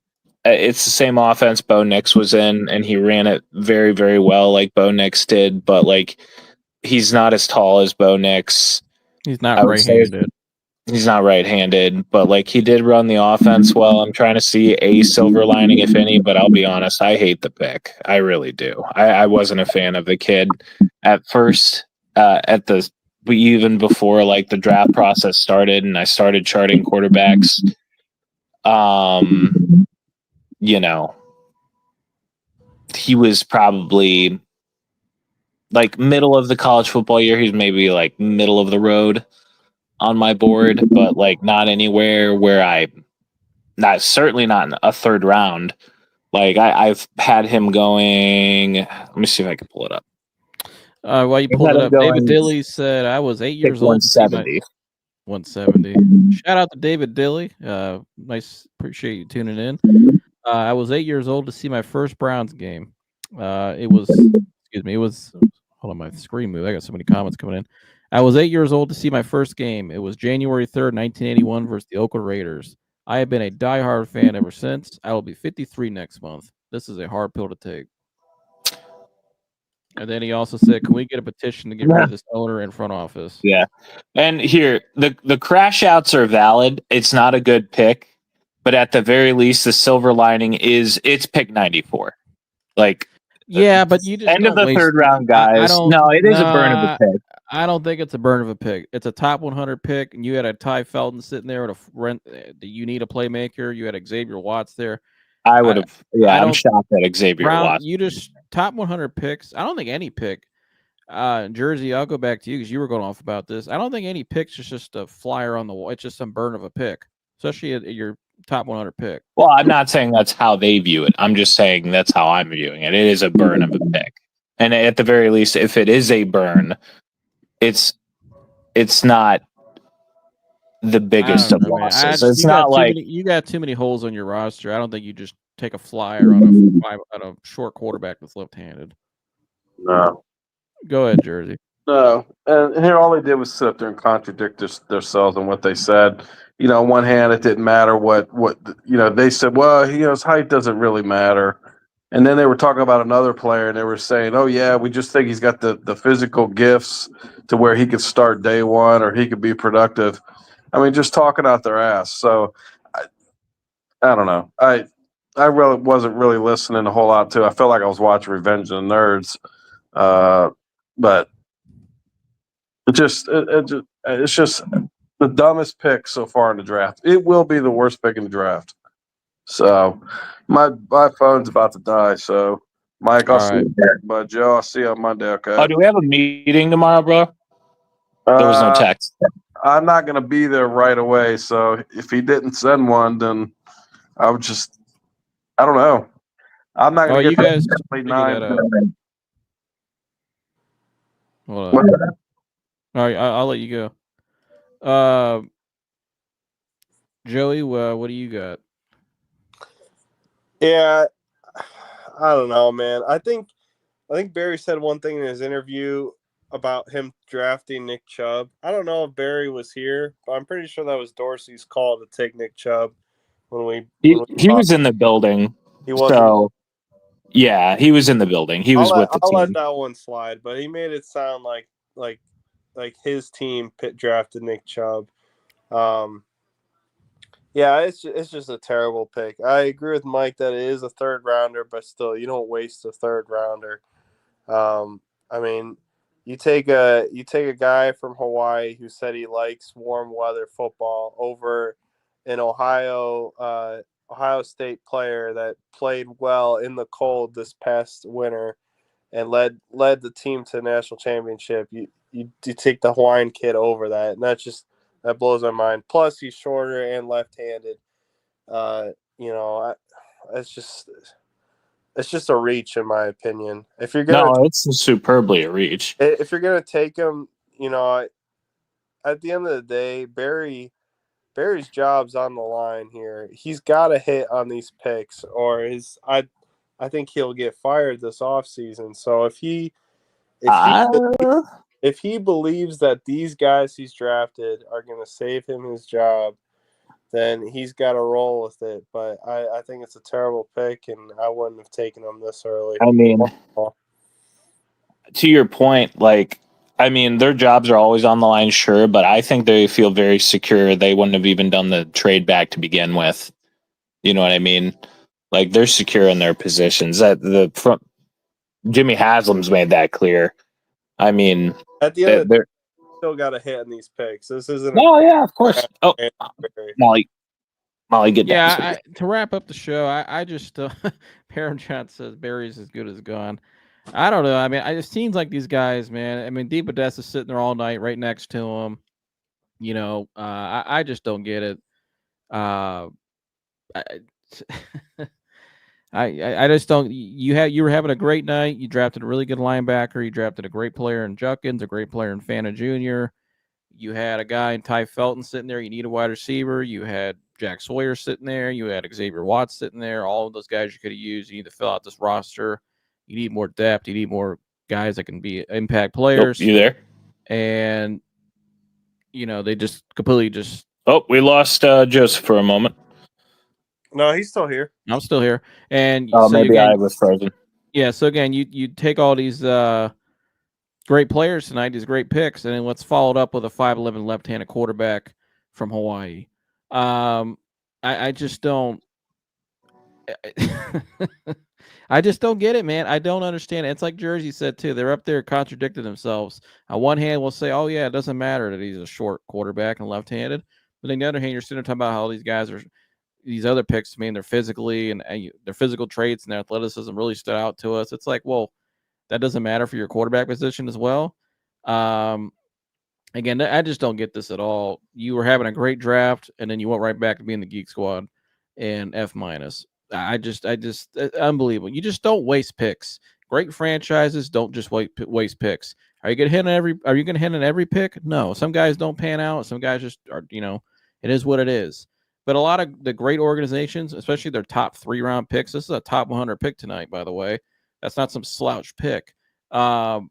it's the same offense Bo Nix was in, and he ran it very, very well like Bo Nix did, but he's not as tall as Bo Nix. He's not right-handed. He's not right-handed, but he did run the offense well. I'm trying to see a silver lining, if any, but I'll be honest, I hate the pick. I really do. I wasn't a fan of the kid at first, even before the draft process started and I started charting quarterbacks. He was probably middle of the college football year. He's maybe middle of the road on my board, but not anywhere where certainly not in a third round. I've had him going. Let me see if I can pull it up. While you pull it up, David Dilly said, I was 8 years old. 170. Shout out to David Dilly. Nice. Appreciate you tuning in. I was 8 years old to see my first Browns game. It was, hold on, my screen moved. I got so many comments coming in. I was 8 years old to see my first game. It was January 3rd, 1981 versus the Oakland Raiders. I have been a diehard fan ever since. I will be 53 next month. This is a hard pill to take. And then he also said, can we get a petition to get rid of this owner in front office? Yeah. And here, the crash outs are valid. It's not a good pick, but at the very least, the silver lining is it's pick 94. Yeah, but you just end of the third round, guys. It is a burn of a pick. I don't think it's a burn of a pick. It's a top 100 pick, and you had a Ty Felton sitting there at you need a playmaker. You had Xavier Watts there. I would have. Yeah, I'm shocked at Xavier Watts. You just top 100 picks. I don't think any pick. Jersey, I'll go back to you because you were going off about this. I don't think any picks is just a flyer on the wall. It's just some burn of a pick, especially at your top 100 pick. Well, I'm not saying that's how they view it. I'm just saying that's how I'm viewing it. It is a burn of a pick, and at the very least, if it is a burn, it's not the biggest of losses. It's not you got too many holes on your roster. I don't think you just take a flyer on a short quarterback that's left-handed. No. Go ahead, Jersey. No. And here all they did was sit up there and contradict themselves on what they said. On one hand, it didn't matter what they said, well, his height doesn't really matter. And then they were talking about another player, and they were saying, oh, yeah, we just think he's got the physical gifts to where he could start day one or he could be productive. I mean, just talking out their ass. So I don't know. I really wasn't really listening a whole lot to. I felt like I was watching Revenge of the Nerds, but it's just the dumbest pick so far in the draft. It will be the worst pick in the draft. So my phone's about to die. So Mike, I'll see you back, but Joe, I'll see you on Monday. Okay. Oh, do we have a meeting tomorrow, bro? There was no text. I'm not going to be there right away. So if he didn't send one, then I would I don't know. I'm not going to you get guys late figure night. that out. Hold on. All right, I'll let you go. Joey, what do you got? Yeah, I don't know, man. I think Berry said one thing in his interview about him drafting Nick Chubb. I don't know if Berry was here, but I'm pretty sure that was Dorsey's call to take Nick Chubb when He was in the building. He was. So, yeah, he was in the building. He was with the I'll let team. that one slide, but he made it sound like his team drafted Nick Chubb. Yeah, it's just a terrible pick. I agree with Mike that it is a third rounder, but still, you don't waste a third rounder. I mean, you take a guy from Hawaii who said he likes warm weather football over an Ohio State player that played well in the cold this past winter and led the team to the national championship. You take the Hawaiian kid over that, and that blows my mind. Plus, he's shorter and left-handed. It's just a reach, in my opinion. If you're gonna, No, it's superbly a reach. if you're gonna take him, at the end of the day, Berry's job's on the line here. He's got to hit on these picks, or I think he'll get fired this offseason. So if he believes that these guys he's drafted are going to save him his job, then he's got to roll with it. But I think it's a terrible pick, and I wouldn't have taken him this early. I mean, to your point, their jobs are always on the line, sure, but I think they feel very secure. They wouldn't have even done the trade back to begin with. You know what I mean? Like, they're secure in their positions. That the front, Jimmy Haslam's made that clear. I mean, at the end of the day, still got to hit on these picks. This isn't. Oh yeah, of course. Oh, Molly, get Yeah, to wrap up the show, I just Parent says Berry's as good as gone. I don't know. I mean, it seems like these guys, man. I mean, Deep Odessa's sitting there all night, right next to him. I just don't get it. I just don't. You were having a great night. You drafted a really good linebacker. You drafted a great player in Judkins, a great player in Fannin Jr. You had a guy in Ty Felton sitting there. You need a wide receiver. You had Jack Sawyer sitting there. You had Xavier Watts sitting there. All of those guys you could have used. You need to fill out this roster. You need more depth. You need more guys that can be impact players. You there? And they just completely just. Oh, we lost Joseph for a moment. No, he's still here. I'm still here. And maybe I was frozen. Yeah. So again, you take all these great players tonight, these great picks, and then what's followed up with a 5'11" left-handed quarterback from Hawaii. I just don't. I just don't get it, man. I don't understand it. It's like Jersey said too. They're up there contradicting themselves. On one hand, we'll say, "Oh yeah, it doesn't matter that he's a short quarterback and left-handed," but on the other hand, you're sitting there talking about how these guys are. These other picks, they're physically and their physical traits and their athleticism really stood out to us. It's like, well, that doesn't matter for your quarterback position as well. Again, I just don't get this at all. You were having a great draft, and then you went right back to being the Geek Squad and F-. I just unbelievable. You just don't waste picks. Great franchises don't just waste picks. Are you going to hit on every pick? No. Some guys don't pan out. Some guys just are. It is what it is. But a lot of the great organizations, especially their top 3-round picks, this is a top 100 pick tonight, by the way. That's not some slouch pick. You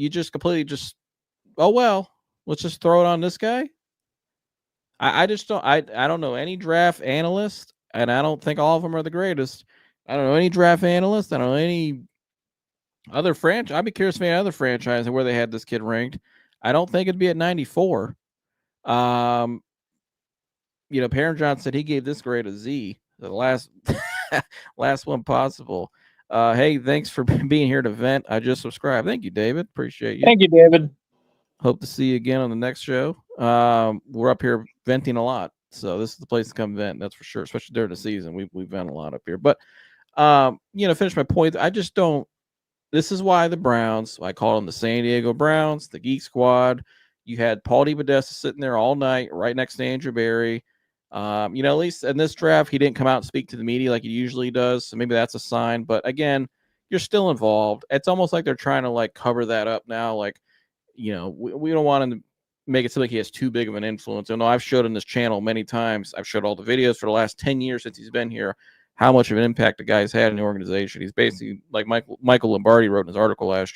just completely oh, well, let's just throw it on this guy. I just don't. I don't know any draft analyst, and I don't think all of them are the greatest. I don't know any draft analyst. I don't know any other franchise. I'd be curious if any other franchise where they had this kid ranked. I don't think it'd be at 94. Parent John said he gave this grade a Z. The last last one possible. Hey, thanks for being here to vent. I just subscribed. Thank you, David. Appreciate you. Thank you, David. Hope to see you again on the next show. We're up here venting a lot, so this is the place to come vent. That's for sure. Especially during the season, we vent a lot up here. But finish my point. I just don't. This is why the Browns. I call them the San Diego Browns, the Geek Squad. You had Paul DePodesta sitting there all night, right next to Andrew Berry. At least in this draft, he didn't come out and speak to the media like he usually does. So maybe that's a sign. But again, you're still involved. It's almost like they're trying to like cover that up now. Like, we don't want him to make it seem like he has too big of an influence. I know I've showed on this channel many times. I've showed all the videos for the last 10 years since he's been here, how much of an impact the guy's had in the organization. He's basically like Michael Lombardi wrote in his article last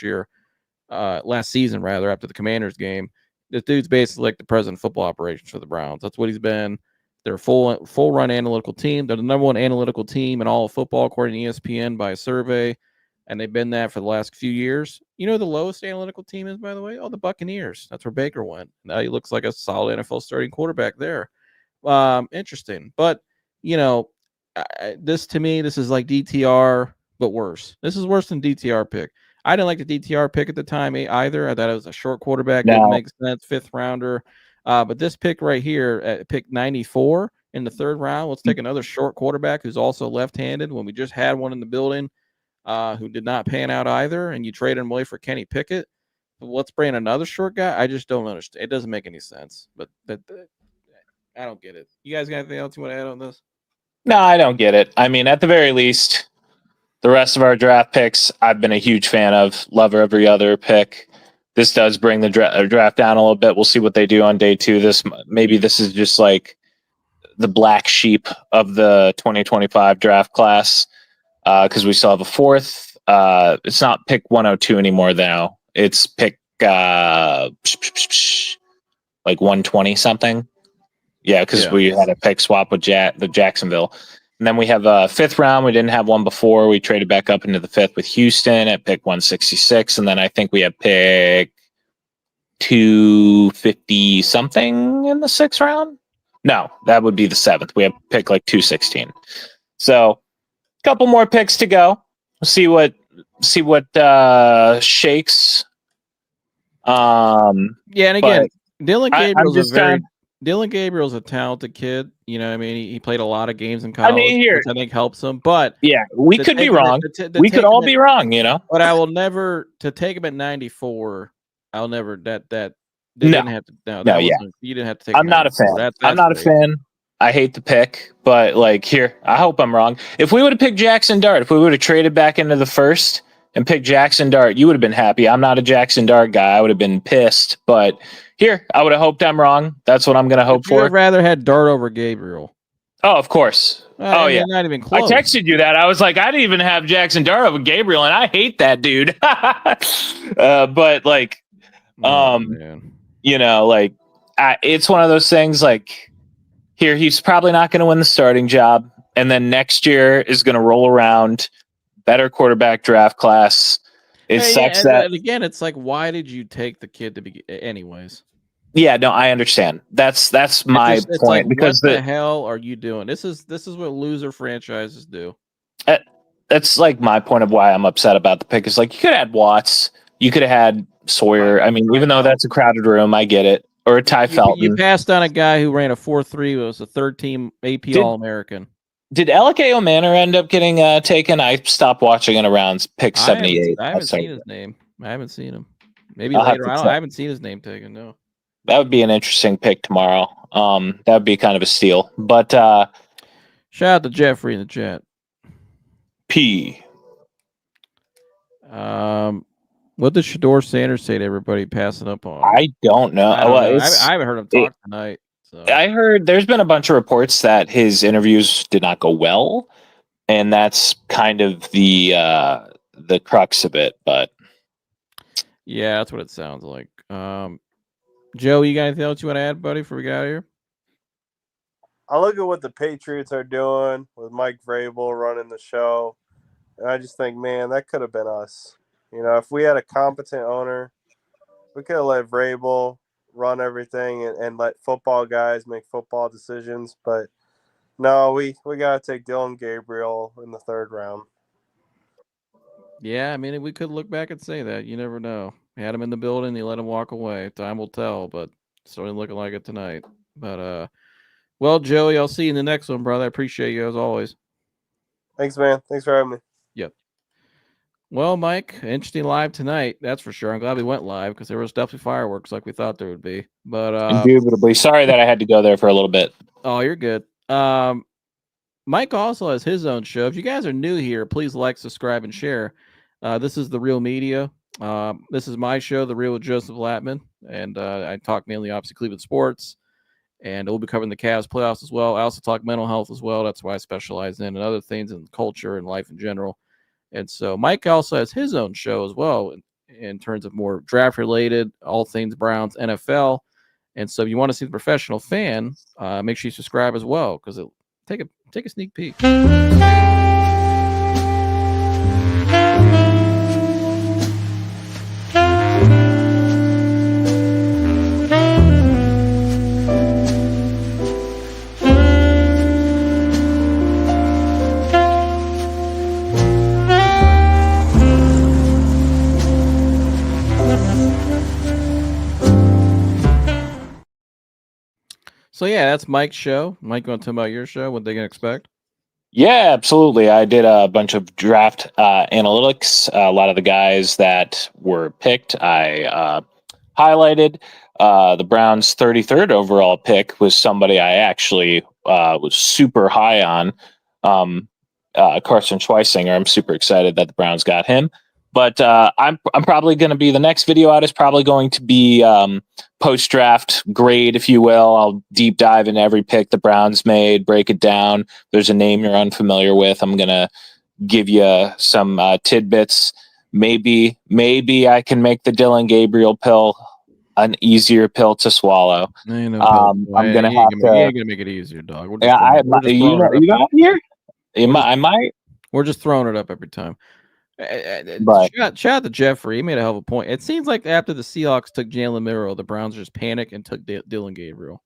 season, after the Commanders game. This dude's basically like the president of football operations for the Browns. That's what he's been. They're a full run analytical team. They're the number one analytical team in all of football, according to ESPN by a survey. And they've been that for the last few years. You know who the lowest analytical team is, by the way? Oh, the Buccaneers. That's where Baker went. Now he looks like a solid NFL starting quarterback there. Interesting. But, this to me, this is like DTR, but worse. This is worse than DTR pick. I didn't like the DTR pick at the time either. I thought it was a short quarterback. No. Didn't make sense. 5th rounder. But this pick right here at pick 94 in the 3rd round, let's take another short quarterback who's also left-handed when we just had one in the building who did not pan out either, and you traded him away for Kenny Pickett. But let's bring another short guy. I just don't understand. It doesn't make any sense. But I don't get it. You guys got anything else you want to add on this? No, I don't get it. I mean, at the very least, the rest of our draft picks, I've been a huge fan of. Love every other pick. This does bring the draft down a little bit. We'll see what they do on day 2. Maybe this is just like the black sheep of the 2025 draft class because we still have a 4th. It's not pick 102 anymore now. It's pick like 120 something. Yeah, because we had a pick swap with the Jacksonville. And then we have a 5th round. We didn't have one before. We traded back up into the 5th with Houston at pick 166. And then I think we have pick 250 something in the 6th round. No, that would be the 7th. We have pick like 216. So a couple more picks to go. We'll see what shakes. And again, Dillon Gabriel's a talented kid. You know what I mean? He played a lot of games in college, which I think helps him. But yeah, we could be wrong. We could all be wrong, But I will never to take him at 94. I'll never that No. didn't have to. No, that wasn't, you didn't have to take. I'm not a fan. I'm not a fan. I hate the pick, but like here, I hope I'm wrong. If we would have picked Jackson Dart, if we would have traded back into the 1st and picked Jackson Dart, you would have been happy. I'm not a Jackson Dart guy. I would have been pissed. But here, I would have hoped I'm wrong. That's what I'm going to hope for. I'd rather had Dart over Gabriel. Oh, of course. Yeah. Not even close. I texted you that. I was like, I didn't even have Jackson Dart over Gabriel, and I hate that dude. But like, it's one of those things like here, he's probably not going to win the starting job. And then next year is going to roll around, better quarterback draft class. It sucks that. And again, it's like, why did you take the kid to be anyways? Yeah, no, I understand. That's my point. Like, because what the hell are you doing? This is what loser franchises do. That's like my point of why I'm upset about the pick. Is like you could have had Watts, you could have had Sawyer. I mean, even though that's a crowded room, I get it. Or a Ty Felton. You passed on a guy who ran a 4.3, was a 3rd-team AP All-American. Did Elike O'Manor end up getting taken? I stopped watching it around pick 78. I haven't seen his name. I haven't seen him. Maybe later. I haven't seen his name taken. No. That would be an interesting pick tomorrow. That would be kind of a steal. But shout out to Jeffrey in the chat. P. What did Shedeur Sanders say to everybody passing up on? I don't know. I haven't heard him talk tonight. So. I heard there's been a bunch of reports that his interviews did not go well, and that's kind of the crux of it. But yeah, that's what it sounds like. Joe, you got anything else you want to add, buddy, before we get out of here? I look at what the Patriots are doing with Mike Vrabel running the show, and I just think, man, that could have been us. If we had a competent owner, we could have let Vrabel run everything and let football guys make football decisions. But No, we got to take Dillon Gabriel in the 3rd round. Yeah, I mean, we could look back and say that. You never know. We had him in the building, he let him walk away. Time will tell, but certainly looking like it tonight. But well, Joey, I'll see you in the next one, brother. I appreciate you as always. Thanks, man. Thanks for having me. Yep. Well, Mike, interesting live tonight. That's for sure. I'm glad we went live because there was definitely fireworks like we thought there would be. But indubitably. Sorry that I had to go there for a little bit. Oh, you're good. Mike also has his own show. If you guys are new here, please like, subscribe, and share. This is The Real Media. This is my show, The Real with Joseph Latman, and I talk mainly, obviously, Cleveland sports, and we'll be covering the Cavs playoffs as well. I also talk mental health as well. That's why I specialize in, and other things in culture and life in general. And so Mike also has his own show as well in terms of more draft-related, all things Browns, NFL. And so if you want to see the professional fan, make sure you subscribe as well, because it'll take a sneak peek. So yeah, that's Mike's show. Mike, you want to tell about your show? What they can expect? Yeah, absolutely. I did a bunch of draft analytics. A lot of the guys that were picked, I highlighted. The Browns' 33rd overall pick was somebody I actually was super high on. Carson Schwesinger. I'm super excited that the Browns got him. But I'm probably going to be, the next video out is probably going to be post-draft grade, if you will. I'll deep dive into every pick the Browns made, break it down. If there's a name you're unfamiliar with, I'm going to give you some tidbits. Maybe I can make the Dillon Gabriel pill an easier pill to swallow. I'm going to have to. You ain't going to make it easier, dog. We're just you got here? I might. We're just throwing it up every time. Shout out to Jeffrey. He made a hell of a point. It seems like after the Seahawks took Jalen Milroe, the Browns just panicked and took Dillon Gabriel.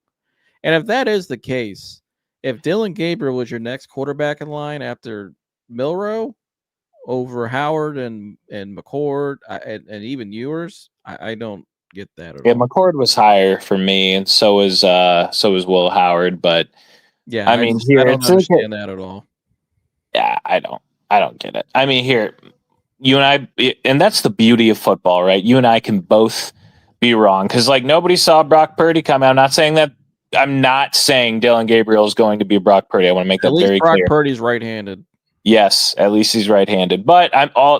And if that is the case, if Dillon Gabriel was your next quarterback in line after Milroe over Howard and McCord and even Ewers, I don't get that at all. McCord was higher for me, and so was Will Howard. But yeah, I mean, I don't understand that at all. Yeah, I don't get it. I mean, here, you and I, and that's the beauty of football, right? You and I can both be wrong because, like, nobody saw Brock Purdy come out. I'm not saying Dillon Gabriel is going to be Brock Purdy. I want to make that very Brock clear. Purdy's right-handed. Yes, at least he's right-handed. But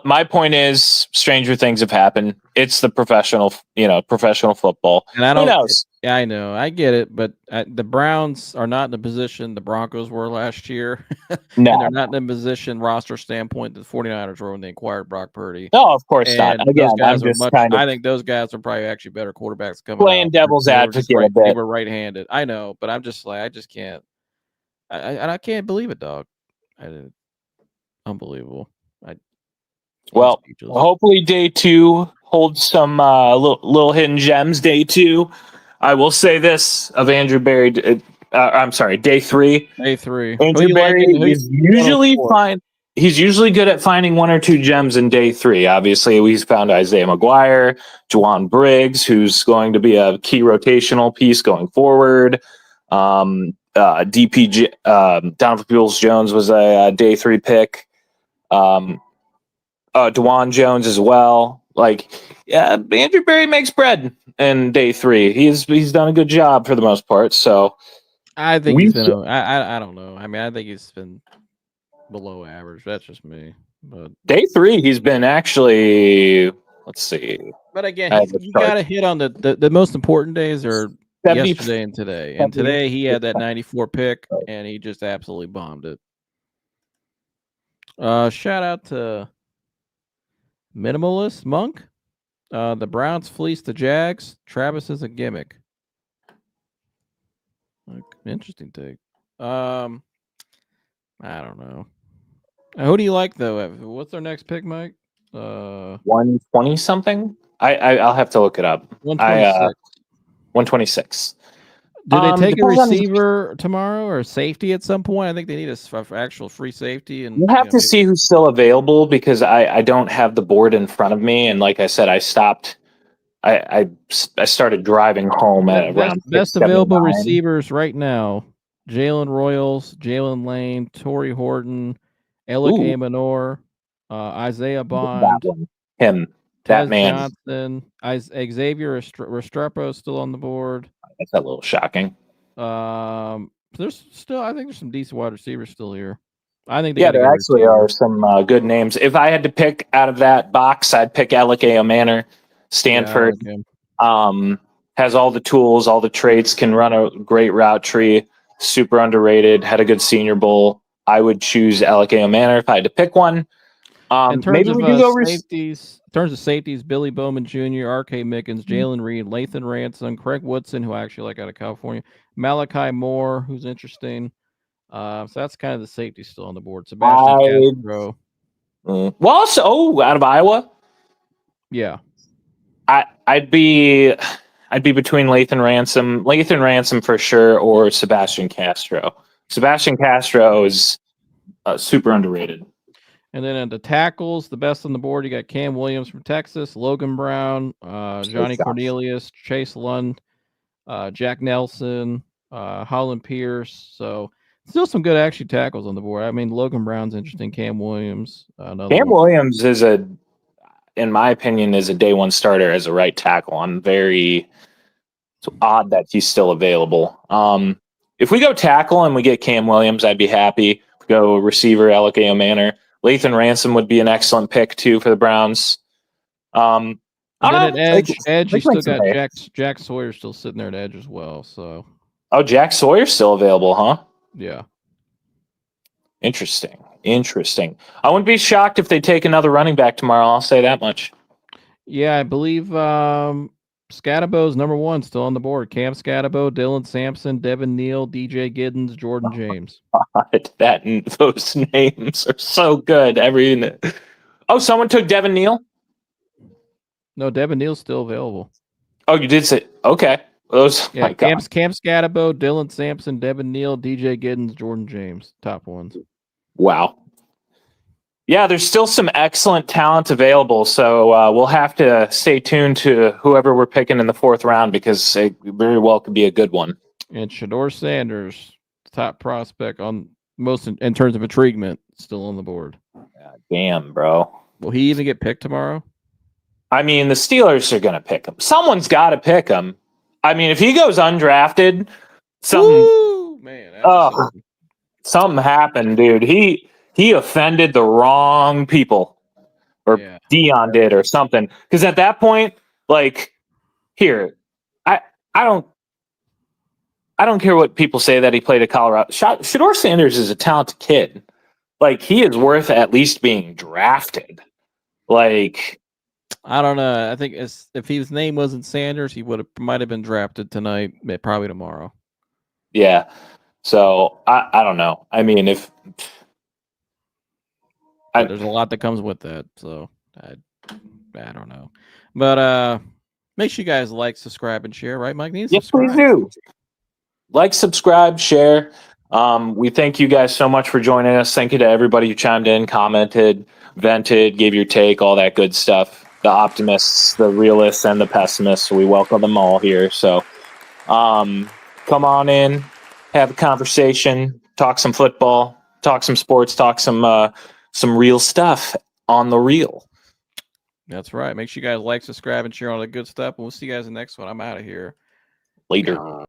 my point is, stranger things have happened. It's the professional football. And who knows? Yeah, I know. I get it. But the Browns are not in the position the Broncos were last year. No. And they're not in the position, roster standpoint, that the 49ers were when they acquired Brock Purdy. No, of course not. Again, I think those guys are probably actually better quarterbacks coming playing out. devil's advocate a bit. They were right-handed. I know, but I'm just like, I just can't. I can't believe it, dog. Unbelievable. Well, hopefully day 2 holds some little hidden gems. Day 2, I will say this of Andrew Berry. I'm sorry, day 3. Day 3. Andrew Berry is usually fine. He's usually good at finding 1 or 2 gems in day 3. Obviously, we've found Isaiah McGuire, Juwan Briggs, who's going to be a key rotational piece going forward. DPJ, Donovan Peoples-Jones was a day 3 pick. DeJuan Jones as well. Like, yeah, Andrew Berry makes bread in day 3. He's done a good job for the most part. So I think he's been. I don't know. I mean, I think he's been below average. That's just me. But day 3, he's been actually. Let's see. But again, you got to hit on the most important days are yesterday and today. And today he had that 94 pick, and he just absolutely bombed it. Shout out to Minimalist Monk. The Browns fleeced the Jags. Travis is a gimmick. Interesting take. I don't know. Who do you like though? What's their next pick, Mike? 120 something. I'll have to look it up. 126. 126. Do they take a depends on- receiver tomorrow or safety at some point? I think they need a actual free safety. And We'll have to see who's still available because I don't have the board in front of me, and like I said, I stopped. I started driving home at around best available 6:79. receivers right now: Jalen Royals, Jalen Lane, Torrey Horton, Alec Ooh. Amanor, Isaiah That Bond, one. Him. Tez That man. Johnson, Xavier Restrepo is still on the board. That's a little shocking. There's still, I think there's some decent wide receivers still here. I think Yeah, there actually are some good names. If I had to pick out of that box, I'd pick Alec Manor. Stanford has all the tools, all the traits, can run a great route tree, super underrated, had a good Senior Bowl. I would choose Alec Manor if I had to pick one. In terms Maybe of we do go safeties, Billy Bowman Jr., R.K. Mickens, Jalen Reed, Lathan Ransom, Craig Woodson, who I actually like out of California, Malachi Moore, who's interesting. So that's kind of the safety still on the board. Sebastian Castro. Out of Iowa? Yeah. I'd be between Lathan Ransom for sure, or Sebastian Castro. Sebastian Castro is super underrated. And then at the tackles, the best on the board, you got Cam Williams from Texas, Logan Brown, Johnny Cornelius, Chase Lund, Jack Nelson, Holland Pierce. So still some good actually tackles on the board. I mean, Logan Brown's interesting. Cam Williams. Williams is in my opinion, is a day one starter as a right tackle. It's odd that he's still available. If we go tackle and we get Cam Williams, I'd be happy. If we go receiver, Alec Manor. Lathan Ransom would be an excellent pick too for the Browns. And then at edge, you still got Jack Sawyer still sitting there at edge as well. So, Jack Sawyer's still available, huh? Yeah. Interesting. I wouldn't be shocked if they take another running back tomorrow. I'll say that much. Yeah, I believe Scatterbo's number one still on the board. Cam Scatterbo, Dylan Sampson, Devin Neal, DJ Giddens, Jordan James. Those names are so good. Someone took Devin Neal? No, Devin Neal's still available. Oh, you did say okay. Cam Scatterbo, Dylan Sampson, Devin Neal, DJ Giddens, Jordan James, top ones. Wow. Yeah, there's still some excellent talent available, so we'll have to stay tuned to whoever we're picking in the fourth round because it very well could be a good one. And Shedeur Sanders, top prospect on most in terms of intriguement, still on the board. God damn, bro. Will he even get picked tomorrow? I mean, the Steelers are going to pick him. Someone's got to pick him. I mean, if he goes undrafted, something happened, dude. He offended the wrong people, or Dion did, or something. Because at that point, I don't care what people say that he played at Colorado. Shedeur Sanders is a talented kid. He is worth at least being drafted. I don't know. I think if his name wasn't Sanders, he might have been drafted tonight, probably tomorrow. Yeah. So I don't know. I mean, there's a lot that comes with that, so I don't know. But make sure you guys like, subscribe, and share, right, Mike? Yes, please do. Like, subscribe, share. We thank you guys so much for joining us. Thank you to everybody who chimed in, commented, vented, gave your take, all that good stuff. The optimists, the realists, and the pessimists. We welcome them all here. So come on in, have a conversation, talk some football, talk some sports, talk some real stuff on the reel. That's right. Make sure you guys like, subscribe, and share all the good stuff. And we'll see you guys in the next one. I'm out of here. Later.